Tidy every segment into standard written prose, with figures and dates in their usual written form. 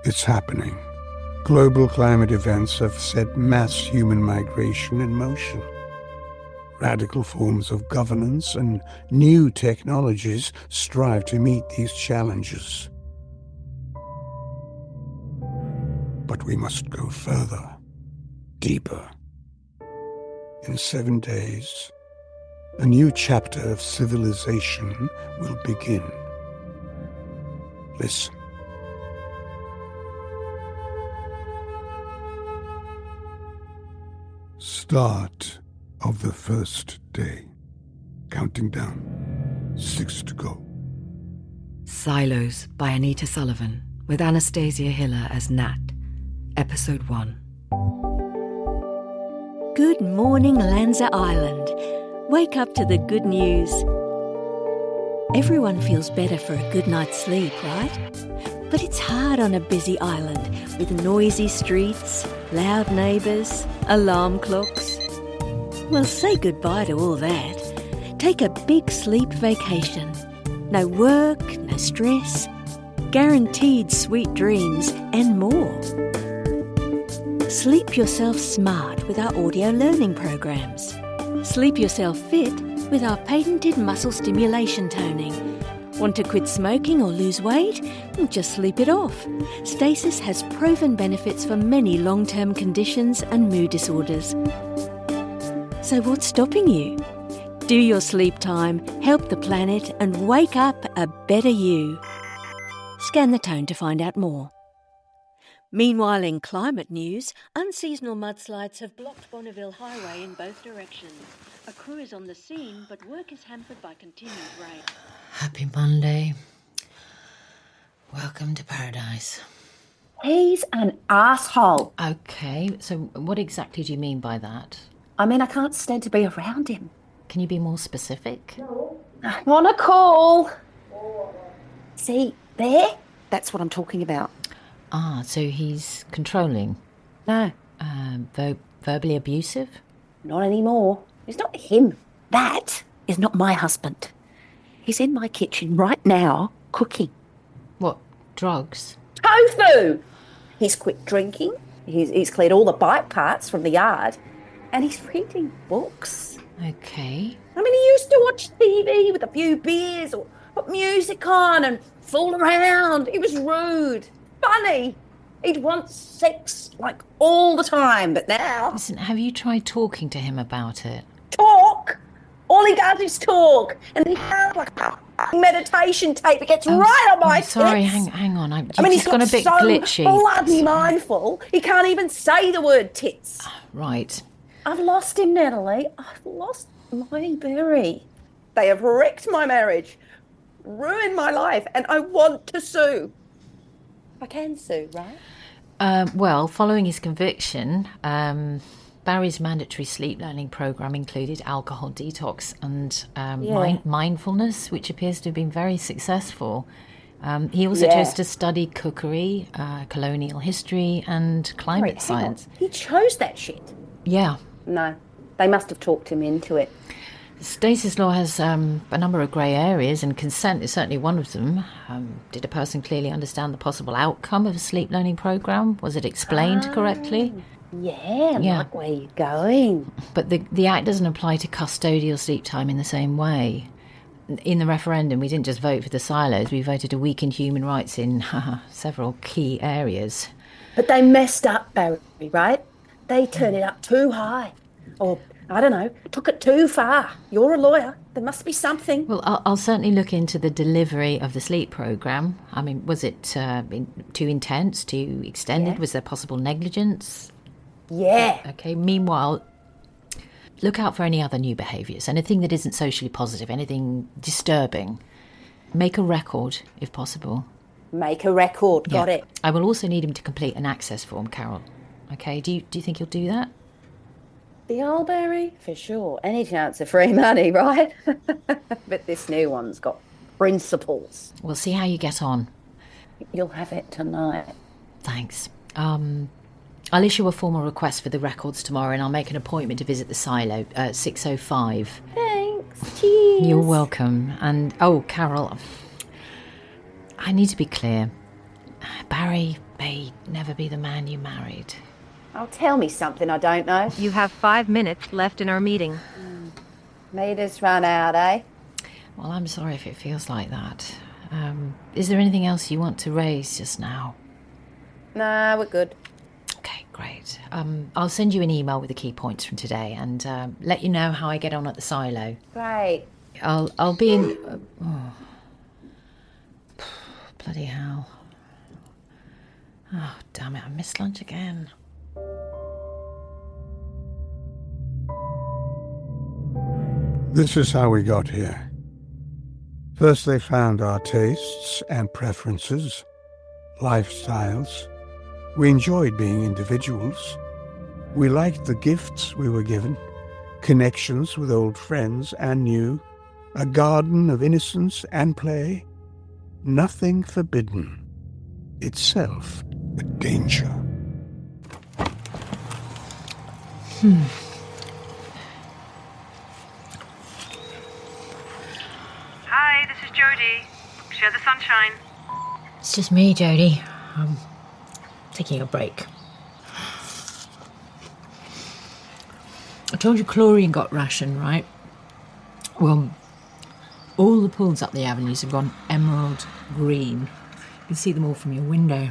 It's happening. Global climate events have set mass human migration in motion. Radical forms of governance and new technologies strive to meet these challenges. But we must go further, deeper. In 7 days, a new chapter of civilization will begin. Listen. Start of the first day. Counting down. 6 to go. SILOS by Anita Sullivan, with Anastasia Hille as Nat. Episode 1. Good morning, Lanza Island. Wake up to the good news. Everyone feels better for a good night's sleep, right? But it's hard on a busy island with noisy streets, loud neighbours, alarm clocks. Well, say goodbye to all that. Take a big sleep vacation. No work, no stress, guaranteed sweet dreams and more. Sleep yourself smart with our audio learning programs. Sleep yourself fit with our patented muscle stimulation toning. Want to quit smoking or lose weight? Just sleep it off. Stasis has proven benefits for many long-term conditions and mood disorders. So what's stopping you? Do your sleep time, help the planet, and wake up a better you. Scan the tone to find out more. Meanwhile, in climate news, unseasonal mudslides have blocked Bonneville Highway in both directions. A crew is on the scene, but work is hampered by continued rain. Happy Monday. Welcome to paradise. He's an asshole. Okay, so what exactly do you mean by that? I mean, I can't stand to be around him. Can you be more specific? I'm on a call. See, there? That's what I'm talking about. Ah, so he's controlling? No. Verbally abusive? Not anymore. It's not him. That is not my husband. He's in my kitchen right now, cooking. What, drugs? Tofu! He's quit drinking. He's cleared all the bike parts from the yard. And he's reading books. Okay. I mean, he used to watch TV with a few beers or put music on and fool around. He was rude. Funny. He'd want sex, like, all the time, but now... Listen, have you tried talking to him about it? Talk? All he does is talk. And he has like a meditation tape. It gets right on my sorry, tits. hang on. I mean, he's gone a bit so glitchy. bloody mindful, he can't even say the word tits. Right. I've lost him, Natalie. I've lost my berry. They have wrecked my marriage, ruined my life, and I want to sue. I can sue, right? Well, following his conviction, Barry's mandatory sleep learning program included alcohol detox and mindfulness, which appears to have been very successful. He also chose to study cookery, colonial history, and climate science. He chose that shit. Yeah. No, they must have talked him into it. Stasis law has a number of grey areas, and consent is certainly one of them. Did a person clearly understand the possible outcome of a sleep learning program? Was it explained correctly? Yeah, like where you're going. But the Act doesn't apply to custodial sleep time in the same way. In the referendum, we didn't just vote for the silos, we voted to weaken human rights in several key areas. But they messed up, Barry, right? They turned it up too high. Or, I don't know, took it too far. You're a lawyer. There must be something. Well, I'll certainly look into the delivery of the sleep programme. I mean, was it too intense, too extended? Was there possible negligence? Yeah. Okay, meanwhile, look out for any other new behaviours, anything that isn't socially positive, anything disturbing. Make a record, if possible. Make a record, got it. I will also need him to complete an access form, Carol. Okay, do you think he'll do that? The old Barry? For sure. Any chance of free money, right? But this new one's got principles. We'll see how you get on. You'll have it tonight. Thanks. I'll issue a formal request for the records tomorrow, and I'll make an appointment to visit the silo at 6:05. Thanks. Cheers. You're welcome. And, Carol, I need to be clear. Barry may never be the man you married. Oh, tell me something I don't know. You have 5 minutes left in our meeting. Meters run out, eh? Well, I'm sorry if it feels like that. Is there anything else you want to raise just now? Nah, we're good. Okay, great. I'll send you an email with the key points from today and let you know how I get on at the silo. Great. I'll be in... bloody hell. Oh, damn it, I missed lunch again. This is how we got here. First they found our tastes and preferences, lifestyles. We enjoyed being individuals. We liked the gifts we were given, connections with old friends and new, a garden of innocence and play, nothing forbidden, itself a danger. Hi, this is Jodie. Share the sunshine. It's just me, Jodie. I'm taking a break. I told you chlorine got rationed, right? Well, all the pools up the avenues have gone emerald green. You can see them all from your window.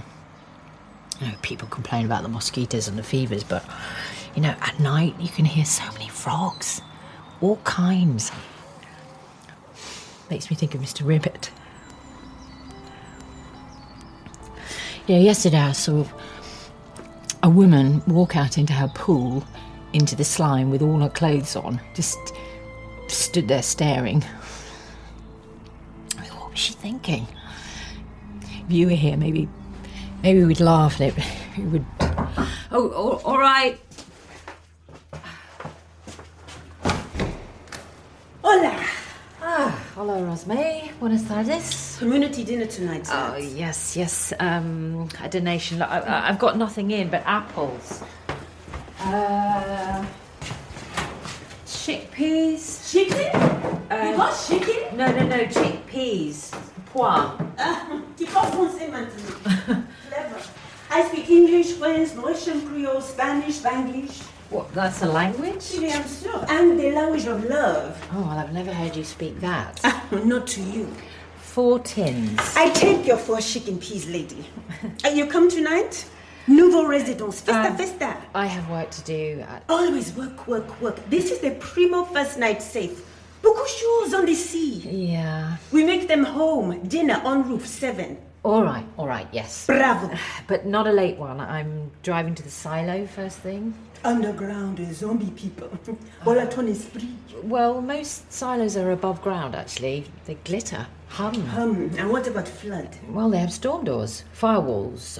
You know, people complain about the mosquitoes and the fevers, but, you know, at night you can hear so many frogs. All kinds. Makes me think of Mr. Ribbit. Yeah, yesterday I saw a woman walk out into her pool, into the slime with all her clothes on, just stood there staring. I mean, what was she thinking? If you were here, maybe we'd laugh and it would... Oh, all right. Hola! Hello, Rozmay. Buenas tardes. Community dinner tonight. Oh, yes. A donation. Look, I've got nothing in but apples. Chickpeas. Chicken? You got chicken? No, chickpeas. Pois. Tu parles français maintenant. Clever. I speak English, French, Russian, Creole, Spanish, Spanglish. What, that's a language? Bien sûr. And the language of love. Oh, well, I've never heard you speak that. Not to you. 4 tins. I take your 4 chicken peas, lady. You come tonight? Nouveau residence. Festa. I have work to do. Always work. This is the primo first night safe. Beaucoup choses on the sea. Yeah. We make them home. Dinner on roof 7. All right, yes. Bravo. But not a late one. I'm driving to the silo first thing. Underground zombie people. Voilà ton esprit. Well, most silos are above ground, actually. They glitter. Hum. And what about flood? Well, they have storm doors, firewalls,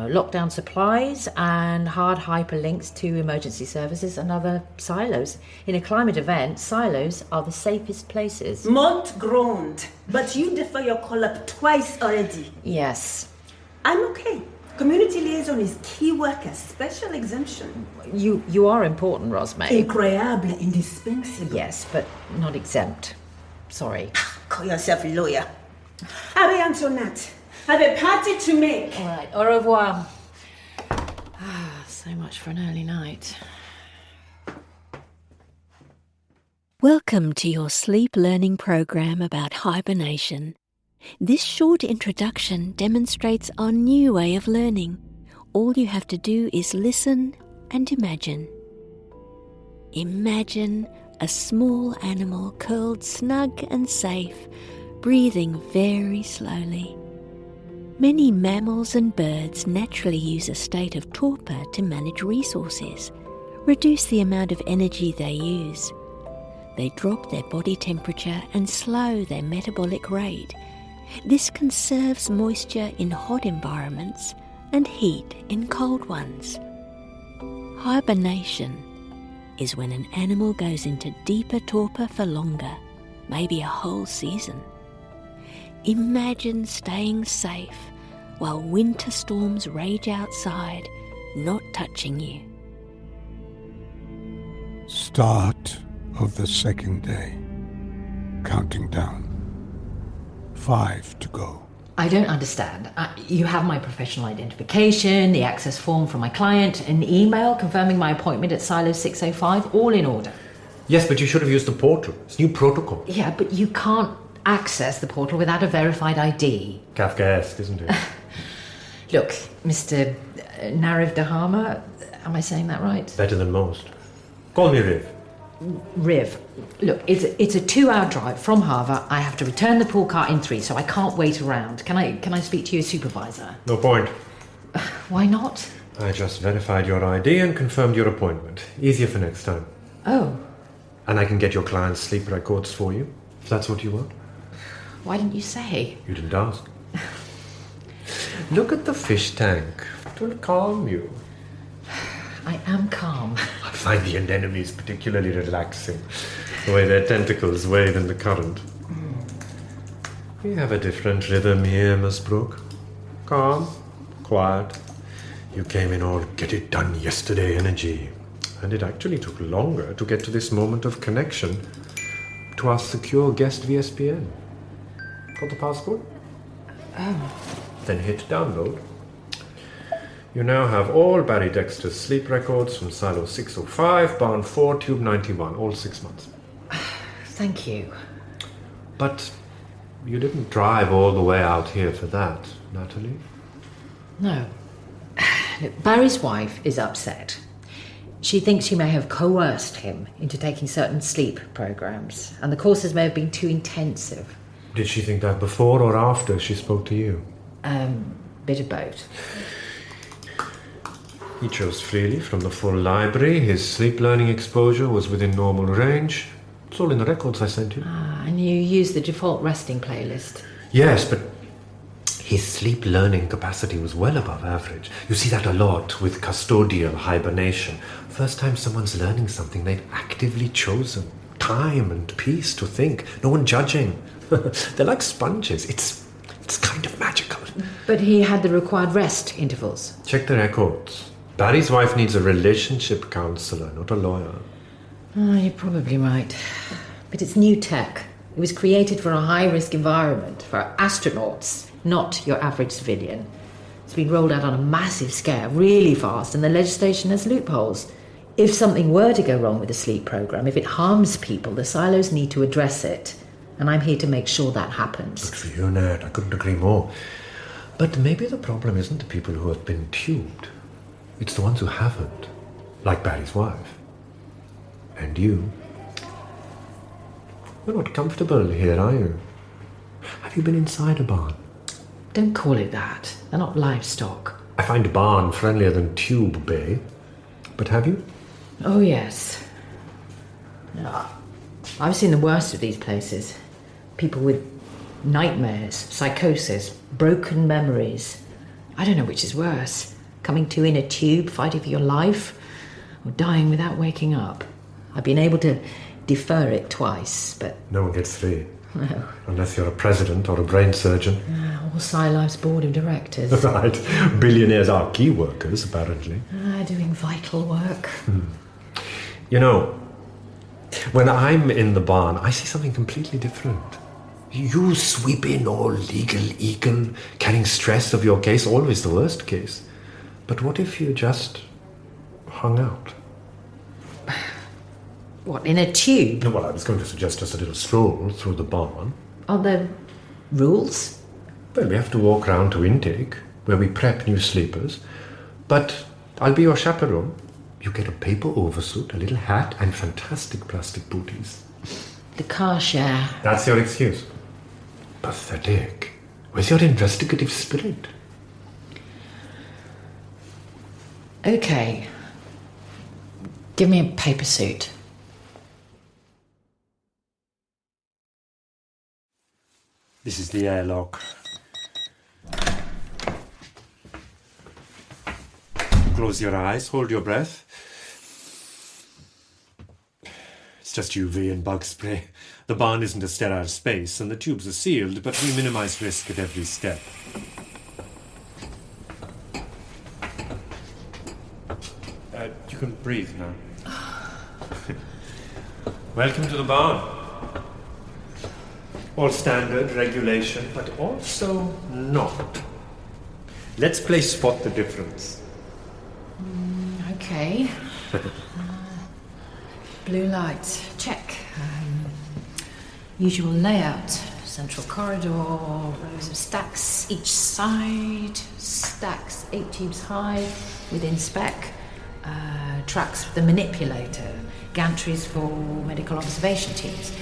lockdown supplies, and hard hyperlinks to emergency services and other silos. In a climate event, silos are the safest places. Mont Grand. But you defer your call-up twice already. Yes. I'm okay. Community liaison is key worker, special exemption. You are important, Rozmay. Incroyable, indispensable. Yes, but not exempt. Sorry. Call yourself a lawyer. Allez, Antoinette. Have a party to make. All right, au revoir. So much for an early night. Welcome to your sleep learning program about hibernation. This short introduction demonstrates our new way of learning. All you have to do is listen and imagine. Imagine a small animal curled snug and safe, breathing very slowly. Many mammals and birds naturally use a state of torpor to manage resources, reduce the amount of energy they use. They drop their body temperature and slow their metabolic rate. This conserves moisture in hot environments and heat in cold ones. Hibernation is when an animal goes into deeper torpor for longer, maybe a whole season. Imagine staying safe while winter storms rage outside, not touching you. Start of the second day. Counting down. 5 to go. I don't understand. You have my professional identification, the access form from my client, an email confirming my appointment at SILOS 605, all in order. Yes, but you should have used the portal. It's new protocol. Yeah, but you can't access the portal without a verified ID. Kafkaesque, isn't it? Look, Mr. Nariv Dahama, am I saying that right? Better than most. Call me Riv. Riv, look, it's a 2-hour drive from Harvard. I have to return the pool car in 3, so I can't wait around. Can I speak to your supervisor? No point. Why not? I just verified your ID and confirmed your appointment. Easier for next time. Oh. And I can get your client's sleep records for you, if that's what you want. Why didn't you say? You didn't ask. Look at the fish tank. It will calm you. I am calm. I find the anemones particularly relaxing, the way their tentacles wave in the current. We have a different rhythm here, Miss Brooke. Calm, quiet. You came in all get-it-done yesterday energy. And it actually took longer to get to this moment of connection to our secure guest VSPN. Got the passport? Oh. Then hit download. You now have all Barry Dexter's sleep records from Silo 605, Barn 4, Tube 91, all 6 months. Thank you. But you didn't drive all the way out here for that, Natalie. No. Look, Barry's wife is upset. She thinks you may have coerced him into taking certain sleep programs, and the courses may have been too intensive. Did she think that before or after she spoke to you? Bit of both. He chose freely from the full library. His sleep learning exposure was within normal range. It's all in the records I sent you. And you used the default resting playlist. Yes, but his sleep learning capacity was well above average. You see that a lot with custodial hibernation. First time someone's learning something they've actively chosen. Time and peace to think. No one judging. They're like sponges. It's kind of magical. But he had the required rest intervals. Check the records. Barry's wife needs a relationship counselor, not a lawyer. Oh, you're probably right. But it's new tech. It was created for a high-risk environment, for astronauts, not your average civilian. It's been rolled out on a massive scale, really fast, and the legislation has loopholes. If something were to go wrong with the sleep program, if it harms people, the silos need to address it. And I'm here to make sure that happens. Good for you, Nat. I couldn't agree more. But maybe the problem isn't the people who have been tubed. It's the ones who haven't. Like Barry's wife. And you. You're not comfortable here, are you? Have you been inside a barn? Don't call it that. They're not livestock. I find barn friendlier than tube bay. But have you? Oh, yes. I've seen the worst of these places. People with nightmares, psychosis, broken memories. I don't know which is worse. Coming to in a tube, fighting for your life, or dying without waking up. I've been able to defer it twice, but... No one gets free. No. Unless you're a president or a brain surgeon. Or SILOS board of directors. Right. Billionaires are key workers, apparently. Doing vital work. You know, when I'm in the barn, I see something completely different. You sweep in all legal eagle, carrying stress of your case, always the worst case. But what if you just hung out? What, in a tube? Well, I was going to suggest just a little stroll through the barn. Are there rules? Well, we have to walk round to intake, where we prep new sleepers. But I'll be your chaperone. You get a paper oversuit, a little hat, and fantastic plastic booties. The car share. That's your excuse. Pathetic. Where's your investigative spirit? Okay. Give me a paper suit. This is the airlock. Close your eyes, hold your breath. It's just UV and bug spray. The barn isn't a sterile space, and the tubes are sealed, but we minimize risk at every step. You can breathe now. Welcome to the barn. All standard regulation, but also not. Let's play spot the difference. Okay. Blue light, check. Usual layout. Central corridor, rows of stacks each side, stacks 8 tubes high, within spec. Tracks for the manipulator, gantries for medical observation teams.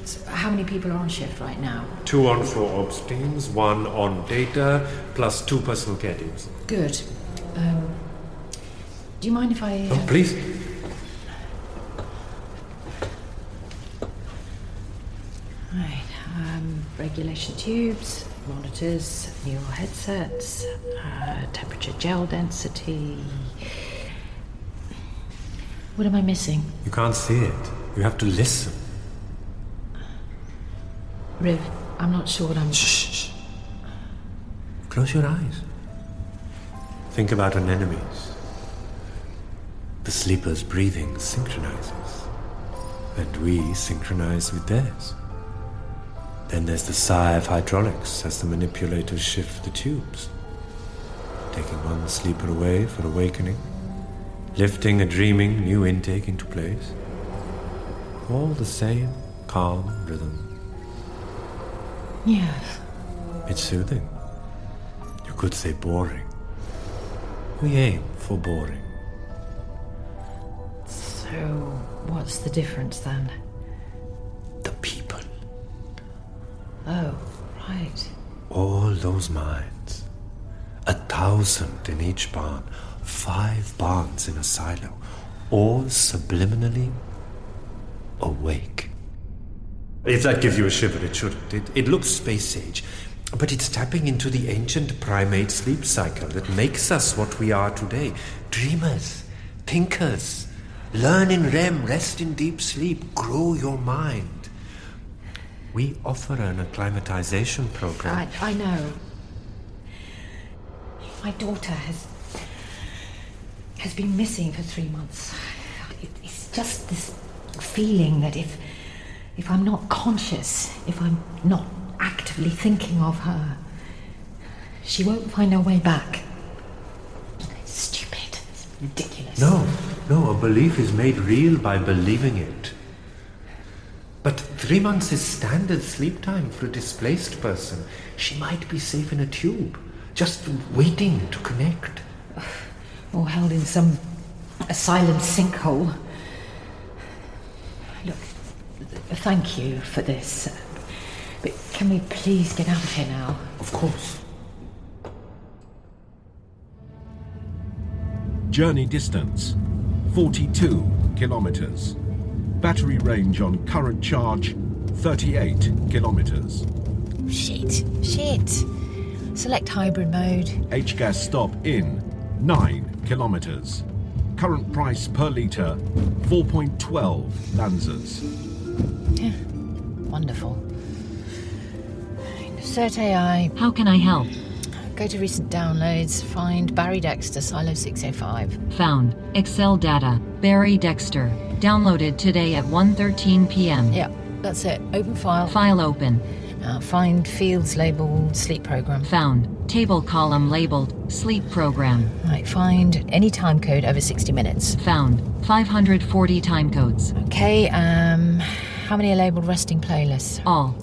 So how many people are on shift right now? 2 on 4 ops teams, 1 on data, plus 2 personal care teams. Good. Do you mind if I... Oh, please. Right. Regulation tubes, monitors, neural headsets, temperature gel density. What am I missing? You can't see it. You have to listen. Riv, I'm not sure what I'm... Shh. Close your eyes. Think about anemones. The sleeper's breathing synchronizes, and we synchronize with theirs. Then there's the sigh of hydraulics as the manipulators shift the tubes, taking one sleeper away for awakening, lifting a dreaming new intake into place. All the same calm rhythm. Yes. It's soothing. You could say boring. We aim for boring. So, what's the difference then? The people. Oh, right. All those minds. 1,000 in each barn. 5 barns in a silo. All subliminally awake. If that gives you a shiver, it shouldn't. It looks space age. But it's tapping into the ancient primate sleep cycle that makes us what we are today. Dreamers, thinkers. Learn in REM, rest in deep sleep, grow your mind. We offer an acclimatization program. I know. My daughter has been missing for 3 months. It's just this feeling that if I'm not conscious, if I'm not actively thinking of her, she won't find her way back. It's stupid. It's ridiculous. No, a belief is made real by believing it. But 3 months is standard sleep time for a displaced person. She might be safe in a tube, just waiting to connect. Or held in some asylum sinkhole. Look, thank you for this. But can we please get out of here now? Of course. Journey distance 42 kilometers. Battery range on current charge 38 kilometers. Shit. Select hybrid mode. H-gas stop in 9 kilometers. Current price per litre 4.12 Lanzas. Yeah, wonderful. Insert AI. How can I help? Go to recent downloads, find Barry Dexter, Silo 605. Found. Excel data. Barry Dexter. Downloaded today at 1:13 p.m. Yeah, that's it. Open file. File open. Find fields labeled sleep program. Found. Table column labeled sleep program. Right, find any time code over 60 minutes. Found. 540 time codes. Okay, how many are labeled resting playlists? All.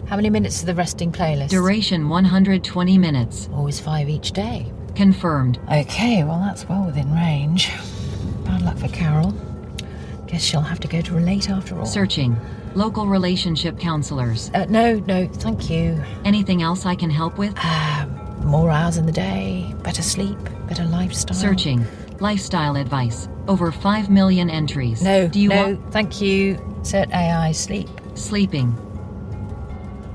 How many minutes are the resting playlist? Duration 120 minutes. Always 5 each day. Confirmed. Okay, well that's well within range. Bad luck for Carol. Guess she'll have to go to Relate after all. Searching. Local relationship counselors. No, thank you. Anything else I can help with? More hours in the day, better sleep, better lifestyle. Searching. Lifestyle advice. Over 5 million entries. No, Do you no, thank you. Cert AI sleep. Sleeping.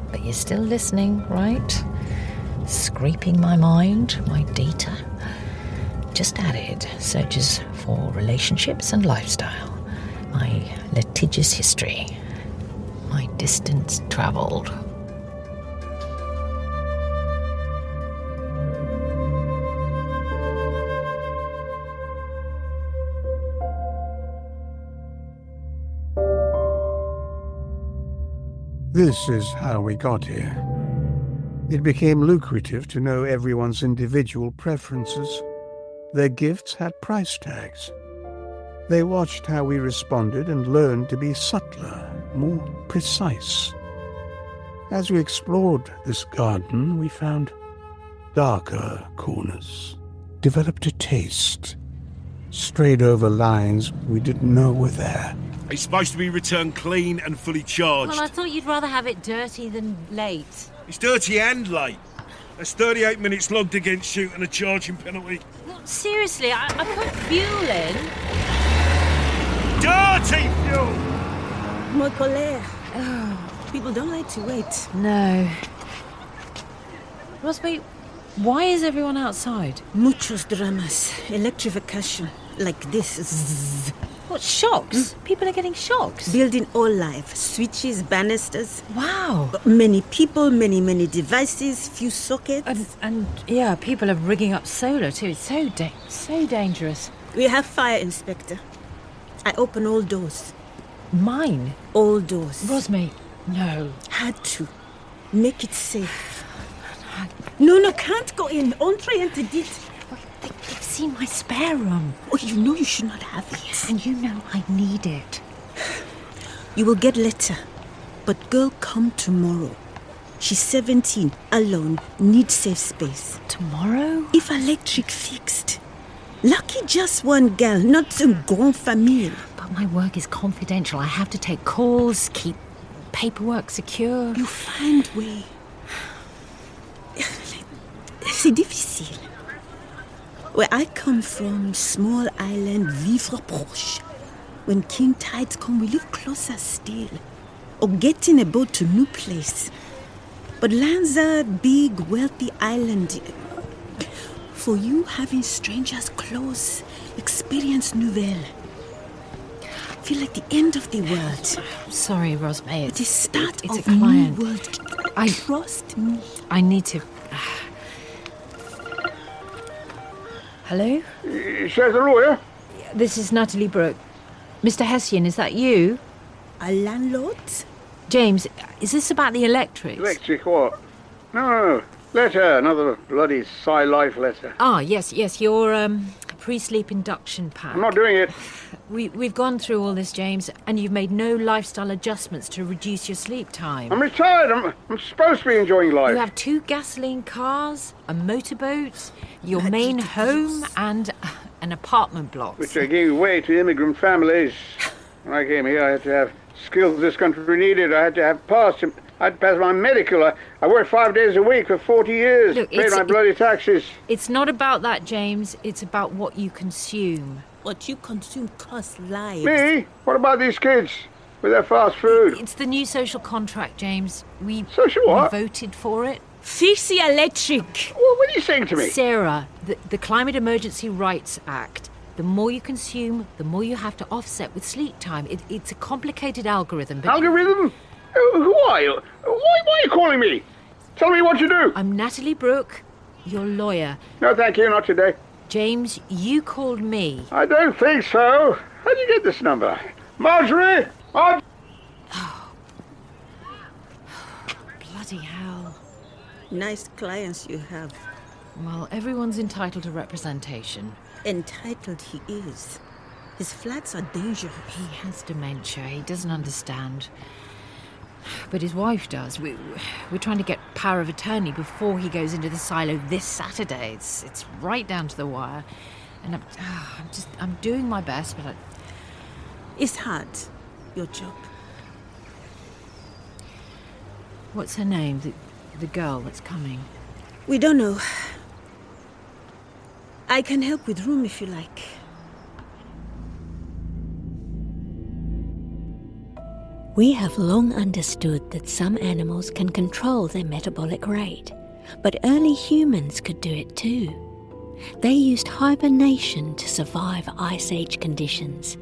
But you're still listening, right? Scraping my mind, my data. Just added searches for relationships and lifestyle. My litigious history. My distance travelled. This is how we got here. It became lucrative to know everyone's individual preferences. Their gifts had price tags. They watched how we responded and learned to be subtler, more precise. As we explored this garden, we found darker corners, developed a taste, strayed over lines we didn't know were there. It's supposed to be returned clean and fully charged. Well, I thought you'd rather have it dirty than late. It's dirty and late. That's 38 minutes logged against you and a charging penalty. Well, seriously, I put fuel in. Dirty fuel! More colère. People don't like to wait. No. Rozmay, why is everyone outside? Muchos dramas. Electrification. Like this. Zzz. What, shocks? People are getting shocks? Building all life. Switches, banisters. Wow. Many people, many devices, few sockets. And yeah, people are rigging up solar too. It's so dangerous. We have fire inspector. I open all doors. Mine? All doors. Rozmay, no. Had to. Make it safe. No, can't go in. Entree interdit. They've seen my spare room. Oh, you know you should not have it. And you know I need it. You will get letter. But girl come tomorrow. She's 17, alone, needs safe space. Tomorrow? If electric fixed. Lucky just one girl, not some grand famille. But my work is confidential. I have to take calls, keep paperwork secure. You find way. C'est difficile. Where I come from, small island, vivre proche. When king tides come, we live closer still. Or get in a boat to new place. But Lanza, big, wealthy island. For you, having strangers close, experience nouvelle. Feel like the end of the world. I'm sorry, Rozmay. The start it's of a client. New world. Trust me. I need to... Hello? Says the lawyer. This is Natalie Brooke. Mr. Hessian, is that you? A landlord? James, is this about the electrics? Electric what? No. Letter. Another bloody SILOS letter. Ah, yes, your pre-sleep induction pack. I'm not doing it. We've gone through all this, James, and you've made no lifestyle adjustments to reduce your sleep time. I'm retired. I'm supposed to be enjoying life. You have 2 gasoline cars, a motorboat, your main home, and an apartment block. Which I gave away to immigrant families. When I came here, I had to have skills this country needed. I had to have passed. I had to pass my medical. I worked 5 days a week for 40 years. Look, paid my bloody taxes. It's not about that, James. It's about what you consume. What you consume costs lives. Me? What about these kids with their fast food? It's the new social contract, James. Social what? We voted for it. Fix the electric. What are you saying to me? Sarah, the Climate Emergency Rights Act. The more you consume, the more you have to offset with sleep time. It's a complicated algorithm. But algorithm? Who are you? Why are you calling me? Tell me what to do. I'm Natalie Brooke, your lawyer. No, thank you, not today. James, you called me. I don't think so. How did you get this number? Marjorie! Oh. Bloody hell. Nice clients you have. Well, everyone's entitled to representation. Entitled he is. His flats are dangerous. He has dementia. He doesn't understand. But his wife does. We're trying to get power of attorney before he goes into the silo this Saturday. It's right down to the wire. And I'm doing my best, but It's hard, your job. What's her name? The girl that's coming? We don't know. I can help with room if you like. We have long understood that some animals can control their metabolic rate, but early humans could do it too. They used hibernation to survive Ice Age conditions,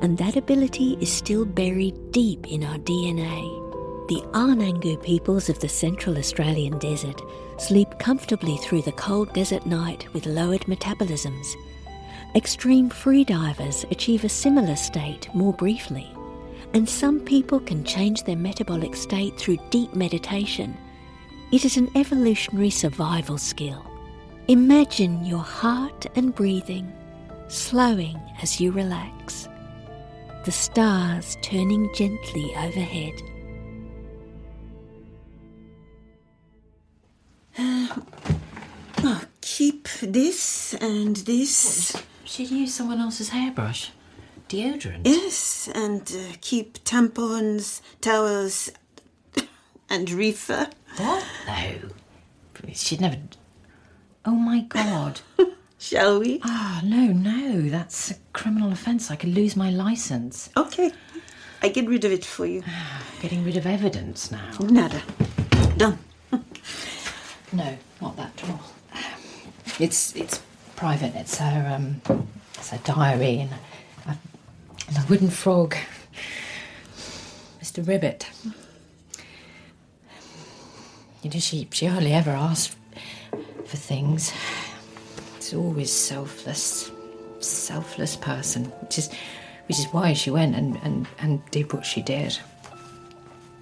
and that ability is still buried deep in our DNA. The Arnangu peoples of the Central Australian desert sleep comfortably through the cold desert night with lowered metabolisms. Extreme freedivers achieve a similar state more briefly, And some people can change their metabolic state through deep meditation. It is an evolutionary survival skill. Imagine your heart and breathing slowing as you relax. The stars turning gently overhead. Keep this and this. She'd use someone else's hairbrush. Deodorant. Yes, and keep tampons, towels, and reefer. What? No. She'd never... Oh, my God. Shall we? No. That's a criminal offence. I could lose my licence. Okay. I get rid of it for you. Getting rid of evidence now. Nada. Done. No, not that drawer. It's private. It's her diary and a wooden frog. Mr. Ribbit. You know, she hardly ever asked for things. It's always selfless person, which is why she went and did what she did.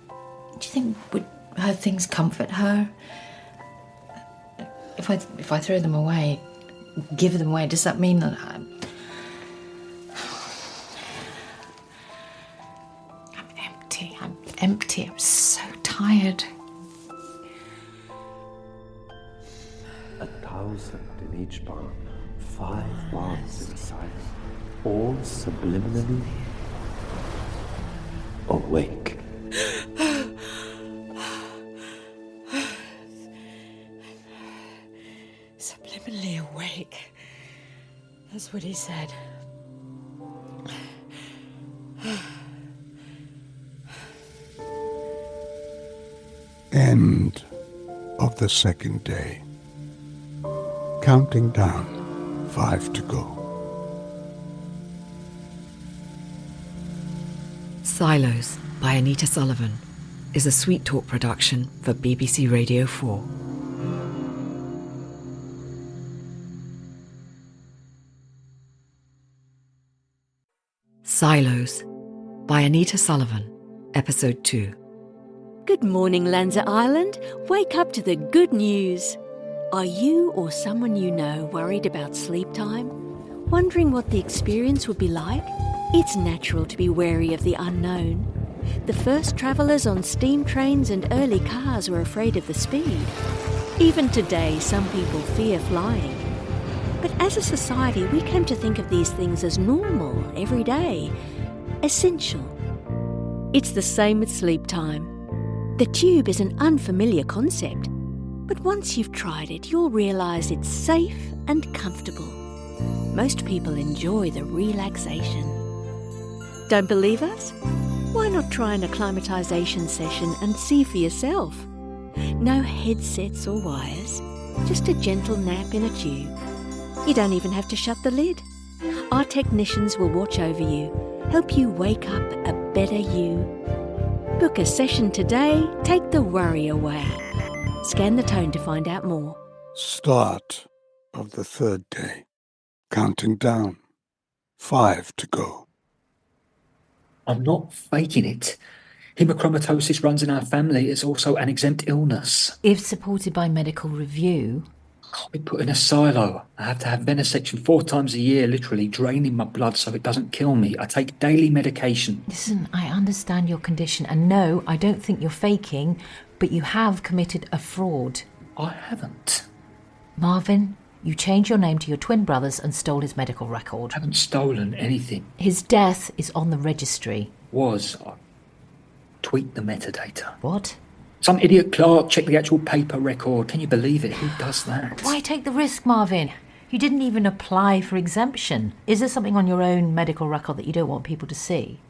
Do you think would her things comfort her? If I throw them away, give them away, does that mean that I'm empty? I'm empty. I'm so tired. 1,000 in each barn, 5 barns inside, all subliminally awake. Subliminally awake. That's what he said. End of the second day. Counting down, 5 to go. SILOS by Anita Sullivan is a Sweet Talk production for BBC Radio 4. SILOS by Anita Sullivan, Episode 2. Good morning, Lanza Island. Wake up to the good news. Are you or someone you know worried about sleep time? Wondering what the experience would be like? It's natural to be wary of the unknown. The first travellers on steam trains and early cars were afraid of the speed. Even today, some people fear flying. But as a society, we came to think of these things as normal, everyday, essential. It's the same with sleep time. The tube is an unfamiliar concept, but once you've tried it, you'll realise it's safe and comfortable. Most people enjoy the relaxation. Don't believe us? Why not try an acclimatisation session and see for yourself? No headsets or wires, just a gentle nap in a tube. You don't even have to shut the lid. Our technicians will watch over you, help you wake up a better you. Book a session today, take the worry away. Scan the tone to find out more. Start of the third day. Counting down, 5 to go. I'm not faking it. Hemochromatosis runs in our family. It's also an exempt illness. If supported by medical review... I can't be put in a silo. I have to have venesection 4 times a year, literally draining my blood so it doesn't kill me. I take daily medication. Listen, I understand your condition, and no, I don't think you're faking, but you have committed a fraud. I haven't. Marvin, you changed your name to your twin brother's and stole his medical record. I haven't stolen anything. His death is on the registry. I tweaked the metadata. What? Some idiot clerk checked the actual paper record. Can you believe it? Who does that? Why take the risk, Marvin? You didn't even apply for exemption. Is there something on your own medical record that you don't want people to see?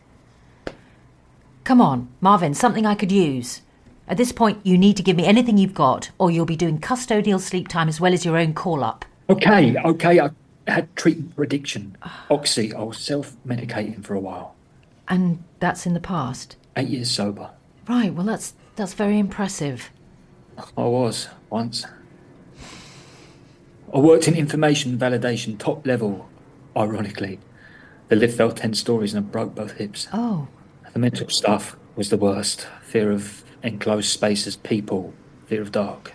Come on, Marvin, something I could use. At this point, you need to give me anything you've got, or you'll be doing custodial sleep time as well as your own call-up. Okay. I had treatment for addiction. Oxy. I was self-medicating for a while. And that's in the past? 8 years sober. Right, well, that's very impressive. I was, once. I worked in information validation, top level, ironically. The lift fell 10 stories and I broke both hips. Oh. The The mental stuff was the worst. Fear of enclosed spaces, people, fear of dark.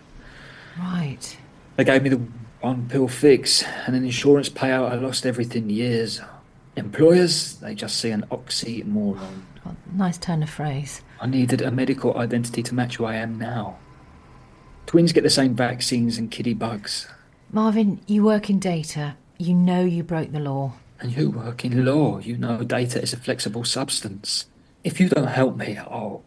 Right. They gave me the one pill fix and an insurance payout. I lost everything years. Employers, they just see an oxymoron. Well, nice turn of phrase. I needed a medical identity to match who I am now. Twins get the same vaccines and kiddie bugs. Marvin, you work in data. You know you broke the law. And you work in law. You know data is a flexible substance. If you don't help me, I'll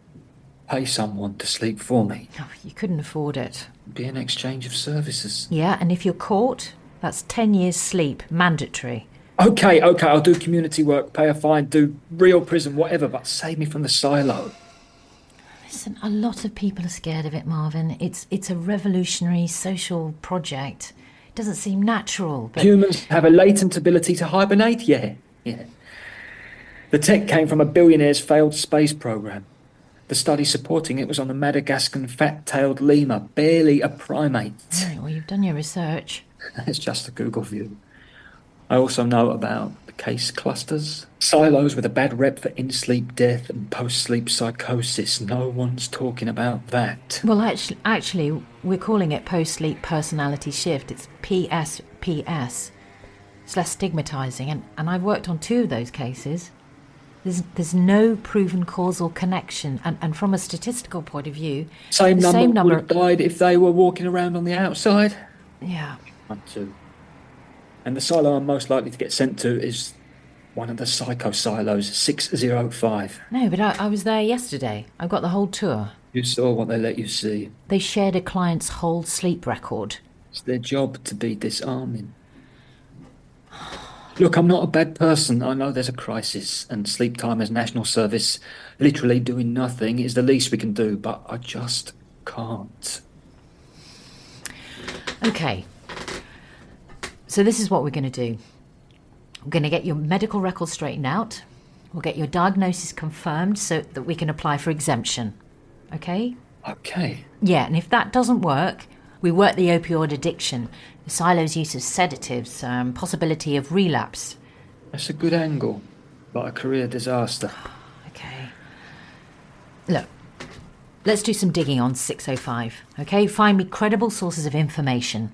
pay someone to sleep for me. Oh, you couldn't afford it. It'd be an exchange of services. Yeah, and if you're caught, that's 10 years sleep, mandatory. Okay, I'll do community work, pay a fine, do real prison, whatever, but save me from the silo. Listen, a lot of people are scared of it, Marvin. It's a revolutionary social project. It doesn't seem natural, but... Humans have a latent ability to hibernate? Yeah. The tech came from a billionaire's failed space program. The study supporting it was on a Madagascan fat-tailed lemur, barely a primate. Right, well, you've done your research. It's just a Google view. I also know about the case clusters. Silos with a bad rep for in-sleep death and post-sleep psychosis. No one's talking about that. Well, actually, we're calling it post-sleep personality shift. It's PSPS. It's less stigmatising, and I've worked on 2 of those cases. There's no proven causal connection, and from a statistical point of view... Same number would have died if they were walking around on the outside? Yeah. 1, 2. And the silo I'm most likely to get sent to is one of the psycho silos, 605. No, but I was there yesterday. I've got the whole tour. You saw what they let you see. They shared a client's whole sleep record. It's their job to be disarming. Look, I'm not a bad person. I know there's a crisis, and sleep time as national service, literally doing nothing, is the least we can do, but I just can't. Okay. So this is what we're going to do. We're going to get your medical records straightened out. We'll get your diagnosis confirmed so that we can apply for exemption. Okay? Okay. Yeah, and if that doesn't work, we work the opioid addiction, the silo's use of sedatives, possibility of relapse. That's a good angle, but a career disaster. Okay. Look, let's do some digging on 605, okay? Find me credible sources of information.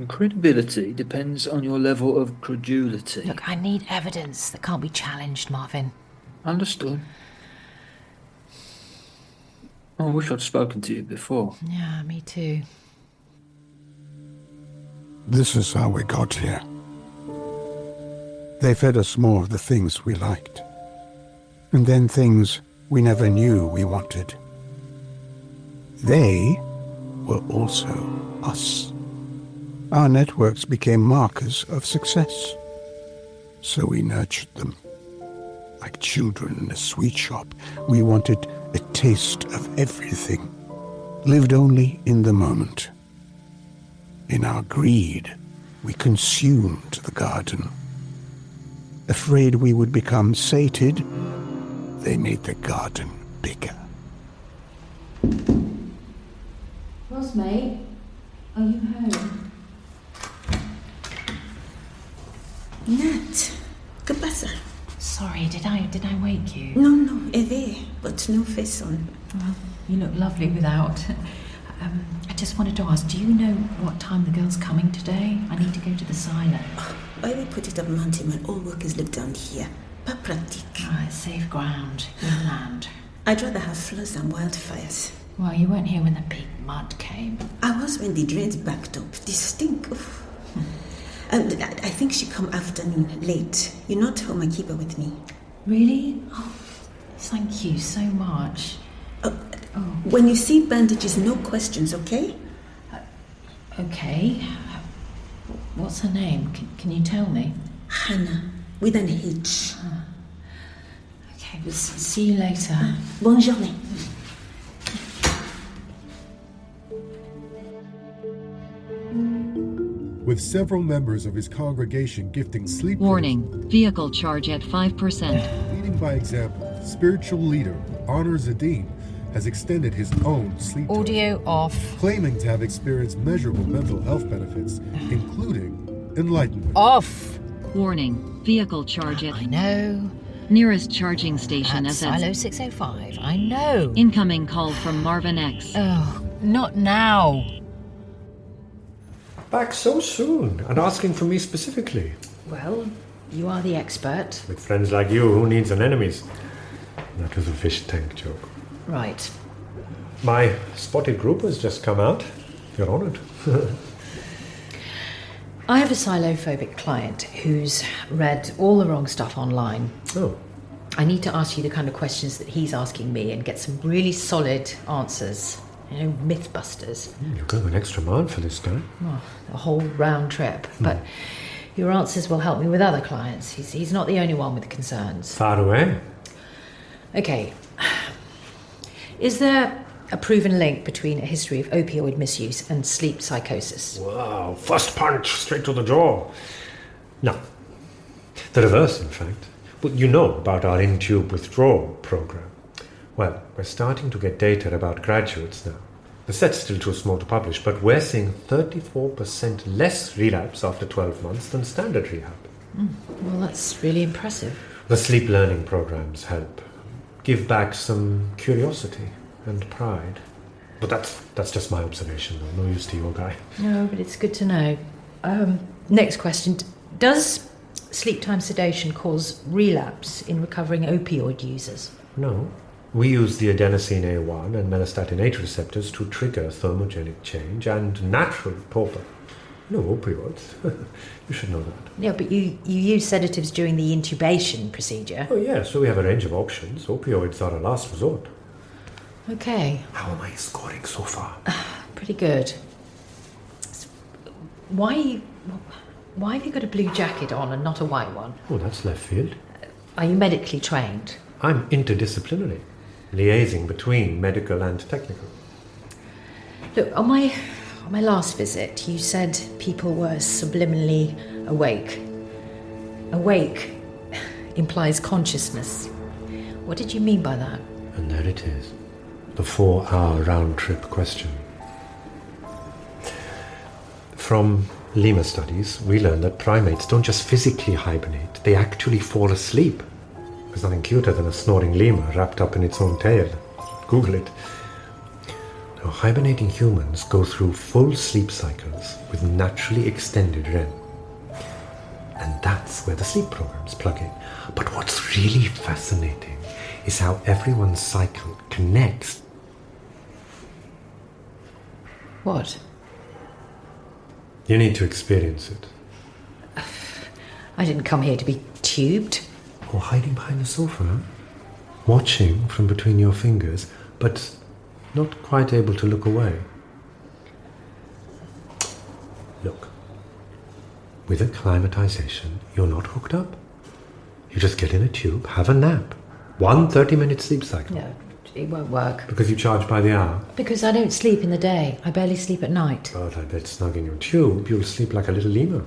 Credibility depends on your level of credulity. Look, I need evidence that can't be challenged, Marvin. Understood. I wish I'd spoken to you before. Yeah, me too. This is how we got here. They fed us more of the things we liked, and then things we never knew we wanted. They were also us. Our networks became markers of success, so we nurtured them. Like children in a sweet shop, we wanted a taste of everything, lived only in the moment. In our greed, we consumed the garden. Afraid we would become sated, they made the garden bigger. Rozmay, are you home? Nat, que pasa? Sorry, did I wake you? No, Eve, but no face on. Well, you look lovely without. I just wanted to ask, do you know what time the girl's coming today? I need to go to the silo. Why we put it up mountain when all workers live down here? Pas pratique. It's safe ground, inland. I'd rather have floods than wildfires. Well, you weren't here when the big mud came. I was when the drains backed up. They stink. And I think she come afternoon late. You're not home, I keep her with me. Really? Oh, thank you so much. When you see bandages, no questions, okay? Okay. What's her name? Can you tell me? Hannah, with an H. Okay, we'll see you later. Bonne journée. With several members of his congregation gifting sleep. Warning, vehicle charge at 5%. Leading by example, spiritual leader Honor Zadine has extended his own sleep audio time, off, claiming to have experienced measurable mental health benefits, including enlightenment. Off! Warning, vehicle charge at... I know. Nearest charging station at is at Silo 605. I know. Incoming call from Marvin X. Oh, not now. Back so soon and asking for me specifically. Well, you are the expert. With friends like you, who needs an enemies? That was a fish tank joke. Right. My spotted group has just come out. You're honoured. I have a silophobic client who's read all the wrong stuff online. Oh. I need to ask you the kind of questions that he's asking me and get some really solid answers. You know, Mythbusters. You're going an extra mile for this guy. Oh, a whole round trip. But your answers will help me with other clients. He's not the only one with concerns. Far away. Okay. Is there a proven link between a history of opioid misuse and sleep psychosis? Wow, first punch, straight to the jaw. No. The reverse, in fact. But you know about our in-tube withdrawal program. Well, we're starting to get data about graduates now. The set's still too small to publish, but we're seeing 34% less relapse after 12 months than standard rehab. Well, that's really impressive. The sleep learning programs help. Give back some curiosity and pride. But that's just my observation, though. No use to your guy. No, but it's good to know. Next question. Does sleep-time sedation cause relapse in recovering opioid users? No. We use the adenosine A1 and melastatin H receptors to trigger thermogenic change and natural torpor. No opioids. You should know that. Yeah, but you use sedatives during the intubation procedure. Oh, yeah, so we have a range of options. Opioids are a last resort. Okay. How am I scoring so far? Pretty good. Why have you got a blue jacket on and not a white one? Oh, that's left field. Are you medically trained? I'm interdisciplinary, liaising between medical and technical. Look, on my last visit, you said people were subliminally awake. Awake implies consciousness. What did you mean by that? And there it is. The 4-hour round-trip question. From lemur studies, we learned that primates don't just physically hibernate, they actually fall asleep. There's nothing cuter than a snoring lemur wrapped up in its own tail. Google it. Now, hibernating humans go through full sleep cycles with naturally extended REM. And that's where the sleep programs plug in. But what's really fascinating is how everyone's cycle connects. What? You need to experience it. I didn't come here to be tubed. Or hiding behind the sofa, watching from between your fingers, but not quite able to look away. Look, with acclimatization, you're not hooked up. You just get in a tube, have a nap. 1 30-minute sleep cycle. No, it won't work. Because you charge by the hour? Because I don't sleep in the day. I barely sleep at night. But I bet snug in your tube, you'll sleep like a little lemur.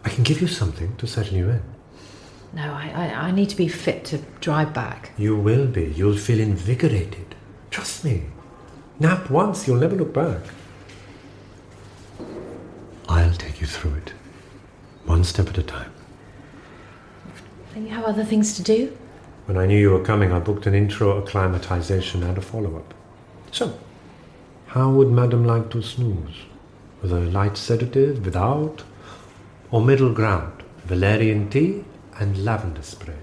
I can give you something to settle you in. No, I need to be fit to drive back. You will be. You'll feel invigorated. Trust me. Nap once, you'll never look back. I'll take you through it. One step at a time. Don't you have other things to do? When I knew you were coming, I booked an intro, acclimatization, and a follow-up. So, how would Madam like to snooze? With a light sedative, without? Or middle ground, valerian tea and lavender spray?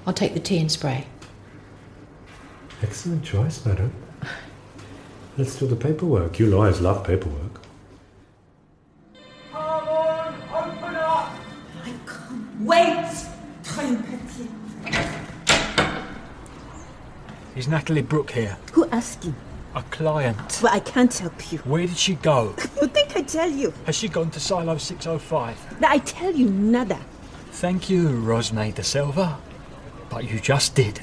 I'll take the tea and spray. Excellent choice, madam. Let's do the paperwork. You lawyers love paperwork. Come on, open up! I can't wait! Try and pet you. Is Natalie Brooke here? Who asked you? A client. Well, I can't help you. Where did she go? You think I tell you? Has she gone to Silo 605? No, I tell you nada. Thank you, Rozmay de Silva. But you just did.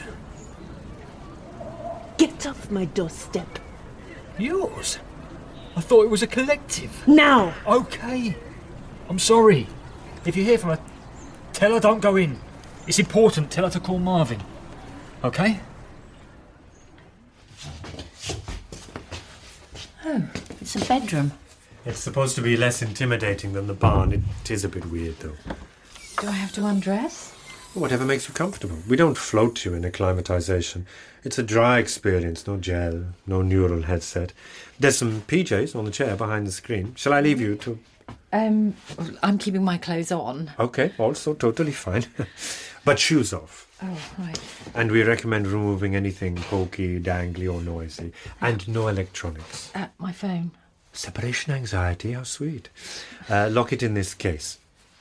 Get off my doorstep. Yours? I thought it was a collective. Now! Okay. I'm sorry. If you hear from her, tell her don't go in. It's important. Tell her to call Marvin. Okay? Oh, it's a bedroom. It's supposed to be less intimidating than the barn. It is a bit weird, though. Do I have to undress? Whatever makes you comfortable. We don't float you in acclimatization. It's a dry experience, no gel, no neural headset. There's some PJs on the chair behind the screen. Shall I leave you to... I'm keeping my clothes on. Okay, also totally fine. But shoes off. Oh, right. And we recommend removing anything pokey, dangly or noisy. And no electronics. My phone. Separation anxiety, how sweet. Lock it in this case.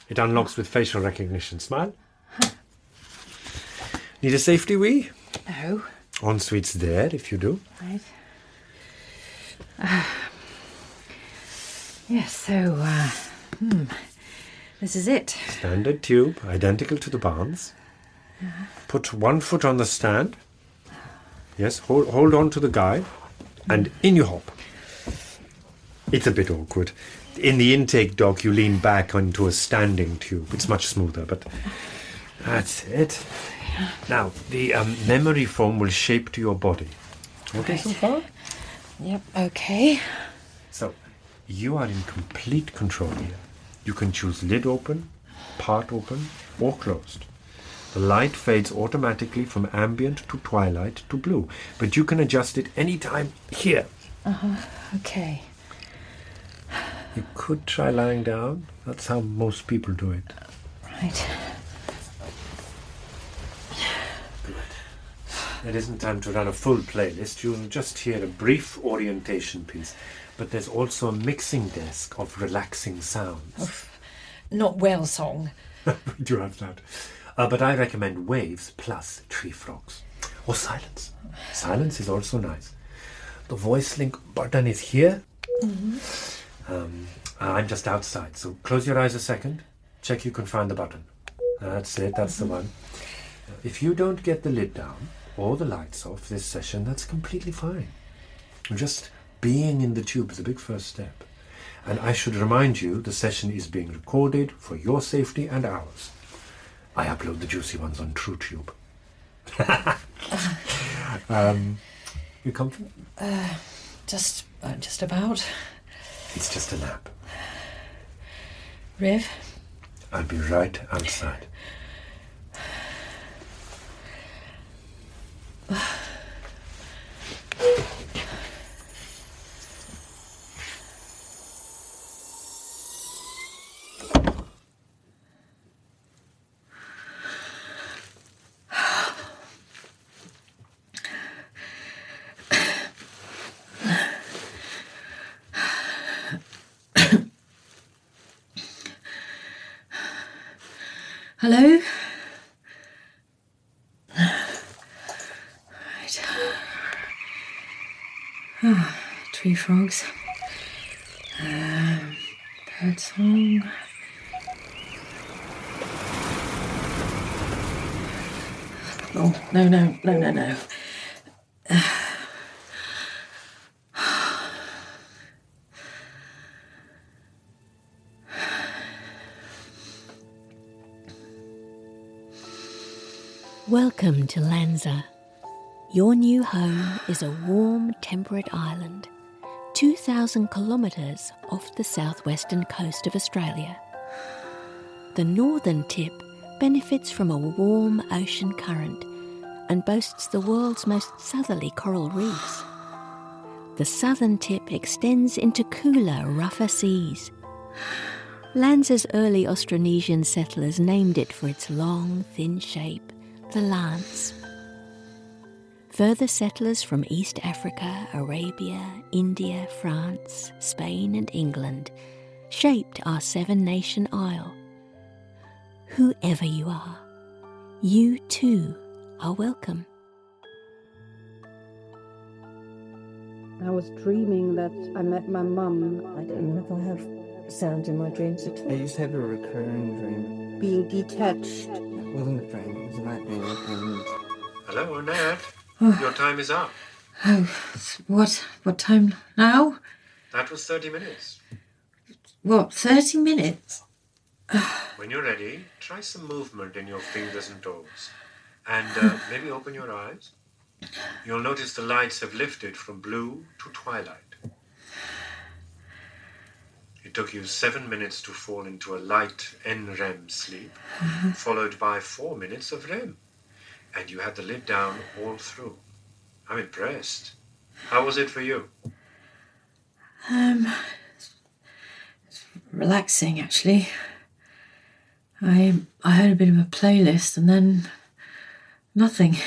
It unlocks with facial recognition. Smile. Need a safety wee? No. Ensuite's there if you do. Right. Yes, so, this is it. Standard tube, identical to the barns. Put one foot on the stand. Yes, hold on to the guide. And in you hop. It's a bit awkward. In the intake dock, you lean back onto a standing tube. It's much smoother, but that's it. Now, the memory foam will shape to your body. Okay so far? Yep, okay. So, you are in complete control here. You can choose lid open, part open, or closed. The light fades automatically from ambient to twilight to blue, but you can adjust it anytime here. Okay. You could try lying down. That's how most people do it. Right. It isn't time to run a full playlist. You'll just hear a brief orientation piece. But there's also a mixing desk of relaxing sounds. Not whale song. We do have that. But I recommend waves plus tree frogs. Or silence. Silence is also nice. The voice link button is here. I'm just outside, so close your eyes a second. Check you can find the button. That's it, that's the one. If you don't get the lid down or the lights off this session, that's completely fine. Just being in the tube is a big first step. And I should remind you, the session is being recorded for your safety and ours. I upload the juicy ones on TrueTube. You comfortable? Just about. It's just a nap. Riv? I'll be right outside. Hello? Right. Tree frogs. Bird song. Oh, no. Welcome to Lanza. Your new home is a warm, temperate island, 2,000 kilometres off the southwestern coast of Australia. The northern tip benefits from a warm ocean current and boasts the world's most southerly coral reefs. The southern tip extends into cooler, rougher seas. Lanza's early Austronesian settlers named it for its long, thin shape, the lance. Further settlers from East Africa, Arabia, India, France, Spain and England shaped our seven-nation isle. Whoever you are, you too are welcome. I was dreaming that I met my mum. I don't know if I have sound in my dreams at all. I used to have a recurring dream. Being detached. It wasn't a dream, it was a nightmare. And... Hello, Annette. Your time is up. Oh, what time now? That was 30 minutes. What, 30 minutes? When you're ready, try some movement in your fingers and toes. And maybe open your eyes. You'll notice the lights have lifted from blue to twilight. It took you 7 minutes to fall into a light NREM sleep, followed by 4 minutes of REM. And you had the lid down all through. I'm impressed. How was it for you? It's relaxing, actually. I heard a bit of a playlist and then nothing.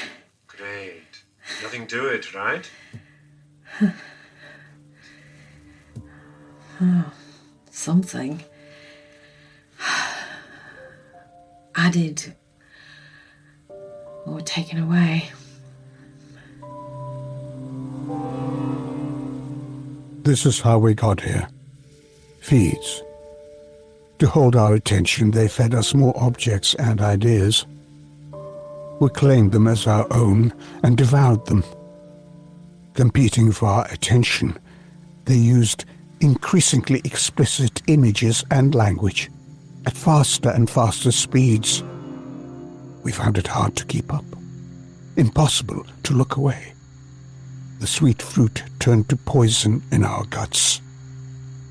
Great. Nothing to it, right? Oh, something. Added or taken away. This is how we got here. Feeds. To hold our attention, they fed us more objects and ideas. We claimed them as our own and devoured them. Competing for our attention, they used increasingly explicit images and language at faster and faster speeds. We found it hard to keep up, impossible to look away. The sweet fruit turned to poison in our guts.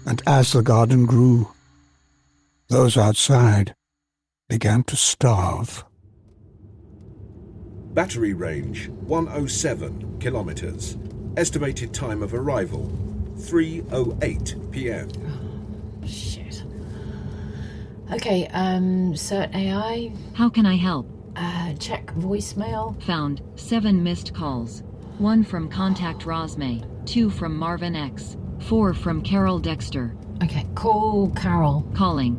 And as the garden grew, those outside began to starve. Battery range 107 kilometers. Estimated time of arrival 3:08 p.m. Shit. Okay, Cert AI. How can I help? Check voicemail. Found 7 missed calls. 1 from contact Rozmay, 2 from Marvin X, 4 from Carol Dexter. Okay, call Carol. Calling.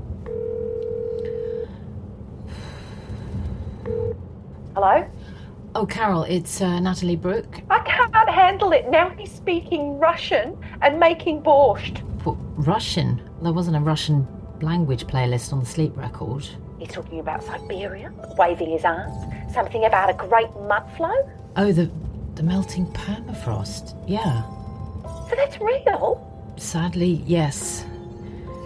Hello? Oh, Carol, it's Natalie Brooke. I can't handle it. Now he's speaking Russian and making borscht. What, Russian? There wasn't a Russian language playlist on the sleep record. He's talking about Siberia, waving his arms. Something about a great mud flow. Oh, the melting permafrost. Yeah. So that's real? Sadly, yes.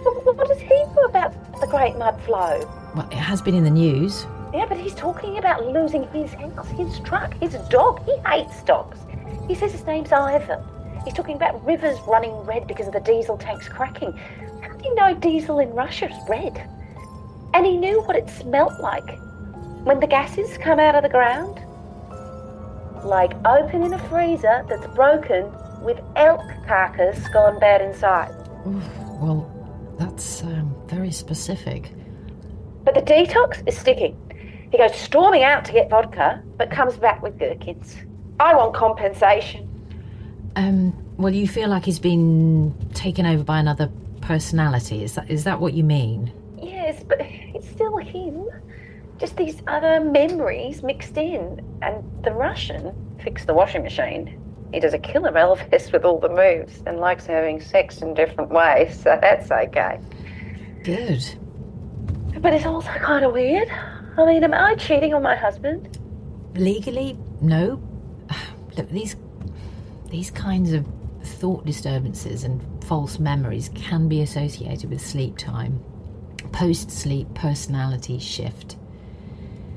What does he know about the great mud flow? Well, it has been in the news. Yeah, but he's talking about losing his house, his truck, his dog. He hates dogs. He says his name's Ivan. He's talking about rivers running red because of the diesel tanks cracking. How do you know diesel in Russia is red? And he knew what it smelt like when the gases come out of the ground. Like opening a freezer that's broken with elk carcass gone bad inside. Oof, well, that's very specific. But the detox is sticking. He goes storming out to get vodka, but comes back with gherkins. I want compensation. Well, you feel like he's been taken over by another personality. Is that what you mean? Yes, but it's still him. Just these other memories mixed in. And the Russian fixed the washing machine. He does a killer Elvis with all the moves and likes having sex in different ways, so that's okay. Good. But it's also kind of weird. I mean, am I cheating on my husband? Legally, no. Look, these kinds of thought disturbances and false memories can be associated with sleep time. Post-sleep personality shift.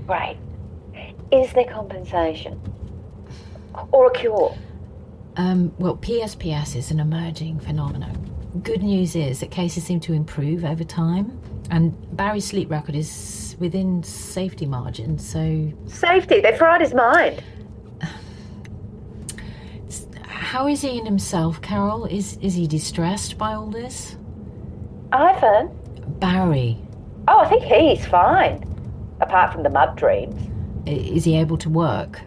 Right. Is there compensation? Or a cure? Well, PSPS is an emerging phenomenon. Good news is that cases seem to improve over time, and Barry's sleep record is within safety margins, so... Safety? They fried his mind. How is he in himself, Carol? Is he distressed by all this? Ivan? Barry. Oh, I think he's fine. Apart from the mud dreams. Is he able to work?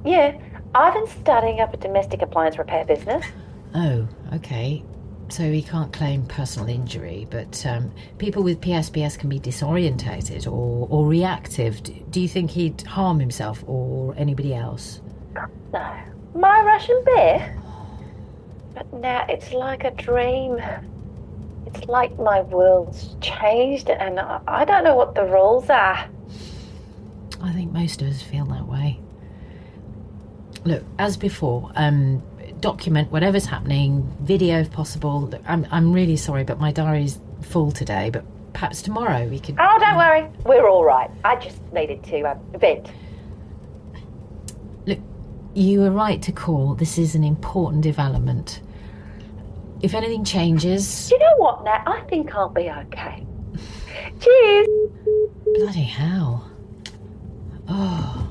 Yeah. Ivan's starting up a domestic appliance repair business. Oh, okay. So he can't claim personal injury, but people with PSPS can be disorientated or reactive. Do you think he'd harm himself or anybody else? No. My Russian bear? But now it's like a dream. It's like my world's changed and I don't know what the rules are. I think most of us feel that way. Look, as before, document whatever's happening, video if possible. Look, I'm really sorry, but my diary's full today, but perhaps tomorrow we could... Oh, don't worry. We're all right. I just needed to vent. Look, you were right to call. This is an important development. If anything changes... Do you know what, Nat? I think I'll be okay. Cheers! Bloody hell. Oh,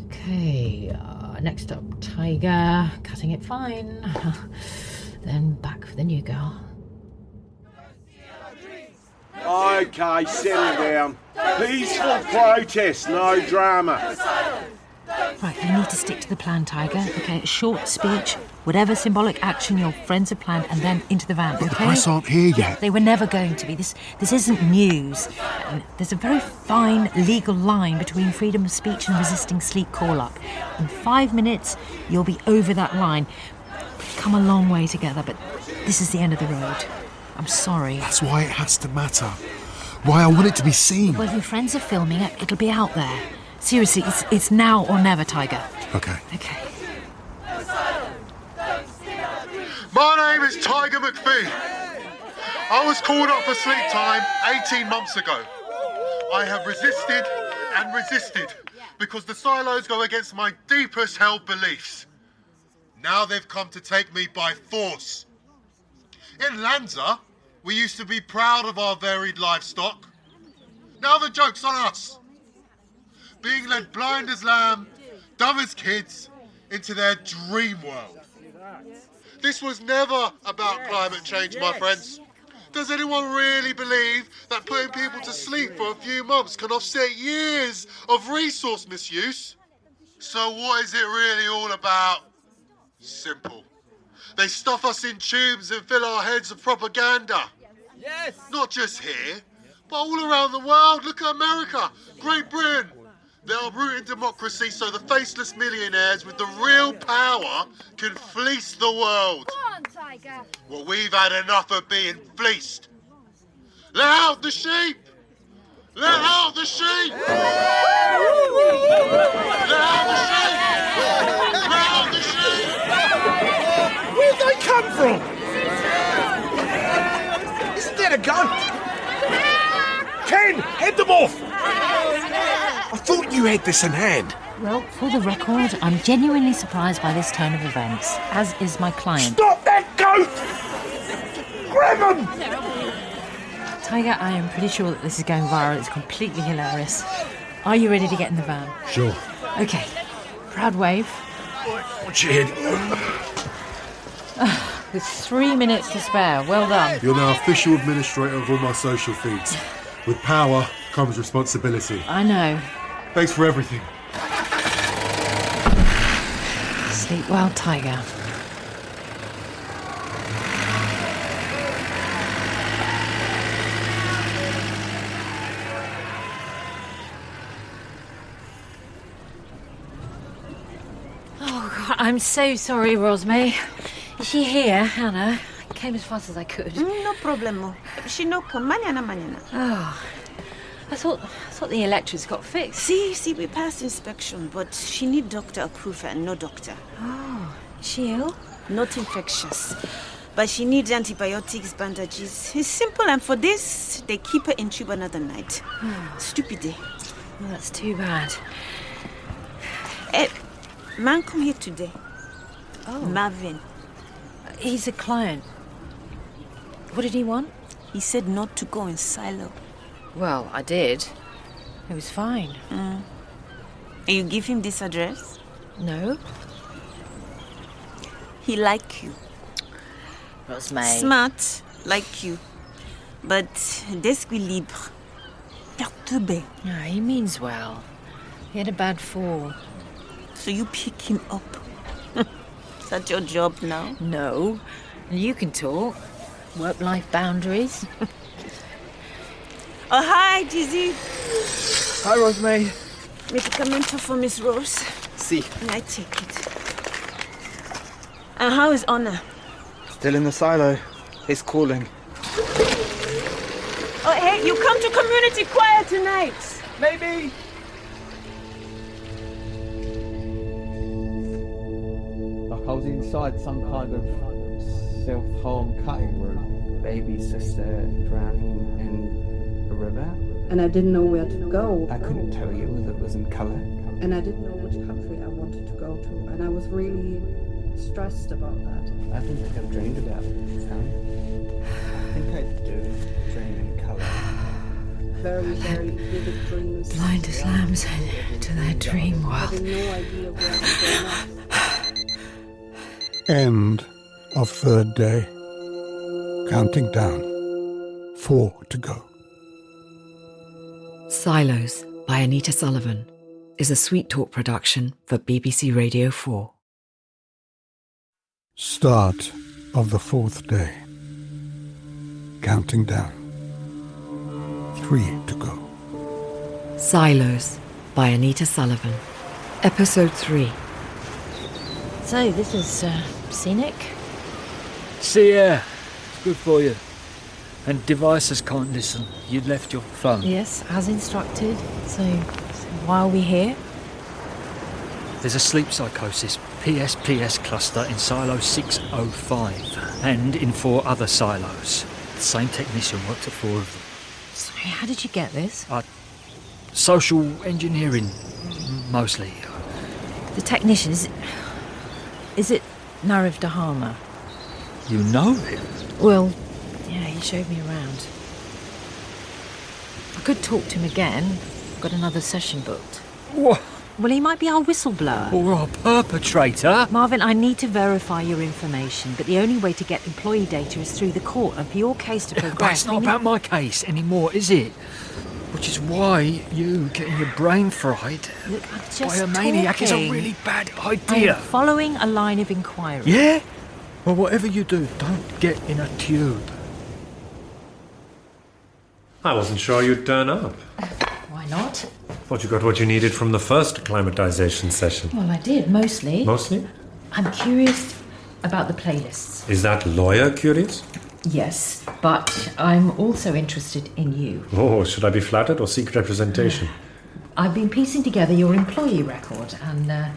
okay. Next up, Tiger. Cutting it fine. Then back for the new girl. Okay, settle down. Peaceful protest, no drama. Right, you need to stick to the plan, Tiger. Okay, a short speech, whatever symbolic action your friends have planned, and then into the van, okay? The press aren't here yet. They were never going to be. This isn't news. And there's a very fine legal line between freedom of speech and resisting sleep call-up. In 5 minutes, you'll be over that line. We've come a long way together, but this is the end of the road. I'm sorry. That's why it has to matter. Why I want it to be seen. Well, if your friends are filming it, it'll be out there. Seriously, it's now or never, Tiger. Okay. Okay. My name is Tiger McPhee. I was called up for sleep time 18 months ago. I have resisted and resisted because the silos go against my deepest held beliefs. Now they've come to take me by force. In Lanza, we used to be proud of our varied livestock. Now the joke's on us. Being led blind as lamb, dumb as kids, into their dream world. This was never about climate change, my friends. Does anyone really believe that putting people to sleep for a few months can offset years of resource misuse? So what is it really all about? Simple. They stuff us in tubes and fill our heads with propaganda. Yes! Not just here, but all around the world. Look at America, Great Britain. They are rooting democracy so the faceless millionaires with the real power can fleece the world. Go on, Tiger. Well, we've had enough of being fleeced. Let out the sheep! Let out the sheep! Let out the sheep! Let out the sheep! Where'd they come from? Isn't that a gun? Ken, head them off! I thought you had this in hand. Well, for the record, I'm genuinely surprised by this turn of events, as is my client. Stop that goat! Grab him! Tiger, I am pretty sure that this is going viral. It's completely hilarious. Are you ready to get in the van? Sure. Okay. Proud wave. Watch your head. With 3 minutes to spare. Well done. You're now official administrator of all my social feeds. With power comes responsibility. I know. Thanks for everything. Sleep well, Tiger. Oh, God, I'm so sorry, Rozmay. Is she here, Hannah? I came as fast as I could. No problemo. She no come mañana. Oh, I thought the electrics got fixed. See, we passed inspection, but she need doctor approval and no doctor. Oh, is she ill? Not infectious, but she needs antibiotics, bandages. It's simple, and for this, they keep her in tube another night. Stupid day. Well, that's too bad. Man come here today. Oh. Marvin. He's a client. What did he want? He said not to go in silo. Well, I did. It was fine. And you give him this address? No. He like you. Rozmay. Smart, like you. But d'esprit libre. Perturbé. No, he means well. He had a bad fall. So you pick him up. Is that your job now? No. You can talk. Work-life boundaries. Oh, hi, Dizzy. Hi, Rozmay. Medicamento for Miss Rose. See. I take it. And how is Honor? Still in the silo. He's calling. Oh, hey, you come to community choir tonight. Maybe. Like I was inside some kind of self-harm cutting room. Baby sister drowning in a river. And I didn't know where to go. I couldn't tell you whether it was in colour. And I didn't know which country I wanted to go to. And I was really stressed about that. I don't think I've dreamed about it, Sam. I think I do dream in colour. Very, very vivid dreams. Blind as lambs to their dream world. Having no idea where to go next. End of third day. Counting down. 4 to go. SILOS by Anita Sullivan is a Sweet Talk production for BBC Radio 4. Start of the 4th day. Counting down. 3 to go. SILOS by Anita Sullivan. Episode 3. So, this is scenic? Sea air. It's good for you. And devices can't listen. You'd left your phone. Yes, as instructed. So why are we here? There's a sleep psychosis PSPS cluster in silo 605 and in 4 other silos. The same technician worked at 4 of them. Sorry, how did you get this? Social engineering, mostly. The technician, is it Narav Dahama? You know him? Well, yeah, he showed me around. I could talk to him again. I've got another session booked. What? Well, he might be our whistleblower. Or our perpetrator. Marvin, I need to verify your information, but the only way to get employee data is through the court, and for your case to progress... But it's not about my case anymore, is it? Which is why you getting your brain fried Look, I'm just by a maniac is a talking. really bad idea. I'm following a line of inquiry. Yeah? Well, whatever you do, don't get in a tube. I wasn't sure you'd turn up. Why not? Thought you got what you needed from the first acclimatization session. Well, I did, mostly. Mostly? I'm curious about the playlists. Is that lawyer curious? Yes, but I'm also interested in you. Oh, should I be flattered or seek representation? I've been piecing together your employee record, and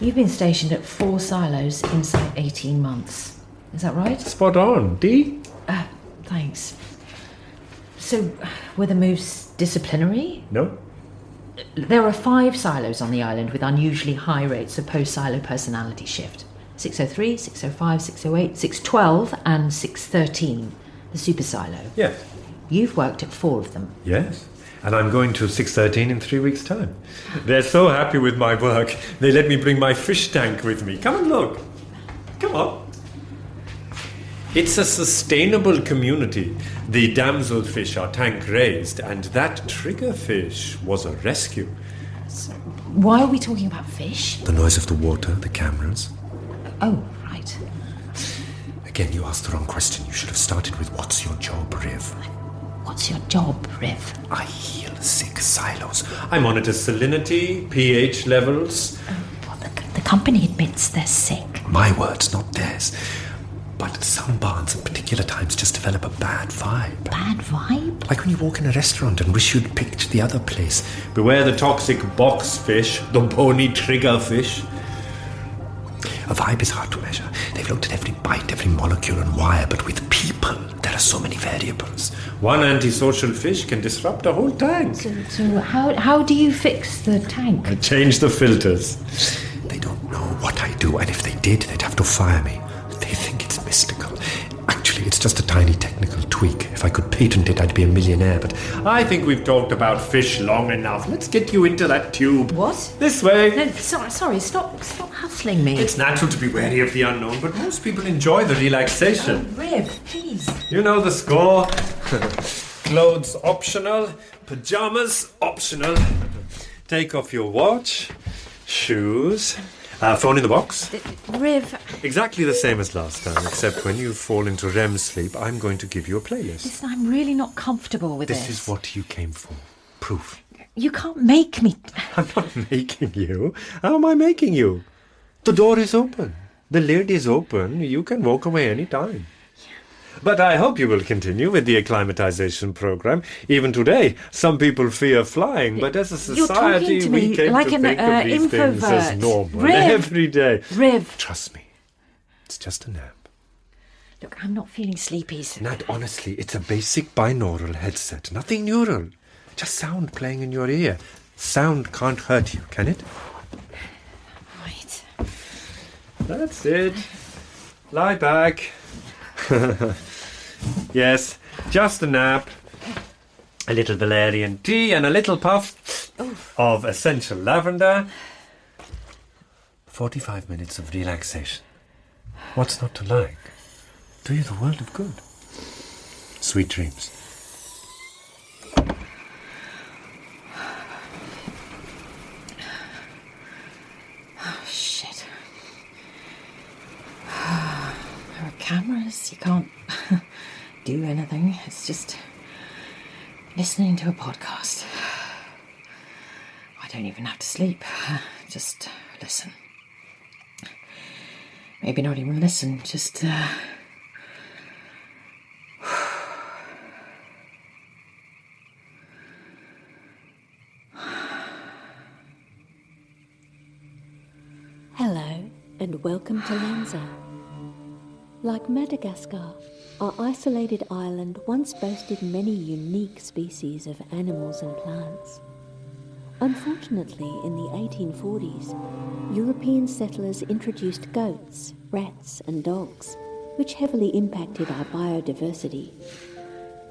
you've been stationed at 4 silos inside 18 months. Is that right? Spot on. D? Thanks. So, were the moves disciplinary? No. There are 5 silos on the island with unusually high rates of post-silo personality shift. 603, 605, 608, 612 and 613, the super silo. Yes. You've worked at 4 of them. Yes. And I'm going to 613 in 3 weeks' time. They're so happy with my work, they let me bring my fish tank with me. Come and look. Come on. It's a sustainable community. The damselfish are tank raised, and that triggerfish was a rescue. So, why are we talking about fish? The noise of the water, the cameras. Oh, right. Again, you asked the wrong question. You should have started with, what's your job, Riv? What's your job, Riv? I heal sick silos. I monitor salinity, pH levels. Well, the company admits they're sick. My words, not theirs. But some barns at particular times just develop a bad vibe. Bad vibe? Like when you walk in a restaurant and wish you'd picked the other place. Beware the toxic box fish, the bony trigger fish. A vibe is hard to measure. They've looked at every bite, every molecule and wire, but with people, there are so many variables. One antisocial fish can disrupt a whole tank. So how do you fix the tank? I change the filters. They don't know what I do, and if they did, they'd have to fire me. They think it's mystical. Actually, it's just a tiny technical tweak. If I could patent it, I'd be a millionaire, but I think we've talked about fish long enough. Let's get you into that tube. What? This way. No, sorry, stop hustling me. It's natural to be wary of the unknown, but most people enjoy the relaxation. Oh, Riv, please. You know the score. Clothes optional, pajamas optional. Take off your watch, shoes, phone in the box. Riv. Exactly the same as last time, except when you fall into REM sleep, I'm going to give you a playlist. Listen, I'm really not comfortable with this. This is what you came for. Proof. You can't make me. I'm not making you. How am I making you? The door is open. The lid is open. You can walk away any time. But I hope you will continue with the acclimatization program. Even today, some people fear flying, but as a society, we came like to think of these things as normal. Riv. Every day. Riv. Trust me, it's just a nap. Look, I'm not feeling sleepy. So... Nat, honestly, it's a basic binaural headset. Nothing neural. Just sound playing in your ear. Sound can't hurt you, can it? Right. That's it. Lie back. Yes, just a nap. A little valerian tea and a little puff of essential lavender. 45 minutes of relaxation. What's not to like? Do you the world of good. Sweet dreams. Oh, shit. There are cameras. You can't do anything. It's just listening to a podcast. I don't even have to sleep. Just listen. Maybe not even listen, just Hello, and welcome to Lanza. Like Madagascar, our isolated island once boasted many unique species of animals and plants. Unfortunately, in the 1840s, European settlers introduced goats, rats, and dogs, which heavily impacted our biodiversity.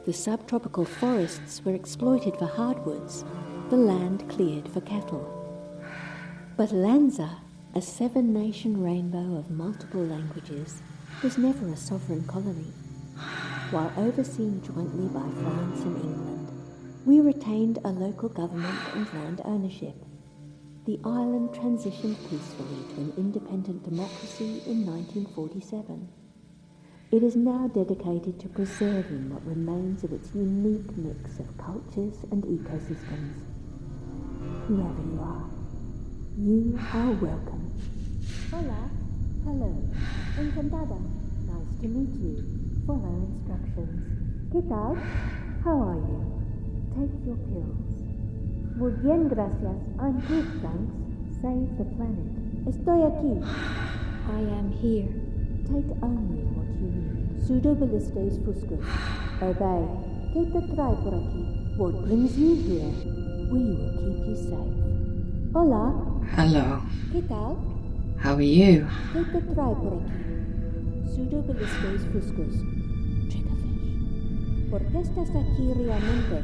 The subtropical forests were exploited for hardwoods, the land cleared for cattle. But Lanza, a seven-nation rainbow of multiple languages, was never a sovereign colony. While overseen jointly by France and England, we retained a local government and land ownership. The island transitioned peacefully to an independent democracy in 1947. It is now dedicated to preserving what remains of its unique mix of cultures and ecosystems. Whoever you are welcome. Hola, hello, encantada, nice to meet you. Follow instructions. ¿Qué tal? How are you? Take your pills. Muy bien, gracias. I'm good, thanks. Save the planet. Estoy aquí. I am here. Take only what you need. Pseudoballistes fuscus. Obey. ¿Qué te trae por aquí? What brings you here? We will keep you safe. Hola. Hello. ¿Qué tal? How are you? ¿Qué te trae por aquí? Pseudoballistes fuscus. Triggerfish. ¿Por qué estás aquí realmente?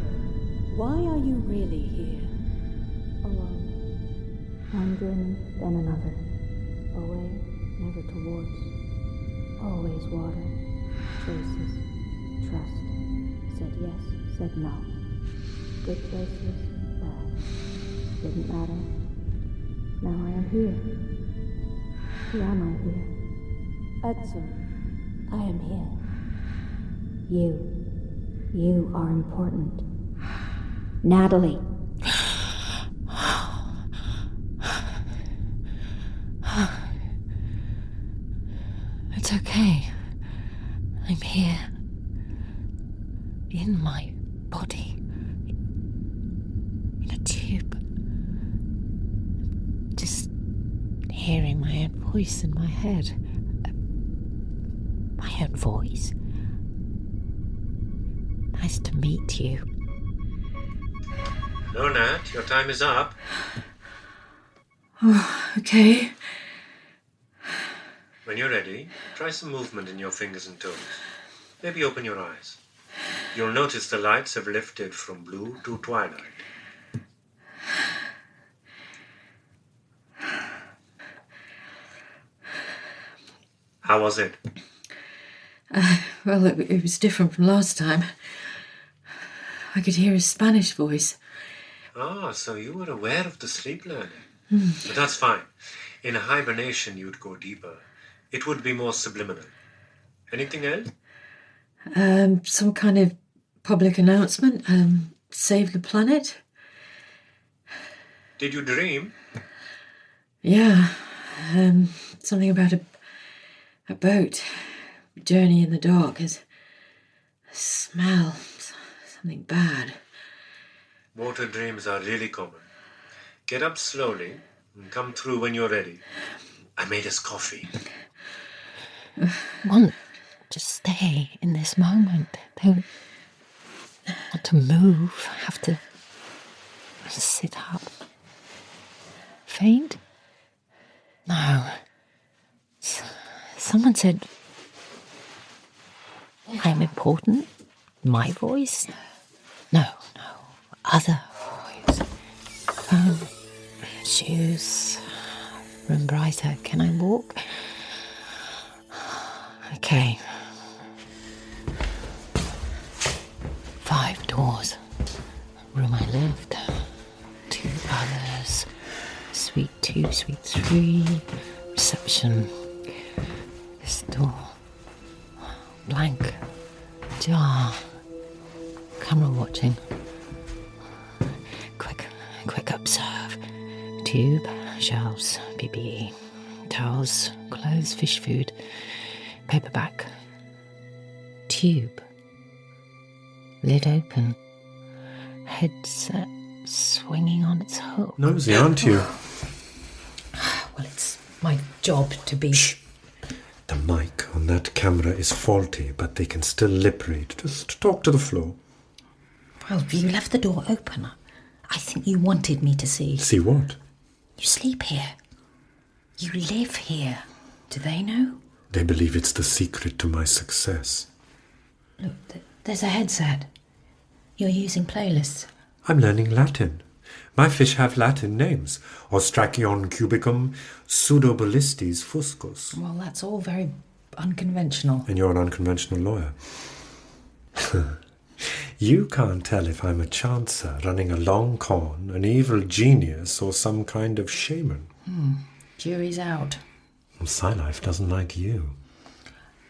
Why are you really here? Alone. One journey, then another. Away, never towards. Always water. Choices. Trust. Said yes, said no. Good places, bad. Didn't matter. Now I am here. Who am I here? Hudson. I am here. You are important. Natalie. It's okay. I'm here. In my body. In a tube. Just hearing my own voice in my head. My own voice. Nice to meet you. No, Nat, your time is up. Oh, okay. When you're ready, try some movement in your fingers and toes. Maybe open your eyes. You'll notice the lights have lifted from blue to twilight. How was it? Well, it was different from last time. I could hear a Spanish voice. Ah, so you were aware of the sleep learning. Mm. But that's fine. In a hibernation, you'd go deeper. It would be more subliminal. Anything else? Some kind of public announcement. Save the planet. Did you dream? Yeah. Something about a boat. Journey in the dark. A smell. Something bad. Water dreams are really common. Get up slowly and come through when you're ready. I made us coffee. Want to stay in this moment. Don't want to move. Have to sit up. Faint? No. Someone said I'm important. My voice? No. Other voice. Phone, shoes, room brighter. Can I walk? Okay. 5 doors. Room I lived. 2 others. Suite 2, suite 3. Reception. This door. Blank. Jar. Camera watching. Quick observe. Tube. Shelves. PPE. Towels. Clothes. Fish food. Paperback. Tube. Lid open. Headset swinging on its hook. Nosy, aren't you? Well, it's my job to be... Shh. The mic on that camera is faulty, but they can still lip read. Just talk to the floor. Well, you left the door open. I think you wanted me to see. See what? You sleep here. You live here. Do they know? They believe it's the secret to my success. Look, there's a headset. You're using playlists. I'm learning Latin. My fish have Latin names. Ostracion cubicum, pseudoballistes fuscus. Well, that's all very unconventional. And you're an unconventional lawyer. You can't tell if I'm a chancer running a long con, an evil genius, or some kind of shaman. Jury's out. SciLife doesn't like you.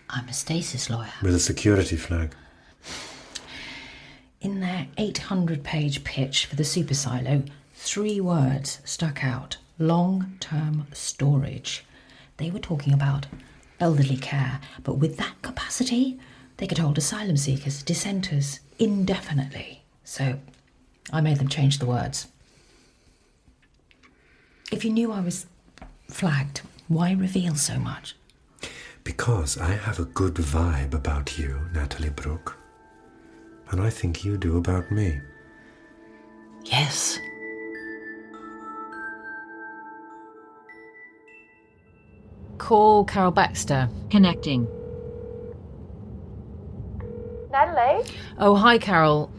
I'm a stasis lawyer. With a security flag. In their 800-page pitch for the super silo, 3 words stuck out. Long-term storage. They were talking about elderly care, but with that capacity, they could hold asylum seekers, dissenters, indefinitely. So I made them change the words. If you knew I was flagged, why reveal so much? Because I have a good vibe about you, Natalie Brooke. And I think you do about me. Yes. Call Carol Baxter. Connecting. Natalie? Oh, hi, Carol.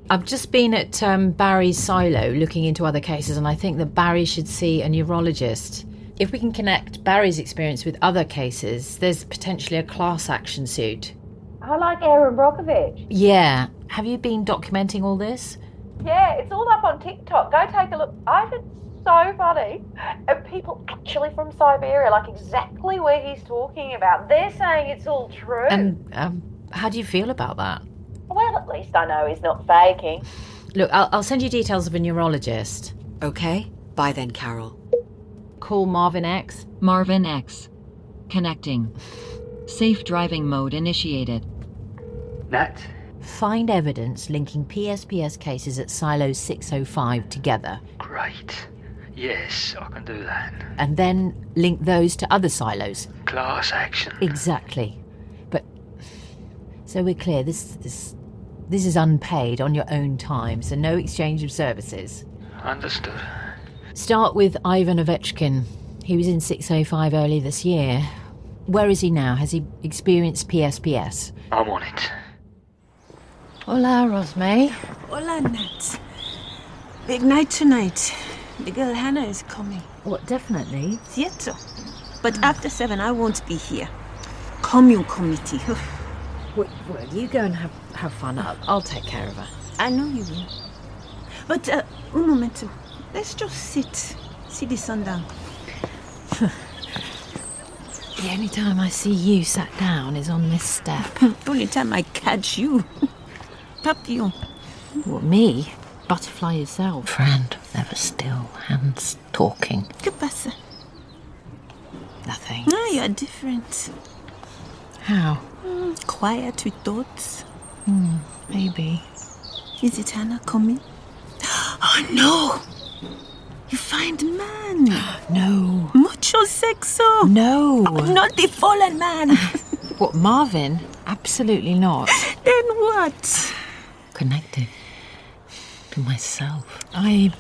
I've just been at Barry's silo looking into other cases, and I think that Barry should see a neurologist. If we can connect Barry's experience with other cases, there's potentially a class action suit. I like Aaron Brockovich. Yeah. Have you been documenting all this? Yeah, it's all up on TikTok. Go take a look. I think it's so funny. And people actually from Siberia, like exactly where he's talking about, they're saying it's all true. And how do you feel about that? Well, at least I know he's not faking. Look, I'll send you details of a neurologist. Okay. Bye then, Carol. Call Marvin X. Marvin X. Connecting. Safe driving mode initiated. Nat? Find evidence linking PSPS cases at Silo 605 together. Great. Yes, I can do that. And then link those to other silos. Class action. Exactly. But, so we're clear, this is unpaid on your own time, so no exchange of services. Understood. Start with Ivan Ovechkin. He was in 605 early this year. Where is he now? Has he experienced PSPS? I'm on it. Hola, Rozmay. Hola, Nat. Big night tonight. The girl Hannah is coming. What, definitely? Cierto. But after 7, I won't be here. Commune committee. Well, you go and have fun. I'll take care of her. I know you will. But, un momento. Let's just sit. See the sun down. The only time I see you sat down is on this step. Only time I catch you. Papillon. What, me? Butterfly yourself. Friend, never still, hands talking. ¿Qué pasa? Nothing. No, you're different. How? Quiet with thoughts. Maybe. Is it Hannah coming? Oh, no! You find man. No. Mucho sexo. No. Oh, not the fallen man. What, Marvin? Absolutely not. Then what? Connected to myself. I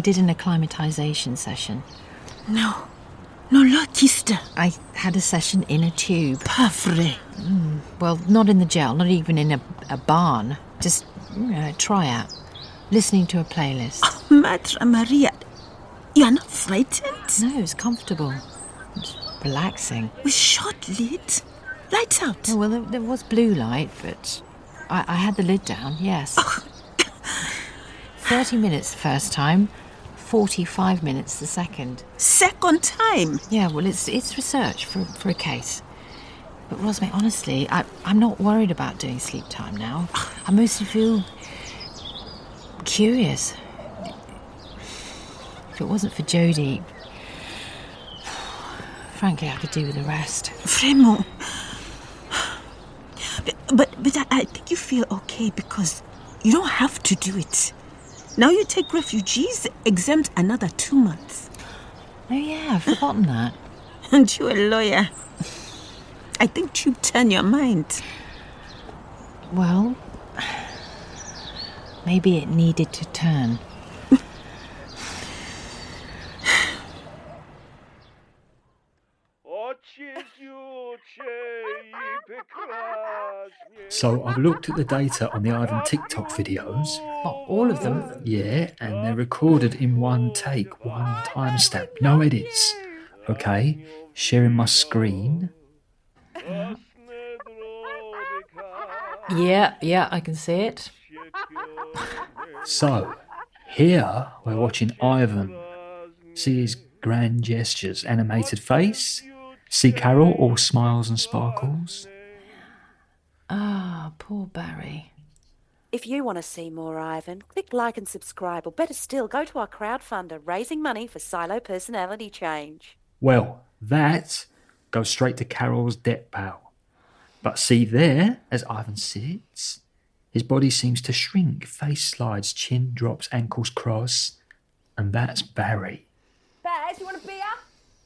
did an acclimatization session. No. No, look, sister. I had a session in a tube. Parfait. Well, not in the gel, not even in a barn. Just, try out. Listening to a playlist. Oh, Madre Maria. You're not frightened? No, it's comfortable. It's relaxing. With short lit. Lights out. Oh, well, there was blue light, but I had the lid down, yes. 30 minutes the first time, 45 minutes the second. Second time? Yeah, well, it's research for a case. But Rozmay, honestly, I'm not worried about doing sleep time now. I mostly feel curious. If it wasn't for Jodie, frankly, I could do with the rest. Vraiment. But I think you feel okay because you don't have to do it. Now you take refugees, exempt another 2 months. Oh yeah, I've forgotten that. And you're a lawyer. I think you turn your mind. Well, maybe it needed to turn. So I've looked at the data on the Ivan TikTok videos. What, all of them? Yeah, and they're recorded in one take, one timestamp, no edits. Okay, sharing my screen. Yeah, I can see it. So, here we're watching Ivan. See his grand gestures, animated face. See Carol, all smiles and sparkles. Ah, poor Barry. If you want to see more Ivan, click like and subscribe, or better still, go to our crowdfunder, raising money for Silo personality change. Well, that goes straight to Carol's debt pal. But see there, as Ivan sits, his body seems to shrink, face slides, chin drops, ankles cross, and that's Barry. Baz, you want a beer?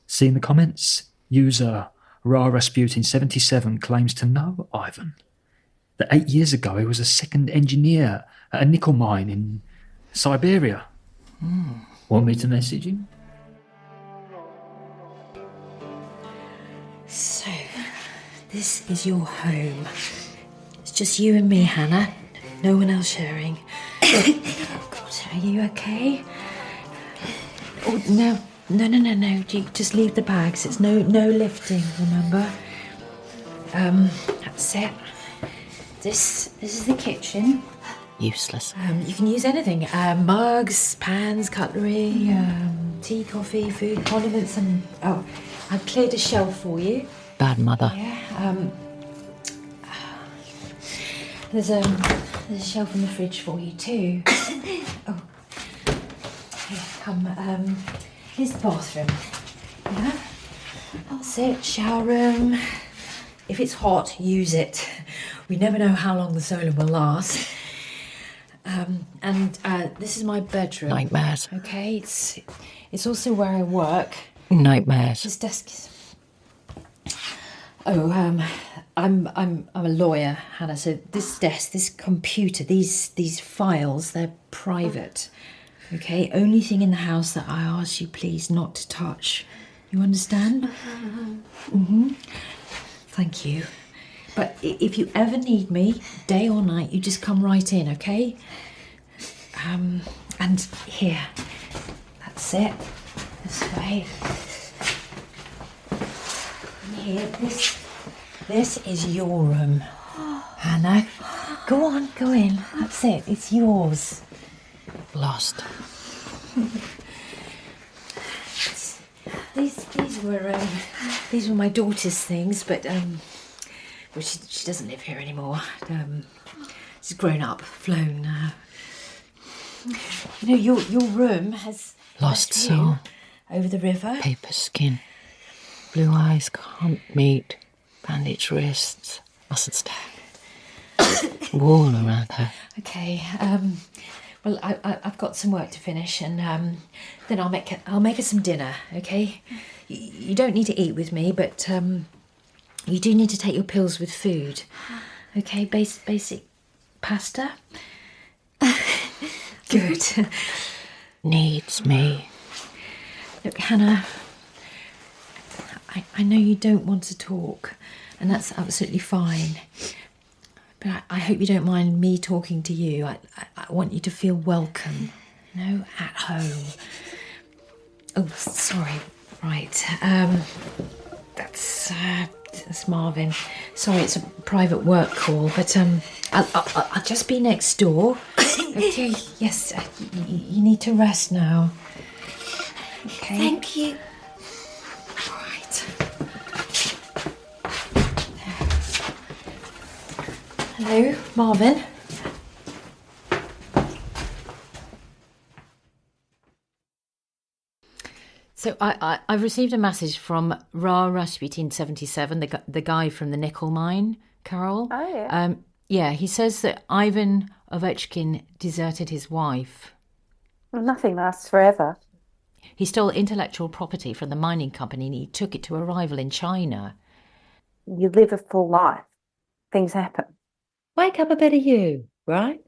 See in the comments, user RaRasputin77 claims to know Ivan. That 8 years ago he was a second engineer at a nickel mine in Siberia. Want me to message him? So, this is your home. It's just you and me, Hannah. No one else sharing. Oh, God, are you okay? Oh, no. You just leave the bags. It's no lifting, remember? That's it. This is the kitchen. Useless. You can use anything. Mugs, pans, cutlery, tea, coffee, food, condiments, and... Oh, I've cleared a shelf for you. Bad mother. Yeah. There's a shelf in the fridge for you too. Oh. Here, come. Here's the bathroom. Yeah. That's it. Shower room. If it's hot, use it. We never know how long the solar will last. And this is my bedroom. Nightmares. Okay. It's also where I work. Nightmares. This desk is... Oh, I'm a lawyer, Hannah. So this desk, this computer, these files, they're private. Okay, only thing in the house that I ask you please not to touch. You understand? Mm-hmm. Thank you. But if you ever need me, day or night, you just come right in, okay? And here, that's it. This way. And here, this is your room, Hannah. Go on, go in. That's it. It's yours. Lost. These were my daughter's things, but well, she doesn't live here anymore. She's grown up, flown. You know, your room has Lost soul. Over the river. Paper skin. Blue eyes can't meet. Bandaged wrists. Mustn't stare. Wall around her. Okay. Well, I've got some work to finish, and then I'll make her some dinner. Okay. You don't need to eat with me, but you do need to take your pills with food. Okay. Basic pasta. Good. Needs me. Look, Hannah, I know you don't want to talk, and that's absolutely fine. But I hope you don't mind me talking to you. I want you to feel welcome, at home. Oh, sorry. Right. That's Marvin. Sorry, it's a private work call, but I'll just be next door. Okay. Yes. You need to rest now. Okay. Thank you. Right. Hello, Marvin. So I've received a message from Raad 1877, the guy from the nickel mine, Carol. Oh, yeah. Yeah, he says that Ivan Ovechkin deserted his wife. Well, nothing lasts forever. He stole intellectual property from the mining company and he took it to a rival in China. You live a full life. Things happen. Wake up a better you, right?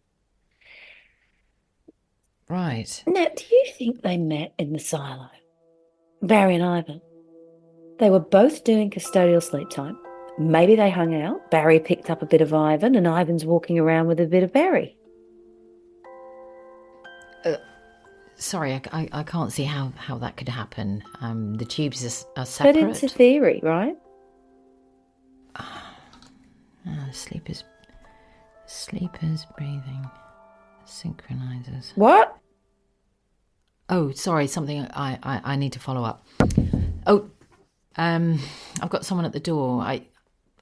Right. Now, do you think they met in the silo? Barry and Ivan. They were both doing custodial sleep time. Maybe they hung out. Barry picked up a bit of Ivan and Ivan's walking around with a bit of Barry. Sorry, I can't see how that could happen. The tubes are separate. But it's a theory, right? Sleepers breathing synchronizers. What? Oh, sorry, something I need to follow up. Oh, I've got someone at the door.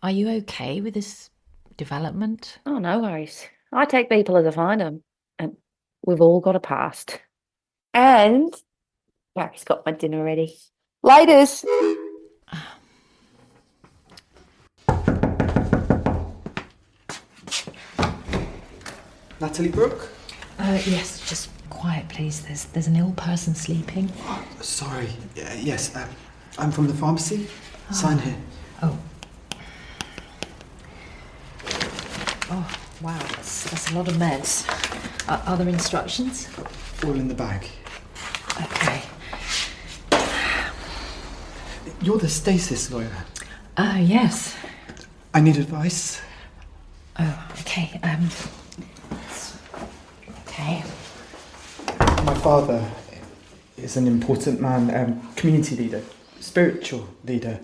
Are you okay with this development? Oh, no worries. I take people as I find them. And we've all got a past. And Barry's got my dinner ready. Laters. Natalie Brooke? Yes, just quiet, please. There's an ill person sleeping. Oh, sorry. Yes, I'm from the pharmacy. Sign here. Oh, wow, that's a lot of meds. Are there instructions? All in the bag. Okay. You're the stasis lawyer. Yes. I need advice. Oh, okay. Okay. My father is an important man, community leader, spiritual leader.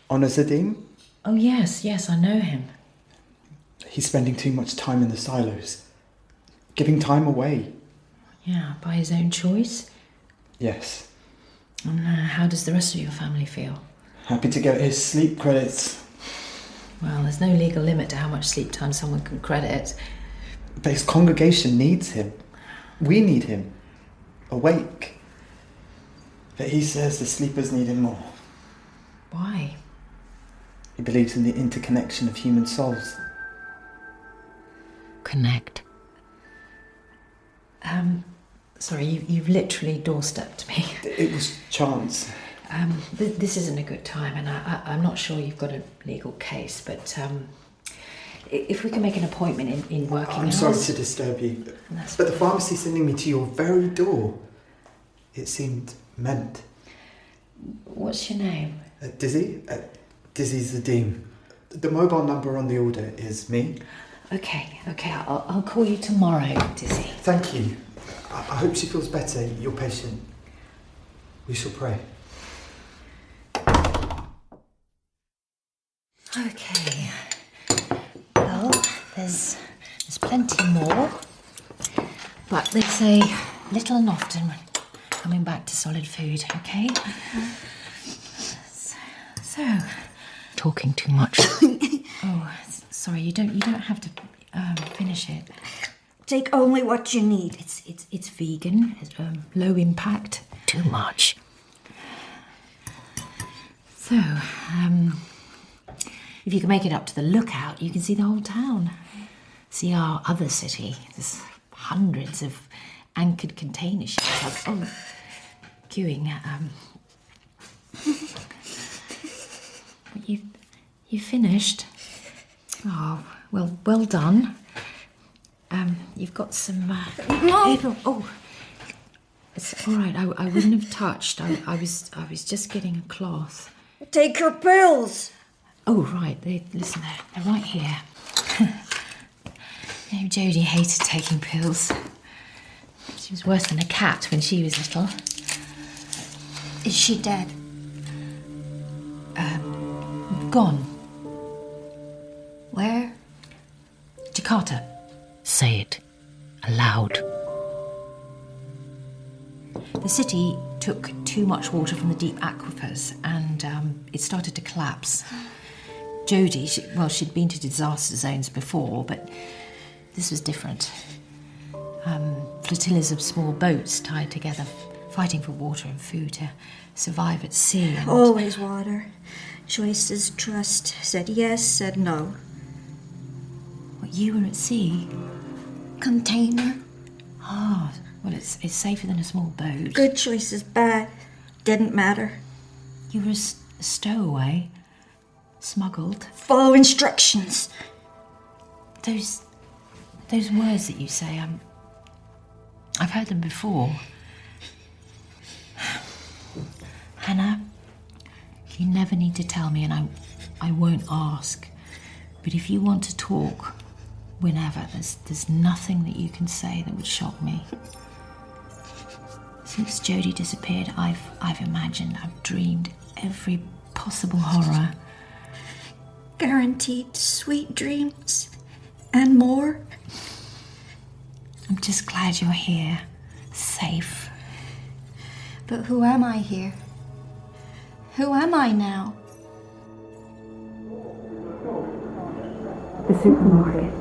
Honours a dean? Oh, yes, I know him. He's spending too much time in the silos. Giving time away. Yeah, by his own choice. Yes. And how does the rest of your family feel? Happy to get his sleep credits. Well, there's no legal limit to how much sleep time someone can credit. But his congregation needs him. We need him. Awake. But he says the sleepers need him more. Why? He believes in the interconnection of human souls. Connect. Sorry, you've literally doorstepped me. It was chance. This isn't a good time, and I'm not sure you've got a legal case, but if we can make an appointment in working hours... I'm sorry to disturb you, but the pharmacy's sending me to your very door. It seemed meant. What's your name? Dizzy? Dizzy's the dean. The mobile number on the order is me. Okay, I'll call you tomorrow, Dizzy. Thank you. I hope she feels better, your patient. We shall pray. Okay. Well, there's plenty more. But they say little and often when coming back to solid food, okay? So talking too much. Oh, sorry, you don't have to finish it. Take only what you need. It's vegan, it's, low impact. Too much. So, if you can make it up to the lookout, you can see the whole town. See our other city. There's hundreds of anchored container ships. Queuing. You finished? Oh, well done. You've got some... No! Oh, it's all right. I wouldn't have touched. I was just getting a cloth. Take your pills. Oh, right. Listen, they're right here. You know, Jodie hated taking pills. She was worse than a cat when she was little. Is she dead? Gone. Where? Jakarta. Say it aloud. The city took too much water from the deep aquifers and it started to collapse. Jodie, she'd been to disaster zones before, but this was different. Flotillas of small boats tied together, fighting for water and food to survive at sea. And... Always water. Choices, trust. Said yes, said no. What, you were at sea? Container. Ah, well, it's safer than a small boat. Good choices, bad. Didn't matter. You were a stowaway. Smuggled. Follow instructions. Those words that you say, I've heard them before. Hannah, you never need to tell me, and I won't ask. But if you want to talk, whenever, there's nothing that you can say that would shock me. Since Jodie disappeared, I've imagined, I've dreamed every possible horror. Guaranteed sweet dreams and more. I'm just glad you're here, safe. But who am I here? Who am I now? The supermarket.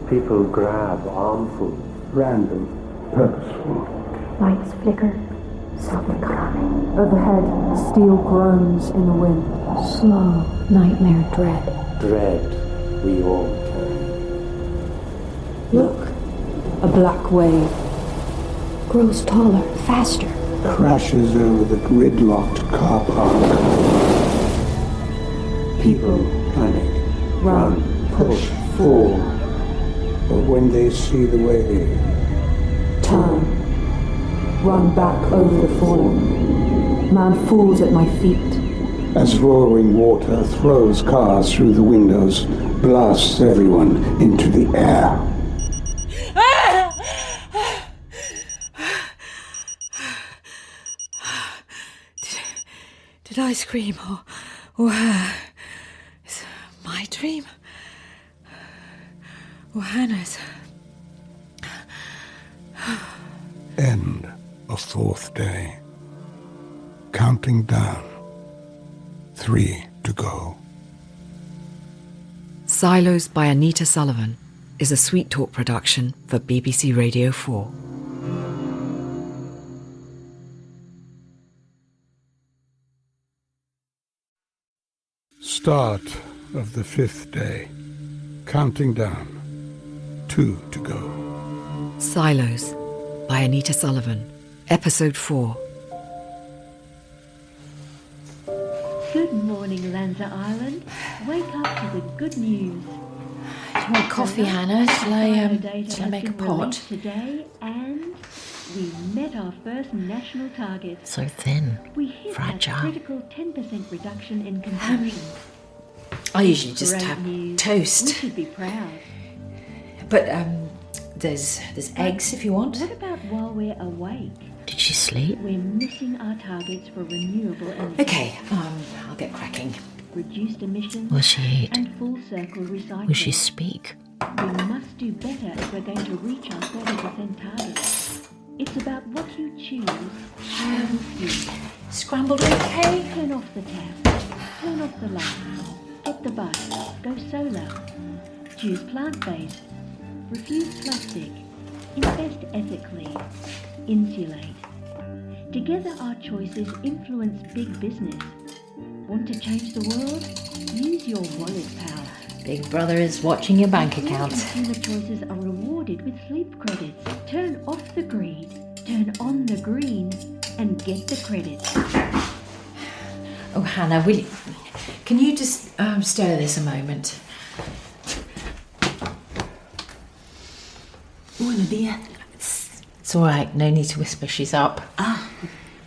People grab armfuls. Random, purposeful. Lights flicker, softly coming. Overhead, steel groans in the wind. Slow, nightmare dread. Dread we all carry. Look, a black wave. Grows taller, faster. Crashes over the gridlocked car park. People panic, run, push, fall. But when they see the wave, turn, run back over the fallen. Man falls at my feet. as roaring water throws cars through the windows, blasts everyone into the air. Did I scream or is it my dream or Hannah's? End of fourth day. Counting down. 3 to go. SILOS by Anita Sullivan is a Sweet Talk production for BBC Radio 4. Start of the 5th day. Counting down. 2 to go. SILOS by Anita Sullivan, Episode 4. Good morning, Lanza Island. Wake up to the good news. Do you want coffee, Hannah? Shall I make a pot? Today, and we met our first national target. So thin, We hit fragile. a critical 10% reduction in consumption. I usually just Great have news. We toast. should be proud. But there's eggs if you want. What about while we're awake? Did she sleep? We're missing our targets for renewable energy. Okay, I'll get cracking. Reduced emissions. Will she eat? And full circle recycling. Will she speak? We must do better if we're going to reach our 30% target. It's about what you choose and do. Scrambled okay? Turn off the tap. Turn off the lights. Get the bus. Go solar. Choose plant-based. Refuse plastic. Invest ethically. Insulate. Together our choices influence big business. Want to change the world? Use your wallet power. Big Brother is watching your bank All account. consumer choices are rewarded with sleep credits. Turn off the greed, turn on the green, and get the credits. Oh, Hannah, can you just stir this a moment? Want a beer? It's all right. No need to whisper. She's up.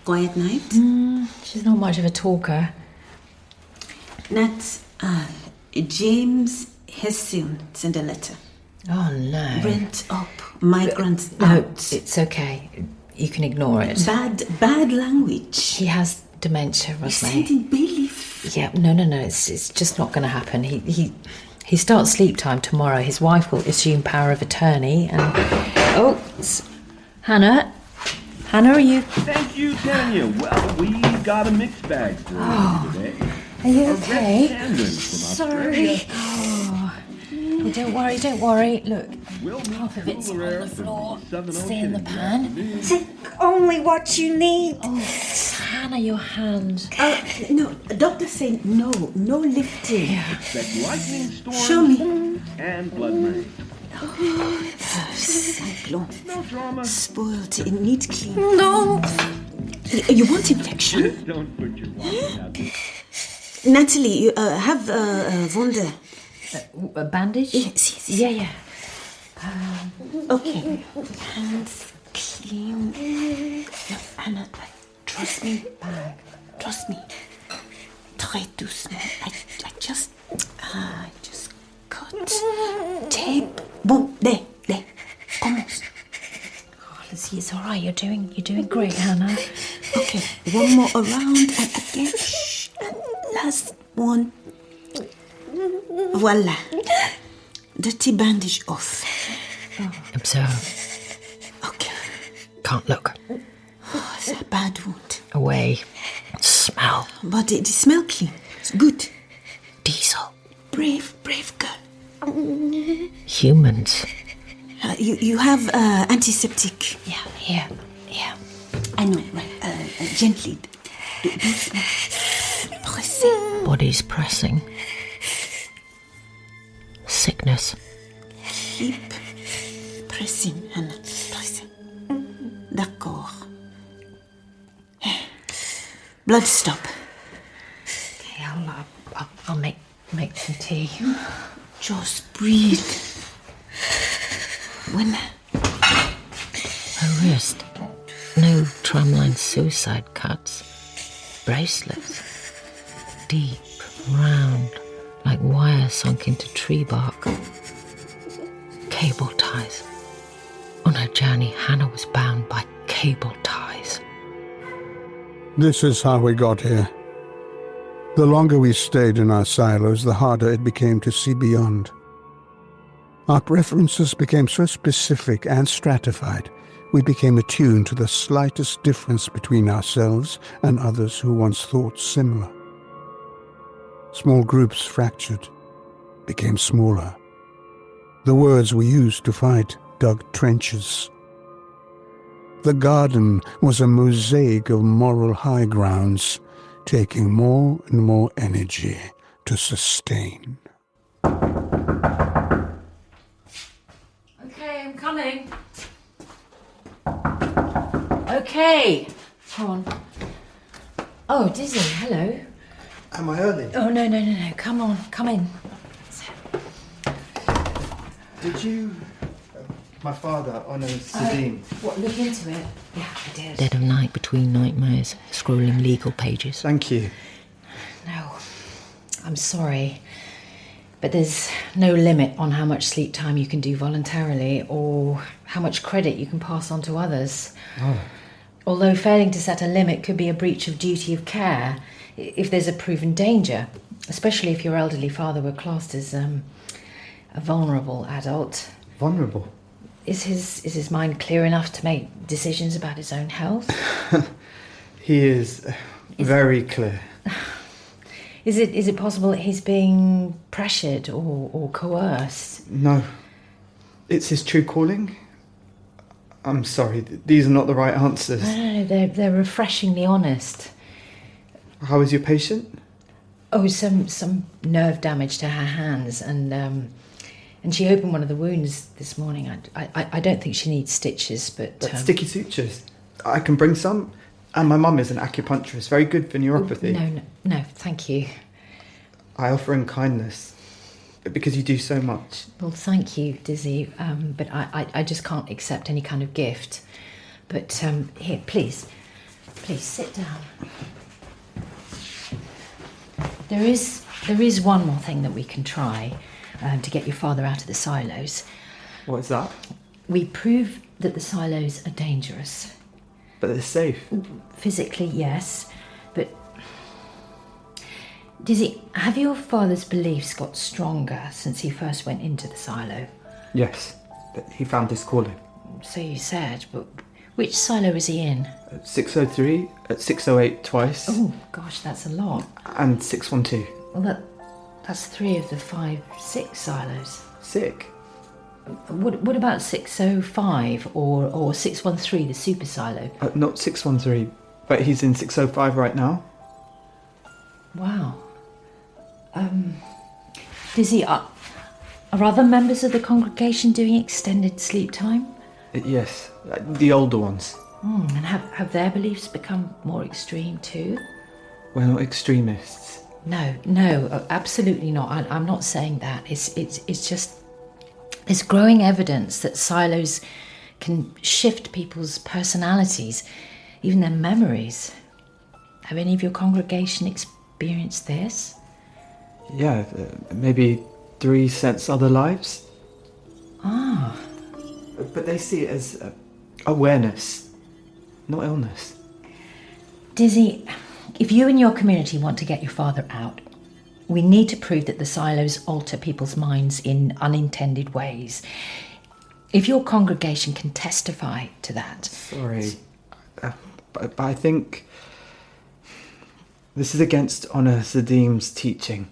Quiet night? She's not much of a talker. Nat, James has soon sent a letter. Oh, no. Rent up, migrants No, out. it's okay. You can ignore it. Bad language. He has dementia, Rozmay. You sent in bailiff. Yeah, no. It's just not going to happen. He starts sleep time tomorrow. His wife will assume power of attorney and... Oh, Hannah? Hannah, are you... Thank you, Tanya. Well, we got a mixed bag for you today. Are you A okay? red sandwich from Australia. Sorry. Oh, don't worry. Look, half of it's on the floor. Stay in the pan. Take only what you need. Oh, Hannah, your hand. No, doctor said no lifting. Yeah. Expect lightning storms Show me. and blood rain. Cyclone. No drama. Spoiled. It needs clean. No. You want infection? Just don't put your wallet out there. Natalie, you have Wunde. A bandage? Yes. Yeah. Okay. Hands clean. Anna, trust me. Trust me. Très doucement. I just cut. Tape. Bon, there. Almost. Oh, Lizzie, it's all right. You're doing great, Hannah. Okay, one more around and again. Shh. Last one. Voila. Dirty bandage off. Observe. Okay. Can't look. Oh, it's a bad wound. Away. Smell. But it smell clean. It's good. Diesel. Brave girl. Humans. You have antiseptic. Yeah, here. I know, right. Gently. Pressing. Body's pressing. Sickness. Keep pressing, Hannah. Pressing. D'accord. Blood stop. Okay, I'll make some tea. Just breathe. When? Her wrist. No tramline suicide cuts. Bracelets. Deep, round, like wire sunk into tree bark. Cable ties. On her journey, Hannah was bound by cable ties. This is how we got here. The longer we stayed in our silos, the harder it became to see beyond. Our preferences became so specific and stratified, we became attuned to the slightest difference between ourselves and others who once thought similar. Small groups fractured, became smaller. The words we used to fight dug trenches. The garden was a mosaic of moral high grounds, taking more and more energy to sustain. Okay, I'm coming. Okay. Come on. Oh, Dizzy, hello. Am I early? Oh, no. Come on, come in. Did you... my father honours Sadim. What, look into it? Yeah, I did. Dead of night between nightmares, scrolling legal pages. Thank you. No, I'm sorry. But there's no limit on how much sleep time you can do voluntarily or how much credit you can pass on to others. Oh. Although failing to set a limit could be a breach of duty of care if there's a proven danger, especially if your elderly father were classed as a vulnerable adult. Vulnerable? Is his mind clear enough to make decisions about his own health? He is very clear. Is it possible that he's being pressured or coerced? No. It's his true calling. I'm sorry, these are not the right answers. No, they're refreshingly honest. How is your patient? Oh, some nerve damage to her hands, and she opened one of the wounds this morning. I don't think she needs stitches, but sticky sutures. I can bring some. And my mum is an acupuncturist, very good for neuropathy. No, thank you. I offer in kindness, because you do so much. Well, thank you, Dizzy, but I just can't accept any kind of gift. But here, please sit down. There is There is one more thing that we can try to get your father out of the silos. What is that? We prove that the silos are dangerous. But they're safe. Physically, yes, but... Dizzy, have your father's beliefs got stronger since he first went into the silo? Yes, but he found his calling. So you said, but which silo is he in? At 603, at 608 twice. Oh, gosh, that's a lot. And 612. Well, that's 3 of the 5, 6 silos. Sick. What about 605 or 613, the super silo? Not 613, but he's in 605 right now. Wow. Dizzy, are other members of the congregation doing extended sleep time? Yes, the older ones. And have their beliefs become more extreme too? We're not extremists. No, absolutely not. I'm not saying that. It's just there's growing evidence that silos can shift people's personalities, even their memories. Have any of your congregation experienced this? Yeah, maybe 3 sense other lives. Ah. But they see it as awareness, not illness. Dizzy, if you and your community want to get your father out, we need to prove that the silos alter people's minds in unintended ways. If your congregation can testify to that... Sorry, but I think this is against Honor Zadim's teaching,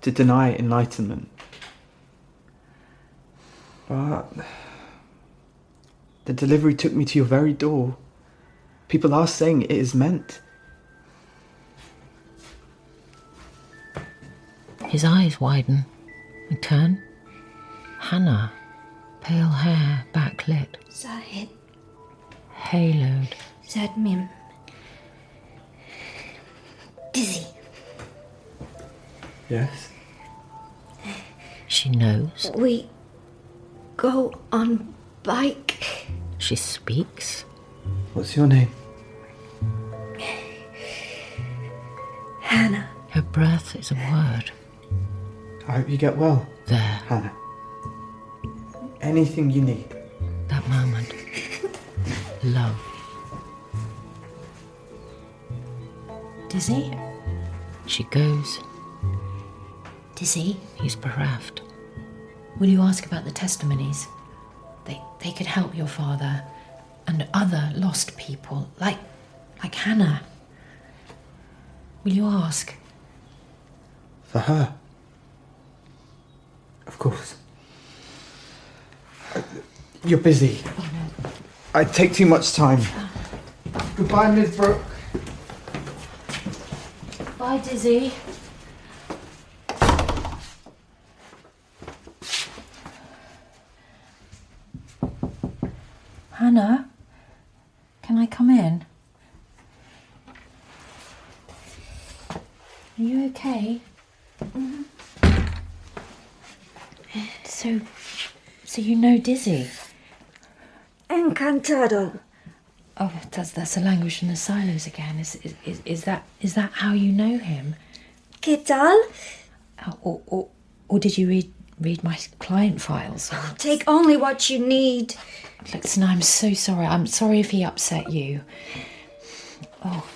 to deny enlightenment. But the delivery took me to your very door. People are saying it is meant. His eyes widen and turn. Hannah, pale hair, backlit, Zahid, haloed. Zadmim. Dizzy. Yes? She knows. We go on bike. She speaks. What's your name? Hannah. Her breath is a word. I hope you get well. There. Hannah. Anything you need. That moment. Love. Dizzy? She goes. Dizzy? He's bereft. Will you ask about the testimonies? They could help your father and other lost people, like Hannah. Will you ask? For her? Of course. You're busy. Oh, no. I take too much time. Goodbye, Miss Brooke. Bye, Dizzy. Hannah, can I come in? Are you okay? Mm-hmm. So you know Dizzy? Encantado. Oh, that's a language from the silos again. Is that how you know him? ¿Qué tal? Or did you read my client files? Take only what you need. Listen, I'm so sorry. I'm sorry if he upset you. Oh,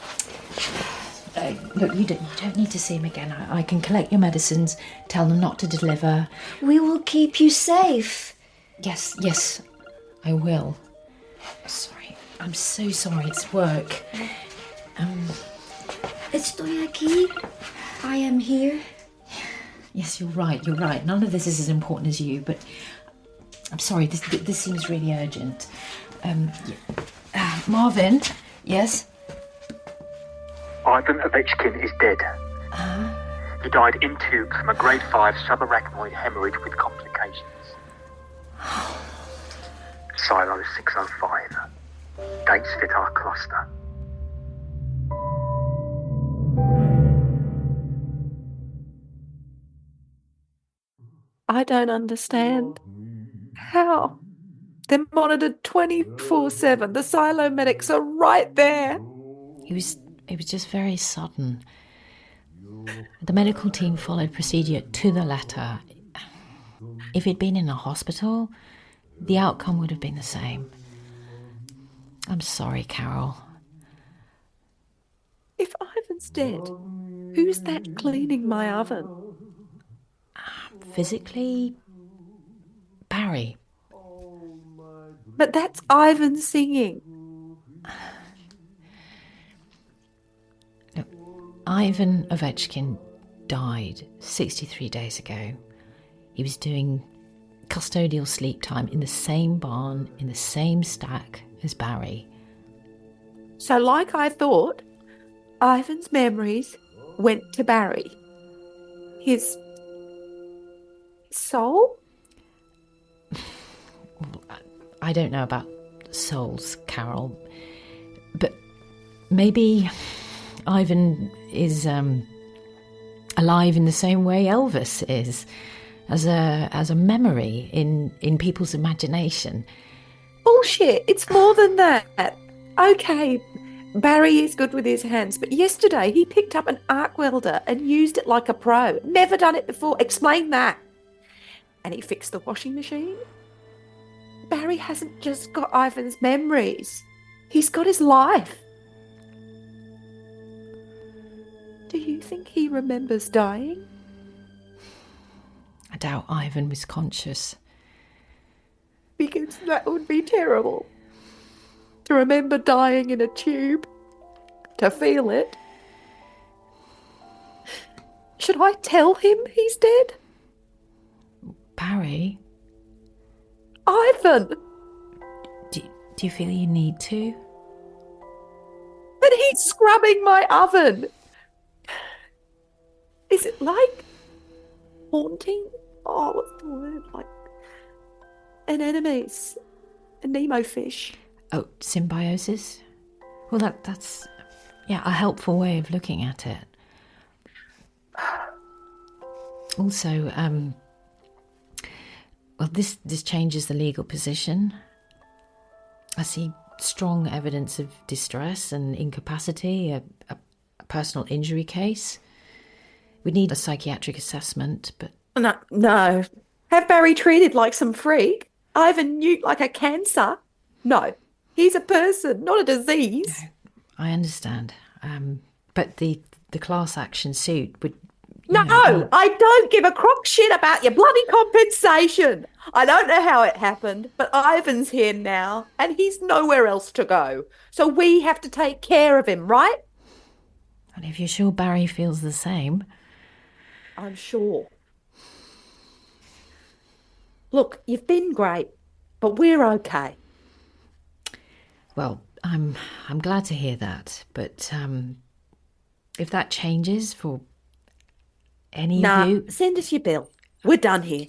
look, you don't need to see him again. I can collect your medicines, tell them not to deliver. We will keep you safe. Yes, I will. Sorry, I'm so sorry. It's work. Estoy aquí. I am here. Yes, you're right. None of this is as important as you, but I'm sorry. This seems really urgent. Marvin, yes? Ivan Ovechkin is dead. He died in tubes from a grade 5 subarachnoid hemorrhage with complications. Silo 605. Dates fit our cluster. I don't understand. How? They're monitored 24/7. The silo medics are right there. It was just very sudden. The medical team followed procedure to the letter. If he'd been in a hospital, the outcome would have been the same. I'm sorry, Carol. If Ivan's dead, who's that cleaning my oven? Physically, Barry. But that's Ivan singing. Look, Ivan Ovechkin died 63 days ago. He was doing custodial sleep time in the same barn, in the same stack as Barry. So like I thought, Ivan's memories went to Barry. His soul? I don't know about souls, Carol, but maybe Ivan is alive in the same way Elvis is, as a memory in people's imagination. Bullshit, it's more than that. Okay, Barry is good with his hands, but yesterday he picked up an arc welder and used it like a pro. Never done it before. Explain that. And he fixed the washing machine. Barry hasn't just got Ivan's memories. He's got his life. Do you think he remembers dying? I doubt Ivan was conscious. Because that would be terrible. To remember dying in a tube. To feel it. Should I tell him he's dead? Barry? Ivan! Do you feel you need to? But he's scrubbing my oven. Is it like haunting? Oh, what's the word? Like anemones, a Nemo fish. Oh, symbiosis? Well, that's a helpful way of looking at it. Also, well, this changes the legal position. I see strong evidence of distress and incapacity, a personal injury case. We need a psychiatric assessment, but... No. Have Barry treated like some freak? Ivan nuked like a cancer? No. He's a person, not a disease. No, I understand. But the class action suit would... No, I don't give a crock shit about your bloody compensation. I don't know how it happened, but Ivan's here now, and he's nowhere else to go. So we have to take care of him, right? And if you're sure Barry feels the same... I'm sure. Look, you've been great, but we're okay. Well, I'm glad to hear that, but if that changes for any of you... Send us your bill. We're done here.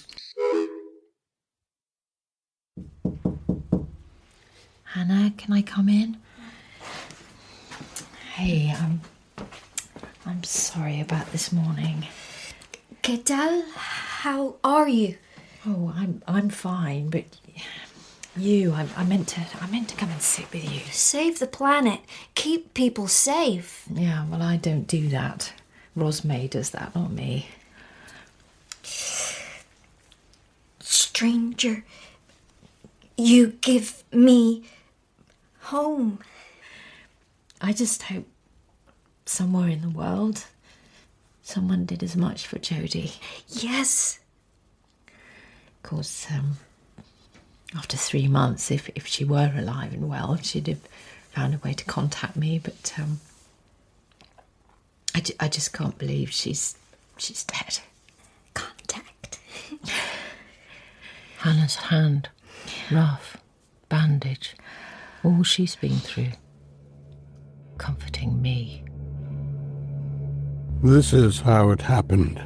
Hannah, can I come in? Hey, I'm sorry about this morning. ¿Qué tal? How are you? Oh, I'm fine, but I meant to come and sit with you. Save the planet. Keep people safe. Yeah, well, I don't do that. Rozmay does that, not me. Stranger, you give me home. I just hope somewhere in the world someone did as much for Jodie. Yes. Of course, after 3 months, if she were alive and well, she'd have found a way to contact me, but I just can't believe she's dead. Contact. Hannah's hand, rough, bandage, all she's been through, comforting me. This is how it happened.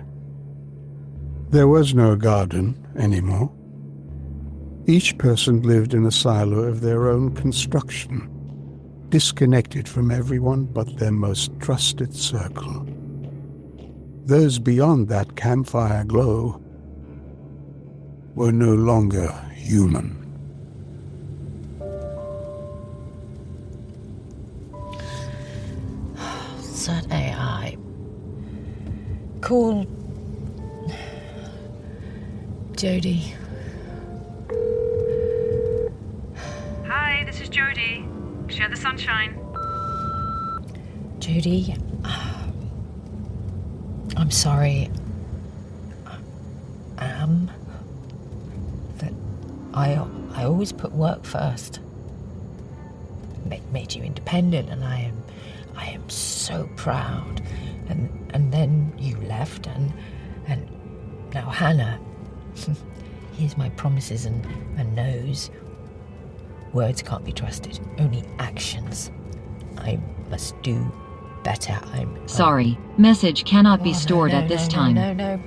There was no garden anymore. Each person lived in a silo of their own construction, disconnected from everyone but their most trusted circle. Those beyond that campfire glow were no longer human. That AI, call Jodie. Hi, this is Jodie. Share the sunshine. Jodie, I'm sorry. That I always put work first. Made you independent, and I am so proud. And then you left, and now Hannah. Here's my promises and no's. Words can't be trusted, only actions. I must do better. Sorry, message cannot be stored at this time. No.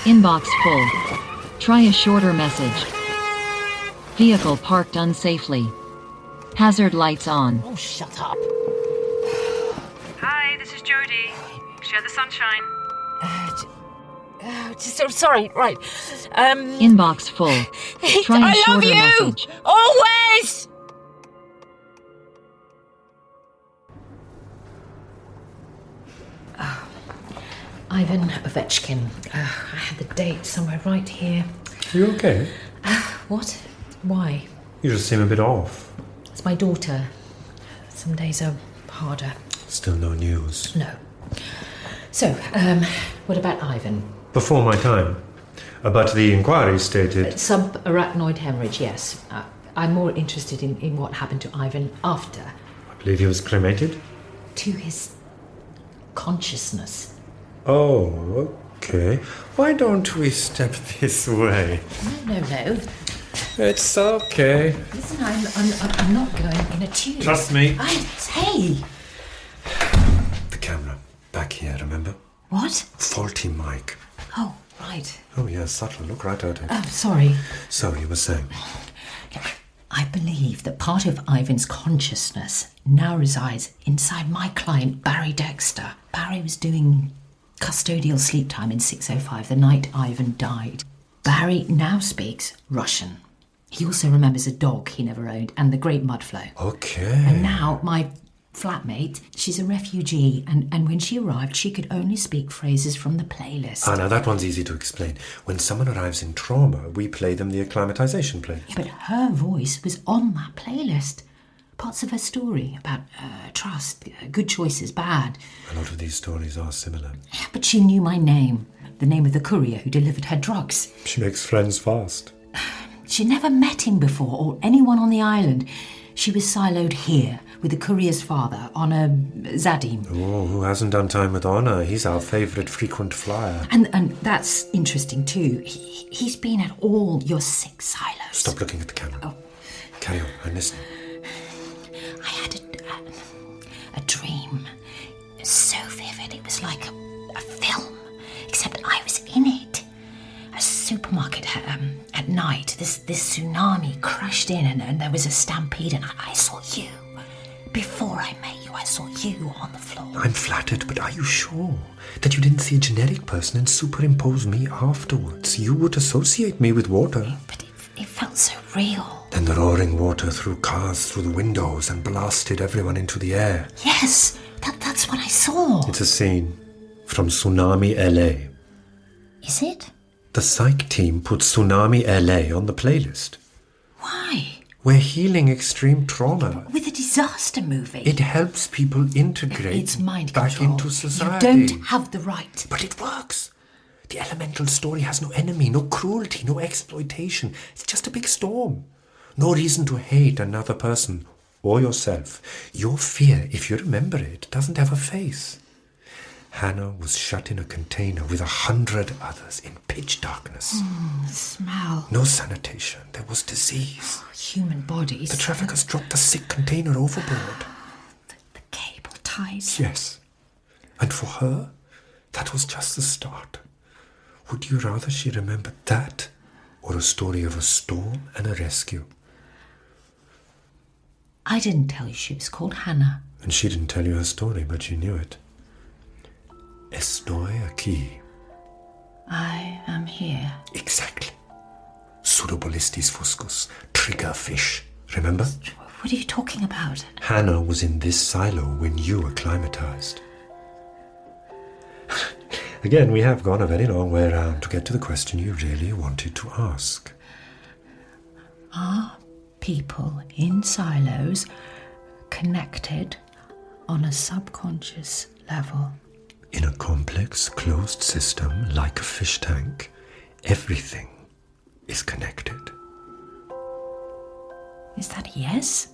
Inbox full. Try a shorter message. Vehicle parked unsafely. Hazard lights on. Oh, shut up. Hi, this is Jodie. Share the sunshine. Sorry, right. Inbox full. Try a I love shorter you! message. Always! Ivan Ovechkin. I had the date somewhere right here. You okay? What? Why? You just seem a bit off. It's my daughter. Some days are harder. Still no news. No. So, what about Ivan? Before my time. But the inquiry stated... Subarachnoid hemorrhage, yes. I'm more interested in what happened to Ivan after. I believe he was cremated? To his consciousness. Oh, okay. Why don't we step this way? No. It's okay. Listen, I'm not going in a tube. Trust me. Hey! The camera. Back here, remember? What? Faulty mic. Oh, right. Oh, yeah, subtle. Look right at it. Oh, sorry. So, you were saying? I believe that part of Ivan's consciousness now resides inside my client, Barry Dexter. Barry was doing custodial sleep time in 605 the night Ivan died. Barry now speaks Russian. He also remembers a dog he never owned and the Great Mudflow. Okay. And now my flatmate, she's a refugee, and when she arrived, she could only speak phrases from the playlist. Now that one's easy to explain. When someone arrives in trauma, we play them the acclimatization playlist. Yeah, but her voice was on that playlist. Parts of her story about trust, good choices, bad. A lot of these stories are similar. Yeah, but she knew my name, the name of the courier who delivered her drugs. She makes friends fast. She'd never met him before, or anyone on the island. She was siloed here with the courier's father on a Zadim. Oh, who hasn't done time with honour? He's our favourite frequent flyer. And that's interesting too. He's been at all your 6 silos. Stop looking at the camera. Oh. Carry on and listen. I had a dream. So vivid, it was like a film, except I was in it. A supermarket at night. This tsunami crashed in and there was a stampede and I saw you. Before I met you, I saw you on the floor. I'm flattered, but are you sure that you didn't see a generic person and superimpose me afterwards? You would associate me with water. But it felt so real. Then the roaring water threw cars through the windows and blasted everyone into the air. Yes, that's what I saw. It's a scene from Tsunami LA. Is it? The psych team put Tsunami LA on the playlist. Why? We're healing extreme trauma. With a disaster movie. It helps people integrate it's mind back control. into society. You don't have the right. But it works. The elemental story has no enemy, no cruelty, no exploitation. It's just a big storm. No reason to hate another person or yourself. Your fear, if you remember it, doesn't have a face. Hannah was shut in a container with 100 others in pitch darkness. Smell. No sanitation. There was disease. Human bodies. The traffickers dropped the sick container overboard. The cable ties. Yes. And for her, that was just the start. Would you rather she remembered that or a story of a storm and a rescue? I didn't tell you she was called Hannah. And she didn't tell you her story, but she knew it. Estoy aquí. I am here. Exactly. Sudobolistis fuscus, triggerfish. Remember? What are you talking about? Hannah was in this silo when you acclimatized. Again, we have gone a very long way around to get to the question you really wanted to ask. Are people in silos connected on a subconscious level? In a complex, closed system like a fish tank, everything is connected. Is that a yes?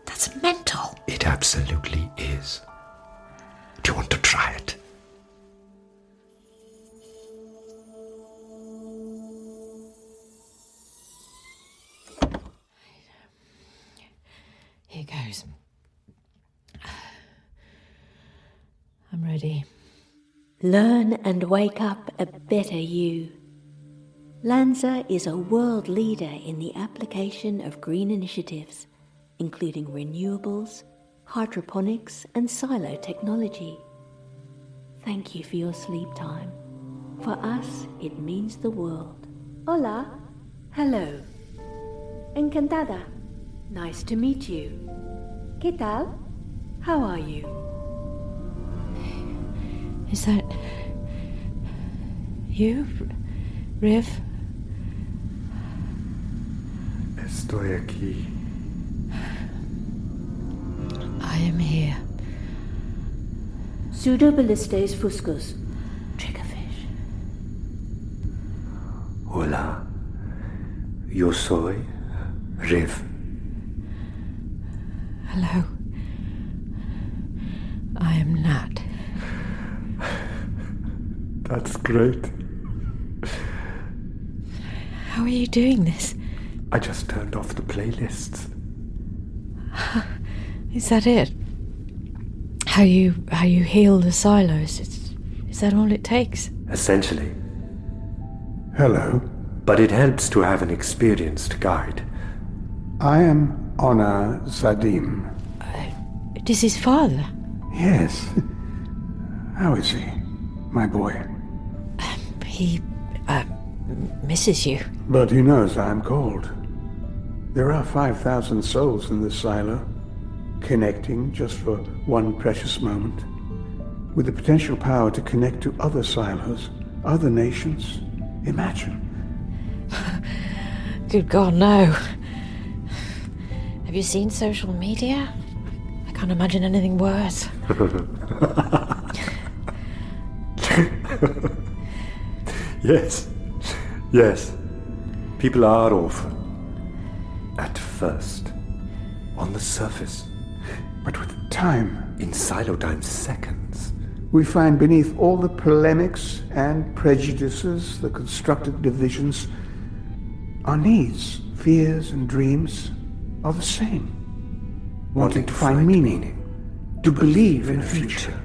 That's mental. It absolutely is. Do you want to try it? Here goes. I'm ready. Learn and wake up a better you. Lanza is a world leader in the application of green initiatives, including renewables, hydroponics, and silo technology. Thank you for your sleep time. For us, it means the world. Hola. Hello. Encantada. Nice to meet you. ¿Qué tal? How are you? Is that you, Riv? Estoy aquí. I am here. Pseudoballistes fuscus. Triggerfish. Hola. Yo soy Riv. Hello. I am Nat. That's great. How are you doing this? I just turned off the playlists. Is that it? How you heal the silos? Is that all it takes? Essentially. Hello. But it helps to have an experienced guide. I am Honor Zadim. It is his father? Yes. How is he, my boy? He misses you. But he knows I am called. There are 5,000 souls in this silo, connecting just for one precious moment, with the potential power to connect to other silos, other nations. Imagine. Good God, no. Have you seen social media? I can't imagine anything worse. Yes. People are awful. At first. On the surface. But with time. In silo time, seconds. We find beneath all the polemics and prejudices, the constructed divisions, our needs, fears, and dreams are the same. Wanting to find meaning, to believe in a future.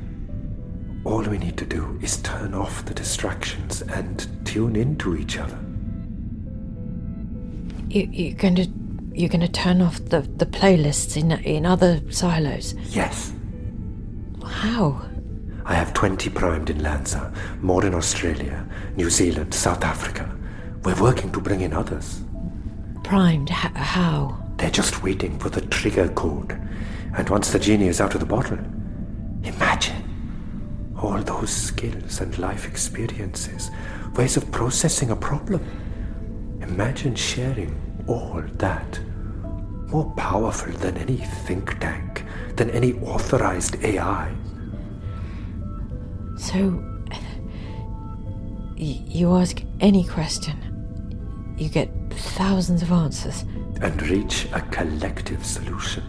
All we need to do is turn off the distractions and tune into each other. You're going to turn off the playlists in other silos? Yes. How? I have 20 primed in Lanza, more in Australia, New Zealand, South Africa. We're working to bring in others. Primed? How? They're just waiting for the trigger code. And once the genie is out of the bottle, imagine all those skills and life experiences, ways of processing a problem. Imagine sharing all that. More powerful than any think tank, than any authorized AI. So, you ask any question, you get thousands of answers. And reach a collective solution.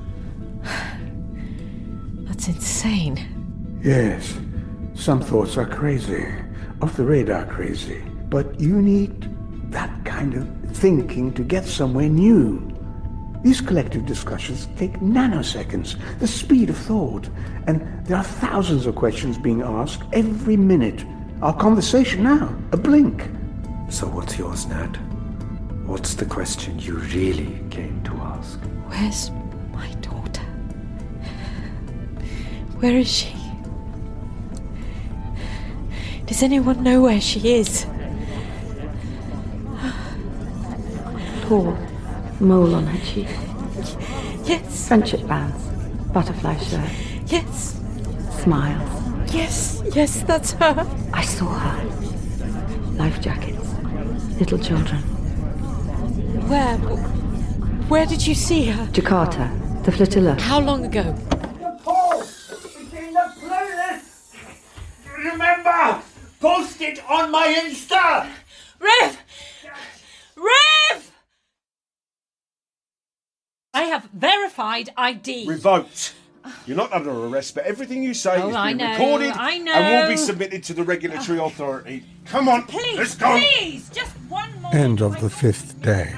That's insane. Yes, some thoughts are crazy, off the radar crazy, but you need that kind of thinking to get somewhere new. These collective discussions take nanoseconds, the speed of thought, and there are thousands of questions being asked every minute. Our conversation now, a blink. So what's yours, Nat? What's the question you really came to ask? Where's my daughter? Where is she? Does anyone know where she is? Tall, mole on her cheek. Yes. Friendship bands, butterfly shirt. Yes. Smiles. Yes, that's her. I saw her. Life jackets. Little children. Where did you see her? Jakarta. The flotilla. How long ago? Remember! Post it on my Insta! Rev! I have verified ID. Revoked. You're not under arrest, but everything you say is I being know, recorded I know. and will be submitted to the regulatory authority. Come on, let's go! Please, just one more. End of the 5th day.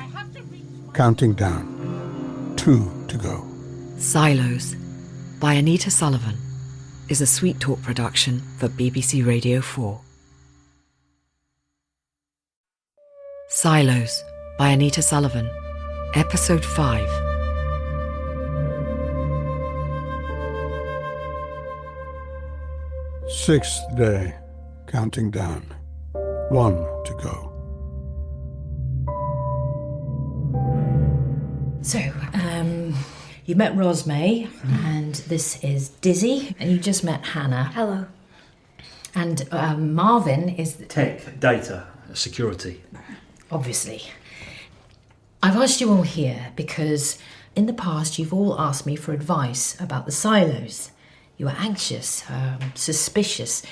Counting down. 2 to go. SILOS by Anita Sullivan is a Sweet Talk production for BBC Radio 4. SILOS by Anita Sullivan, Episode 5. Sixth day. Counting down. 1 to go. So, you met Rozmay, and this is Dizzy, and you just met Hannah. Hello. And Marvin is... Tech, data, security. Obviously. I've asked you all here because in the past you've all asked me for advice about the silos. You were anxious, suspicious.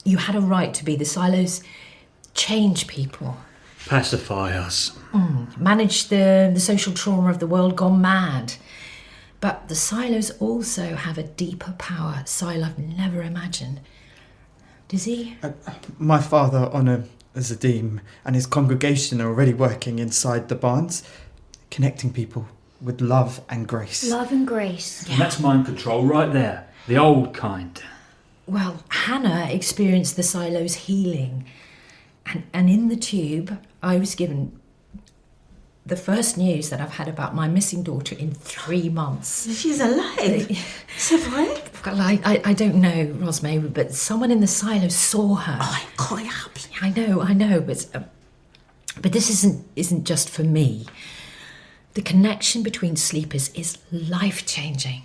You had a right to be. The silos change people. Pacify us. Manage the social trauma of the world gone mad. But the silos also have a deeper power Silo I've never imagined. Does he? My father, Honor Zadim, and his congregation are already working inside the barns, connecting people with love and grace. Love and grace. And that's mind control right there. The old kind. Well, Hannah experienced the silos healing. And in the tube, I was given the first news that I've had about my missing daughter in 3 months. She's alive. C'est vrai? Well, I don't know, Rozmay, but someone in the silo saw her. Oh, incroyable. I know, but this isn't just for me. The connection between sleepers is life-changing.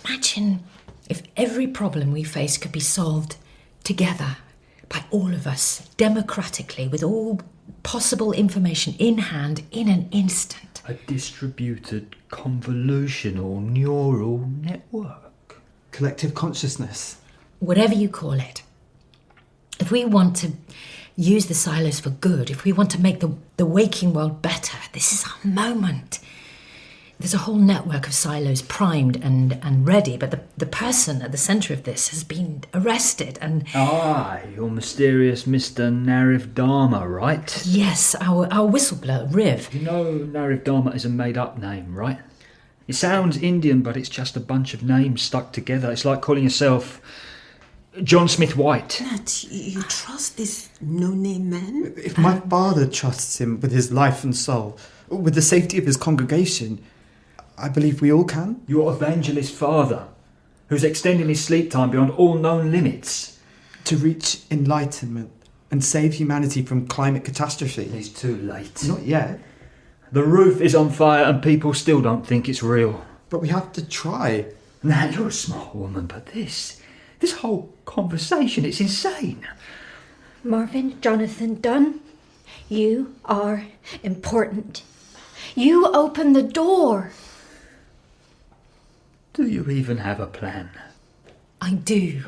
Imagine if every problem we face could be solved together by all of us, democratically, with all possible information in hand in an instant. A distributed convolutional neural network. Collective consciousness. Whatever you call it. If we want to use the silos for good, if we want to make the waking world better, this is our moment. There's a whole network of silos primed and ready, but the person at the centre of this has been arrested and... Ah, your mysterious Mr. Nariv Dharma, right? Yes, our whistleblower, Riv. You know Nariv Dharma is a made-up name, right? It sounds Indian, but it's just a bunch of names stuck together. It's like calling yourself John Smith White. Nat, you trust this no-name man? If my father trusts him with his life and soul, with the safety of his congregation, I believe we all can. Your evangelist father, who's extending his sleep time beyond all known limits. To reach enlightenment and save humanity from climate catastrophe. It's too late. Not yet. The roof is on fire and people still don't think it's real. But we have to try. Now, you're a smart woman, but this whole conversation, it's insane. Marvin, Jonathan, Dunn, you are important. You open the door. Do you even have a plan? I do.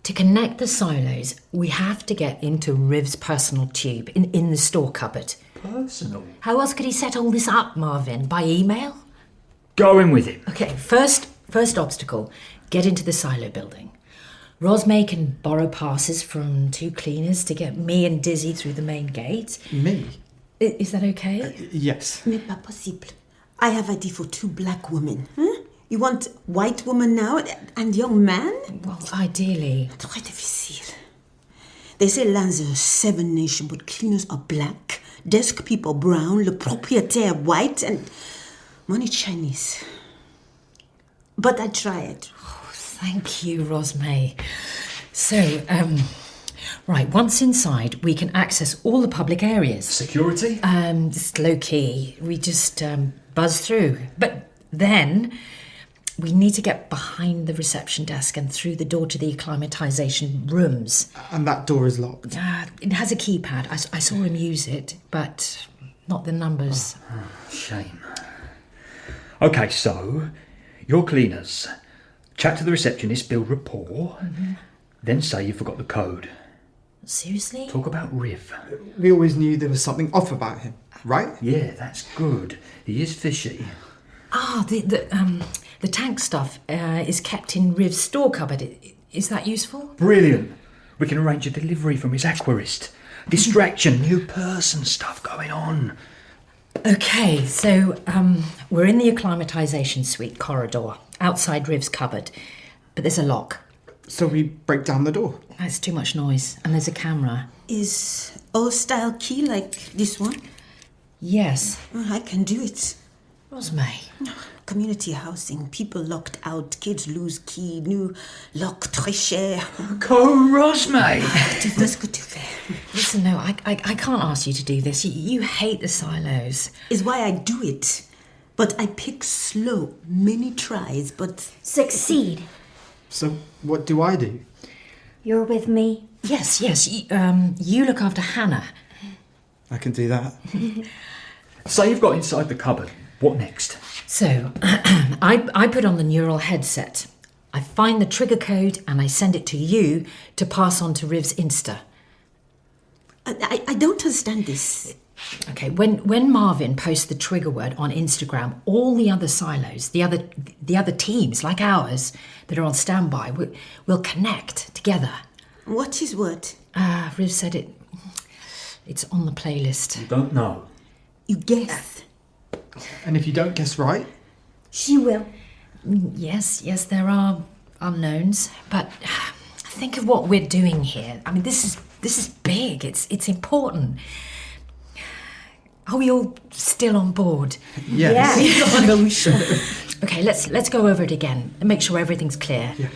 To connect the silos, we have to get into Riv's personal tube in the store cupboard. Personal? How else could he set all this up, Marvin? By email? Go in with him. Okay, first obstacle, get into the silo building. Rozmay can borrow passes from 2 cleaners to get me and Dizzy through the main gate. Me? Is that okay? Yes. Mais pas possible. I have ID for 2 black women. Huh? You want white woman now and young man? Well, ideally. Très difficile. They say Lanza 7 nation, but cleaners are black, desk people brown, le propriétaire white, and money Chinese. But I tried. Oh, thank you, Rozmay. So, right, once inside, we can access all the public areas. Security? Just low-key. We just buzz through. But then we need to get behind the reception desk and through the door to the acclimatisation rooms. And that door is locked? It has a keypad. I saw him use it, but not the numbers. Shame. OK, so, you're cleaners. Chat to the receptionist, build rapport, then say you forgot the code. Seriously? Talk about Riv. We always knew there was something off about him, right? Yeah, that's good. He is fishy. The tank stuff is kept in Riv's store cupboard. Is that useful? Brilliant. We can arrange a delivery from his aquarist. Distraction, new person stuff going on. OK, so we're in the acclimatisation suite corridor, outside Riv's cupboard, but there's a lock. So we break down the door? That's too much noise, and there's a camera. Is old-style key like this one? Yes. I can do it. Rozmay. Community housing, people locked out, kids lose key, new lock très cher. Go, Rozmay! Let's go to there. Listen, no, I can't ask you to do this. You hate the silos. Is why I do it. But I pick slow, many tries, but... Succeed. So what do I do? You're with me? Yes. You look after Hannah. I can do that. Say you've got inside the cupboard. What next? So, I put on the neural headset. I find the trigger code and I send it to you to pass on to Riv's Insta. I don't understand this. Okay, when Marvin posts the trigger word on Instagram, all the other silos, the other teams like ours that are on standby, will connect together. What is what? Riv said it's on the playlist. You don't know. You guess. And if you don't guess right? She will. Yes, there are unknowns, but think of what we're doing here. I mean, this is big. It's important. Are we all still on board? Yes. Yeah. Okay, let's go over it again and make sure everything's clear. Yeah.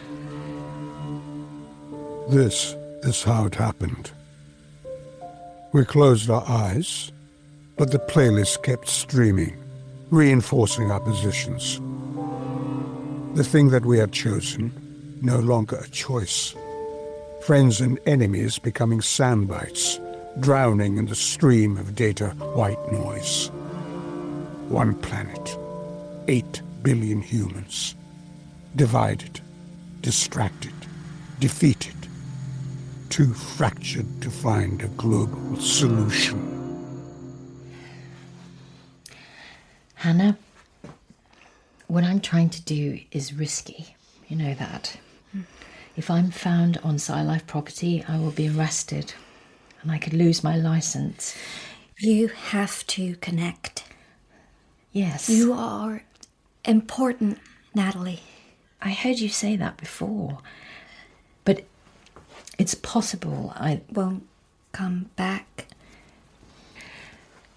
This is how it happened. We closed our eyes, but the playlist kept streaming, reinforcing our positions. The thing that we had chosen, no longer a choice. Friends and enemies becoming soundbites, drowning in the stream of data white noise. One planet, 8 billion humans. Divided, distracted, defeated. Too fractured to find a global solution. Hannah, what I'm trying to do is risky. You know that. If I'm found on SciLife property, I will be arrested and I could lose my license. You have to connect. Yes. You are important, Natalie. I heard you say that before. But it's possible I won't come back.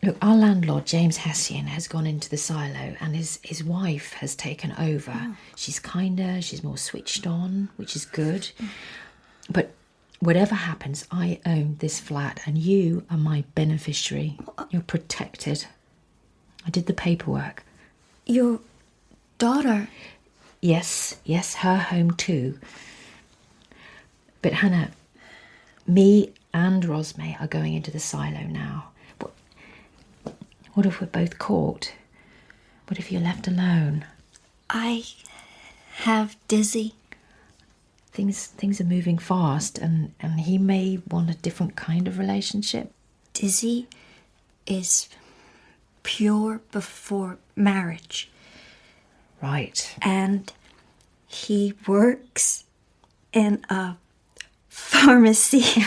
Look, our landlord, James Hessian, has gone into the silo and his wife has taken over. Oh. She's kinder, she's more switched on, which is good. But whatever happens, I own this flat and you are my beneficiary. You're protected. I did the paperwork. Your daughter? Yes, her home too. But Hannah, me and Rozmay are going into the silo now. What if we're both caught? What if you're left alone? I have Dizzy. Things are moving fast and he may want a different kind of relationship. Dizzy is pure before marriage. Right. And he works in a pharmacy.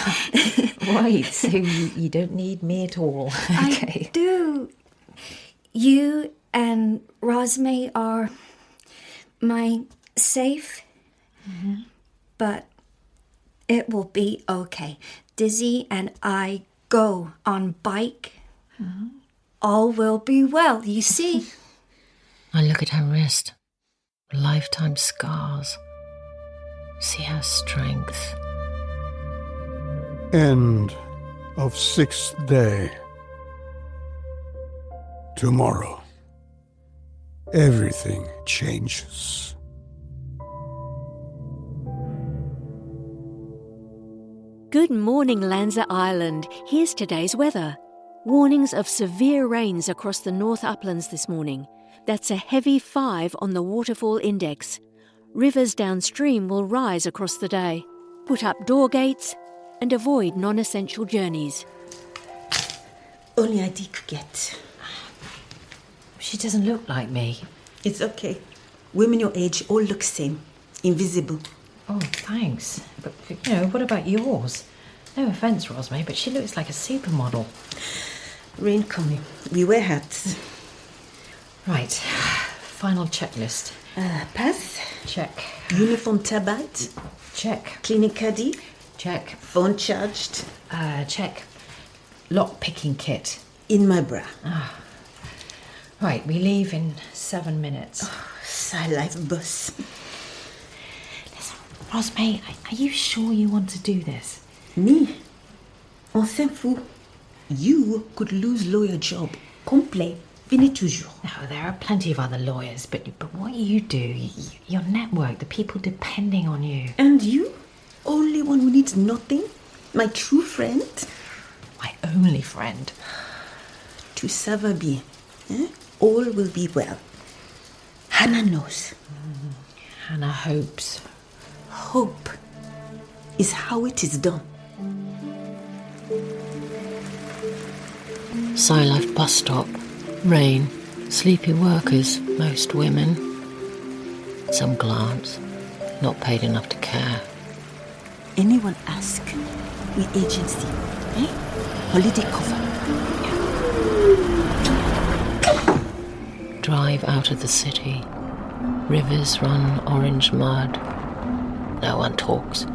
Right, so you don't need me at all. Okay. I do. You and Rozmay are my safe, but it will be okay. Dizzy and I go on bike. All will be well, you see. I look at her wrist. Lifetime scars. See her strength. End of 6th day. Tomorrow, everything changes. Good morning, Lanza Island. Here's today's weather. Warnings of severe rains across the North Uplands this morning. That's a heavy 5 on the waterfall index. Rivers downstream will rise across the day. Put up door gates and avoid non-essential journeys. Only I did get. She doesn't look like me. It's okay. Women your age all look same. Invisible. Oh, thanks. But, what about yours? No offence, Rozmay, but she looks like a supermodel. Rain coming. We wear hats. Right. Final checklist. Pass. Check. Uniform tabite. Check. Cleaning caddy. Check. Phone charged. Check. Lock-picking kit. In my bra. Right, we leave in 7 minutes. Life bus. Listen, Rozmay, are you sure you want to do this? Me? On s'en fout. You could lose lawyer job. Complet. Fini toujours. No, there are plenty of other lawyers, but what you do, your network, the people depending on you. And you? Only one who needs nothing? My true friend? My only friend. Tout ça va bien. All will be well. Hannah knows. Hannah hopes. Hope is how it is done. SILOS bus stop. Rain. Sleepy workers, most women. Some glance. Not paid enough to care. Anyone ask? We agency. Holiday cover. Drive out of the city. Rivers run orange mud. No one talks.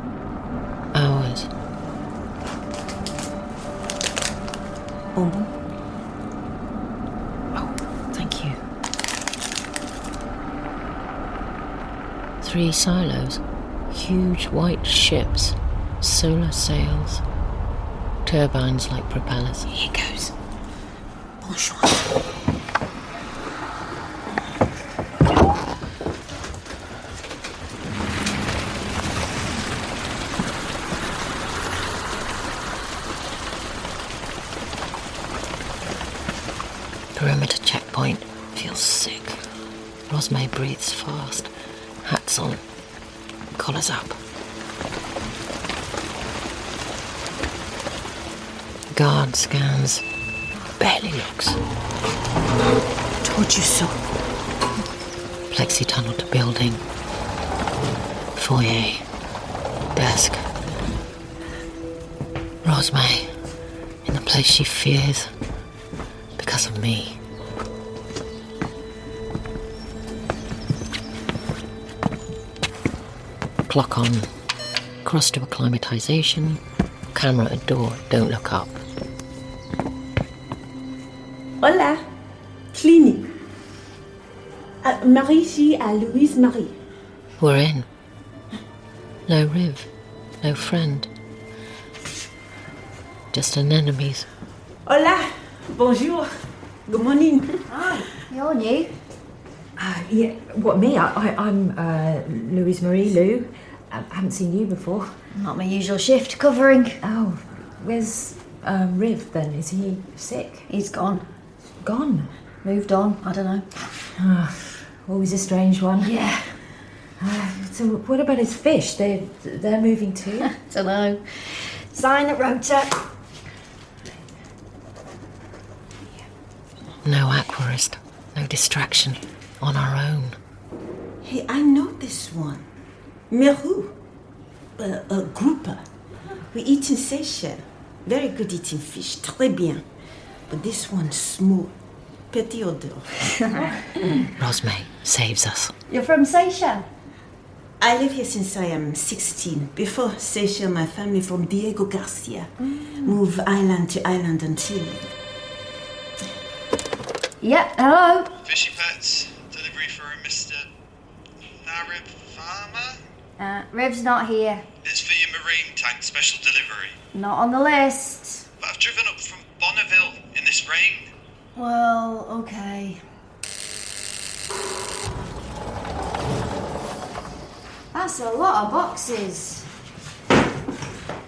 Hours. Bonbon. Oh, thank you. 3 SILOS. Huge white ships. Solar sails. Turbines like propellers. Here goes. Bonjour. Perimeter checkpoint. Feels sick. Rozmay breathes fast. Hats on. Collars up. Guard scans. Barely looks. Told you so. Plexi tunnel to building. Foyer. Desk. Rozmay. In the place she fears. Because of me. Clock on. Cross to acclimatization. Camera at door. Don't look up. Hola. Clinic. Marie ici à Louise Marie. We're in. No Riv. No friend. Just an enemies. Hola. Bonjour. Good morning. Hi. You're new. Yeah, what, me? I'm Louise Marie Lou. I haven't seen you before. Not my usual shift covering. Oh, where's Riv then? Is he sick? He's gone. Gone? Moved on, I don't know. Always a strange one. Yeah. So what about his fish? They're moving too? Don't know. Sign the rota. No aquarist. No distraction. On our own. Hey, I know this one. Meru. A grouper. We eat in Seychelles. Very good eating fish. Très bien. But this one's small. Petit odeur. Rozmay saves us. You're from Seychelles? I live here since I am 16. Before Seychelles, my family from Diego Garcia. Move island to island until... Yep, hello. Fishy Pets, delivery for a Mr. Narib Farmer? Riv's not here. It's for your marine tank special delivery. Not on the list. But I've driven up from Bonneville in this rain. Well, okay. That's a lot of boxes.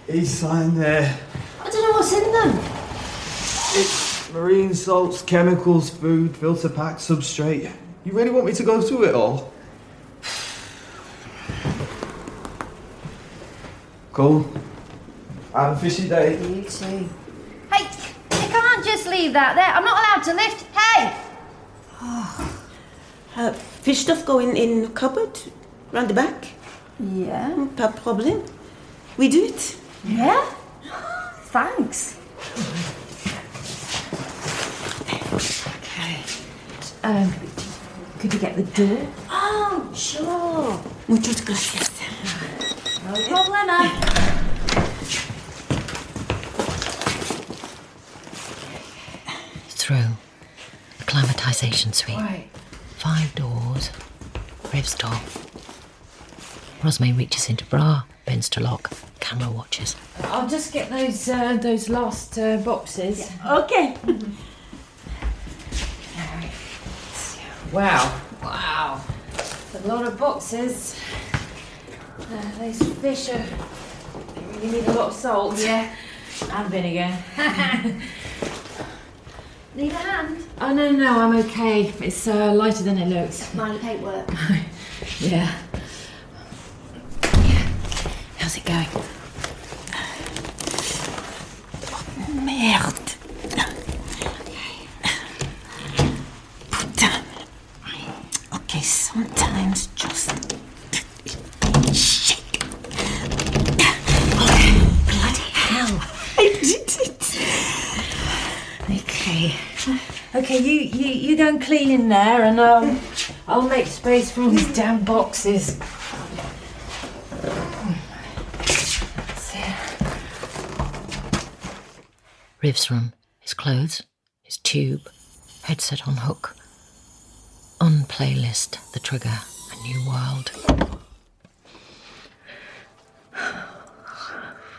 E-sign there. I don't know what's in them. It's marine salts, chemicals, food, filter pack, substrate. You really want me to go through it all? Cool. Have a fishy day. You too. Hey, you can't just leave that there. I'm not allowed to lift. Hey! Fish stuff going in cupboard, round the back? Yeah. No problem. We do it. Yeah? Thanks. Okay. Could you get the door? Oh, sure. Muchas gracias. No problema. Through acclimatization suite. Right. 5 doors. Revs door. Rozmay reaches into bra, bends to lock, camera watches. I'll just get those last boxes. Okay. Wow. A lot of boxes. Those fish they really need a lot of salt. Yeah. And vinegar. Need a hand? Oh, no, I'm okay. It's lighter than it looks. Mind the paintwork? Yeah. How's it going? Merde. Putain. Okay, sometimes just shake. Okay, bloody hell. I did it. Okay, you go and clean in there, and I'll make space for all these damn boxes. Riv's room, his clothes, his tube, headset on hook. On playlist, The Trigger, A New World.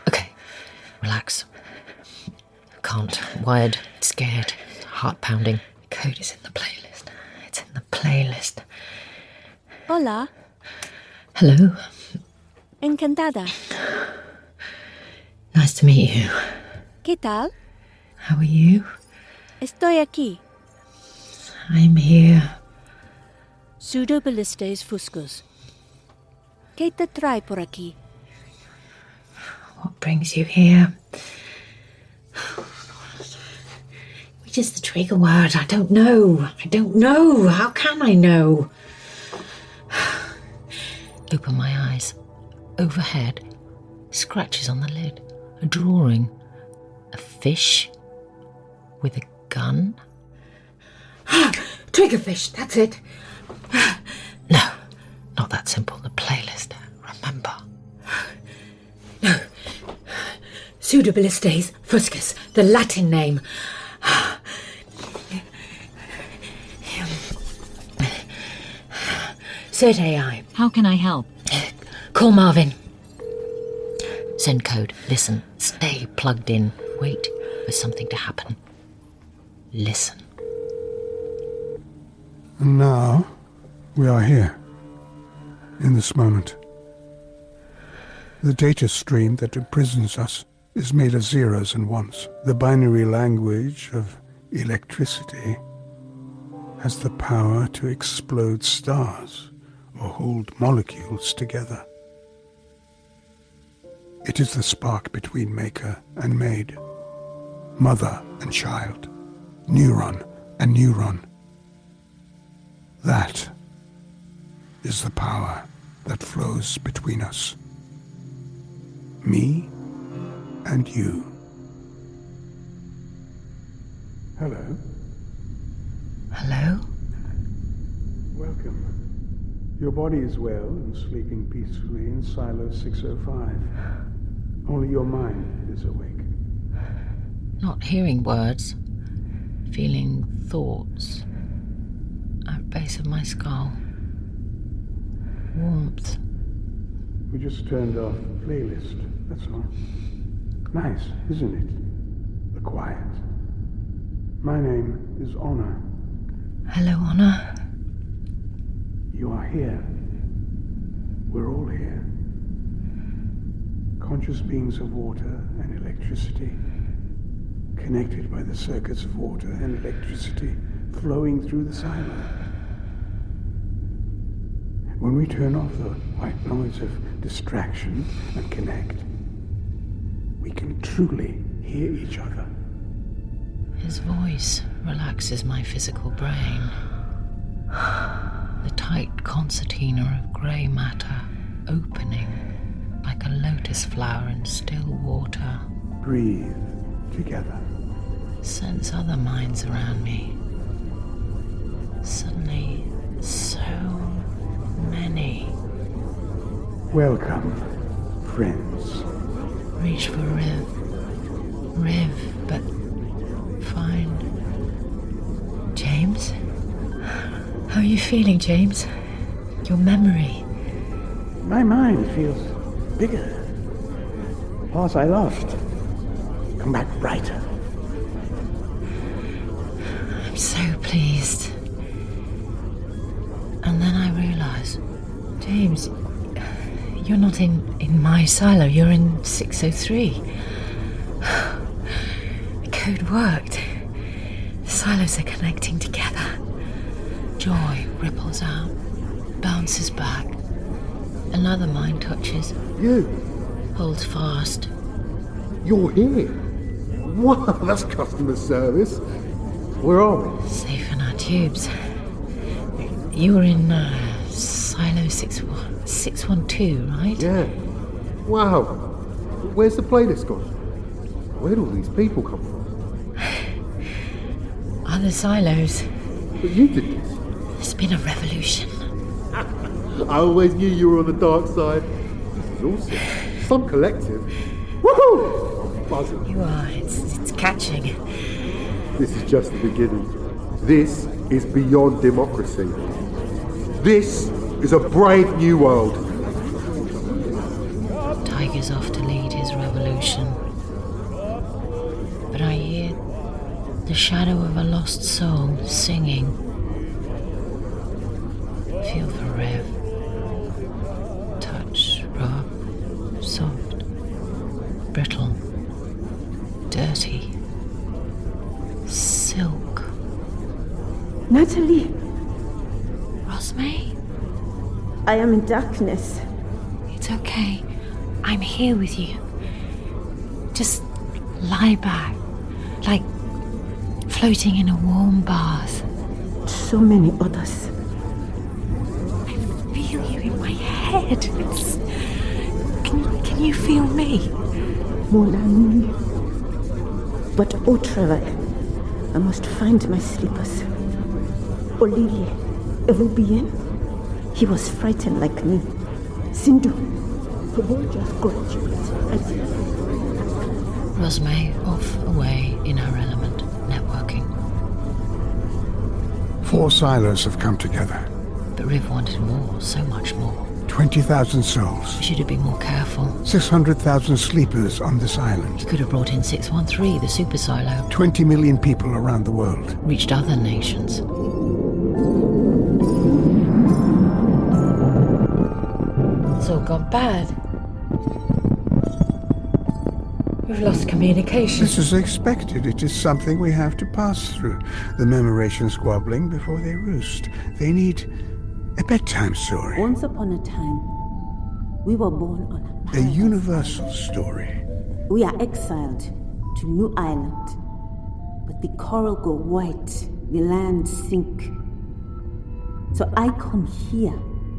Okay, relax. Can't. Wired, scared, heart pounding. The code is in the playlist. It's in the playlist. Hola. Hello. Encantada. Nice to meet you. ¿Qué tal? How are you? Estoy aquí. I'm here. Pseudoballistes fuscus. ¿Qué te trae por aquí? What brings you here? Which is the trigger word? I don't know. How can I know? Open my eyes. Overhead, scratches on the lid. A drawing. A fish with a gun. Triggerfish, that's it. No, not that simple. The playlist. Remember. No. Pseudoballistes fuscus, the Latin name. Cert AI. How can I help? Call Marvin. Send code. Listen. Stay plugged in. Wait for something to happen. Listen. And now, we are here, in this moment. The data stream that imprisons us is made of zeros and ones. The binary language of electricity has the power to explode stars or hold molecules together. It is the spark between maker and made, mother and child, neuron and neuron. That is the power that flows between us. Me and you. Hello. Hello? Welcome. Your body is well and sleeping peacefully in SILOS 605. Only your mind is awake. Not hearing words, feeling thoughts at base of my skull. Warmth. We just turned off playlist, that's all. Nice, isn't it? The quiet. My name is Honor. Hello, Honor. You are here. We're all here. conscious beings of water and electricity, connected by the circuits of water and electricity flowing through the silo. When we turn off the white noise of distraction and connect, we can truly hear each other. His voice relaxes my physical brain. The tight concertina of grey matter opening like a lotus flower in still water. Breathe together. Sense other minds around me. Suddenly, so many. Welcome, friends. Reach for Riv, but find James? How are you feeling, James? Your memory? My mind feels bigger. Parts I lost come back brighter. I'm so pleased. And then I realise, James, you're not in my silo, you're in 603. The code worked. The silos are connecting together. Joy ripples out, bounces back. Another mind touches. You? Holds fast. You're here? Wow, that's customer service. Where are we? Safe in our tubes. You were in silo 612, right? Yeah. Wow. Where's the playlist gone? Where'd all these people come from? Other silos. But you did this. It's been a revolution. I always knew you were on the dark side. This is awesome. Some collective. Woohoo! I'm buzzing. You are. It's catching. This is just the beginning. This is beyond democracy. This is a brave new world. Tiger's off to lead his revolution. But I hear the shadow of a lost soul singing. Feel for Rev. Touch, rub, soft, brittle, dirty, silk. Natalie! Rozmay? I am in darkness. It's okay. I'm here with you. Just lie back, like floating in a warm bath. So many others. I feel you in my head. Can you feel me? Mon ami. But au travail, I must find my slippers. Olivier, vous bien? He was frightened like me. Sindhu, the boy just graduated. Rozmay off away in her element, networking. 4 silos have come together. But Riv wanted more, so much more. 20,000 souls. We should have been more careful. 600,000 sleepers on this island. You could have brought in 613, the super silo. 20 million people around the world. Reached other nations. It's all gone bad. We've lost communication. This is expected. It is something we have to pass through. The memoration squabbling before they roost. They need a bedtime story. Once upon a time, we were born on a universal story. We are exiled to New Island, but the coral go white, the land sink. So I come here,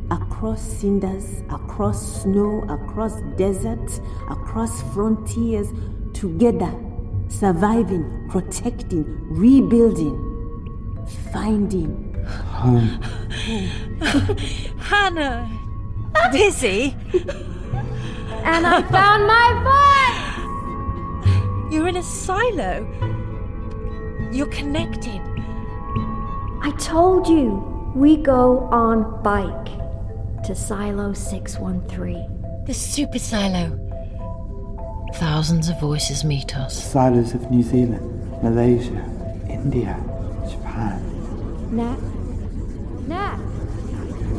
across cinders, across snow, across deserts, across frontiers, together, surviving, protecting, rebuilding, finding home. Hannah! Busy? And I found my voice! You're in a silo. You're connected. I told you, we go on bike to Silo 613. The super silo. Thousands of voices meet us. Silos of New Zealand, Malaysia, India, Japan. Nat,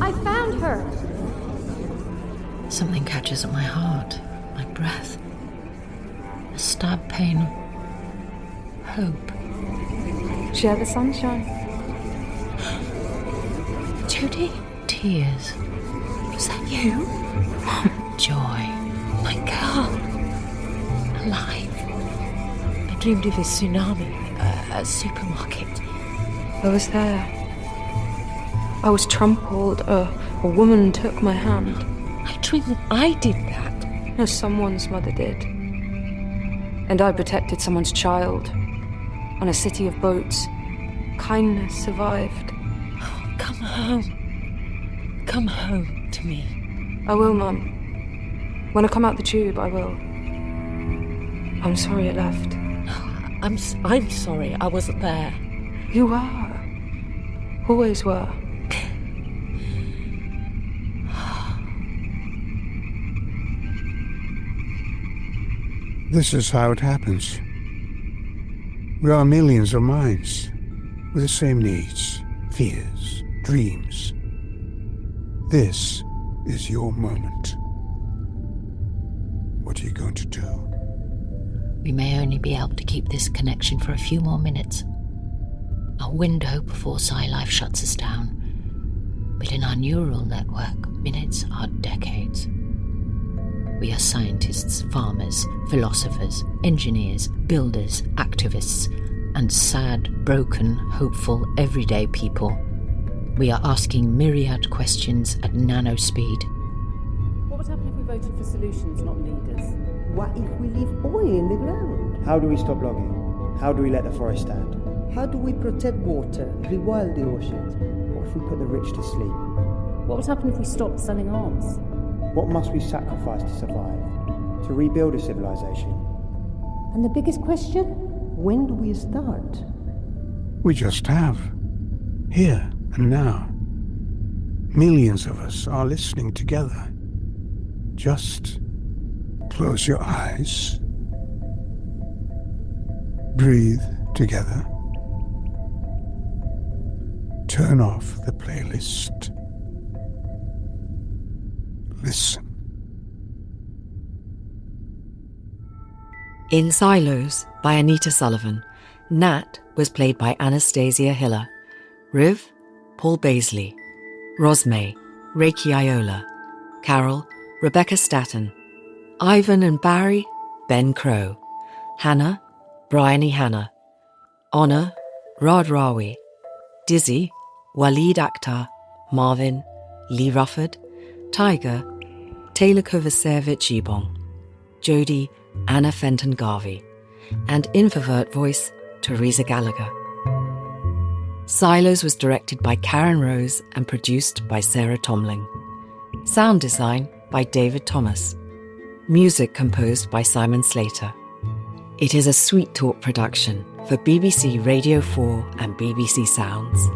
I found her. Something catches at my heart. my breath. A stab pain of hope. Share the sunshine. Jodie? Tears. Was that you? Joy. My girl. Alive. I dreamed of a tsunami, a supermarket. I was there. I was trampled. A woman took my hand. I dreamed I did that. No, someone's mother did. And I protected someone's child. On a city of boats. Kindness survived. Oh, come home. Come home to me. I will, Mum. When I come out the tube, I will. I'm sorry it left. I'm sorry I wasn't there. You were. Always were. This is how it happens. We are millions of minds with the same needs, fears, dreams. This is your moment. What are you going to do? We may only be able to keep this connection for a few more minutes. A window before Psi-Life shuts us down. But in our neural network, minutes are decades. We are scientists, farmers, philosophers, engineers, builders, activists, and sad, broken, hopeful, everyday people. We are asking myriad questions at nanospeed. What would happen if we voted for solutions, not leaders? What if we leave oil in the ground? How do we stop logging? How do we let the forest stand? How do we protect water, rewild the oceans? What if we put the rich to sleep? What would happen if we stopped selling arms? What must we sacrifice to survive? To rebuild a civilization? And the biggest question? When do we start? We just have. Here and now. Millions of us are listening together. Just close your eyes. Breathe together. Turn off the playlist. Listen. In Silos by Anita Sullivan, Nat was played by Anastasia Hille, Riv, Paul Bazely, Rozmay, Rakie Ayola, Carol, Rebekah Staton, Ivan and Barry, Ben Crowe, Hannah, Bryony Hannah, Honor, Raad Rawi, Dizzy, Waleed Akhtar, Marvin, Lee Rufford, Tiger, Taylor Kovacevic Ebong, Jodie, Anna Fenton Garvey, and Infovert voice Teresa Gallagher. Silos was directed by Karen Rose and produced by Sarah Tomling. Sound design by David Thomas. Music composed by Simon Slater. It is a Sweet Talk production for BBC Radio 4 and BBC Sounds.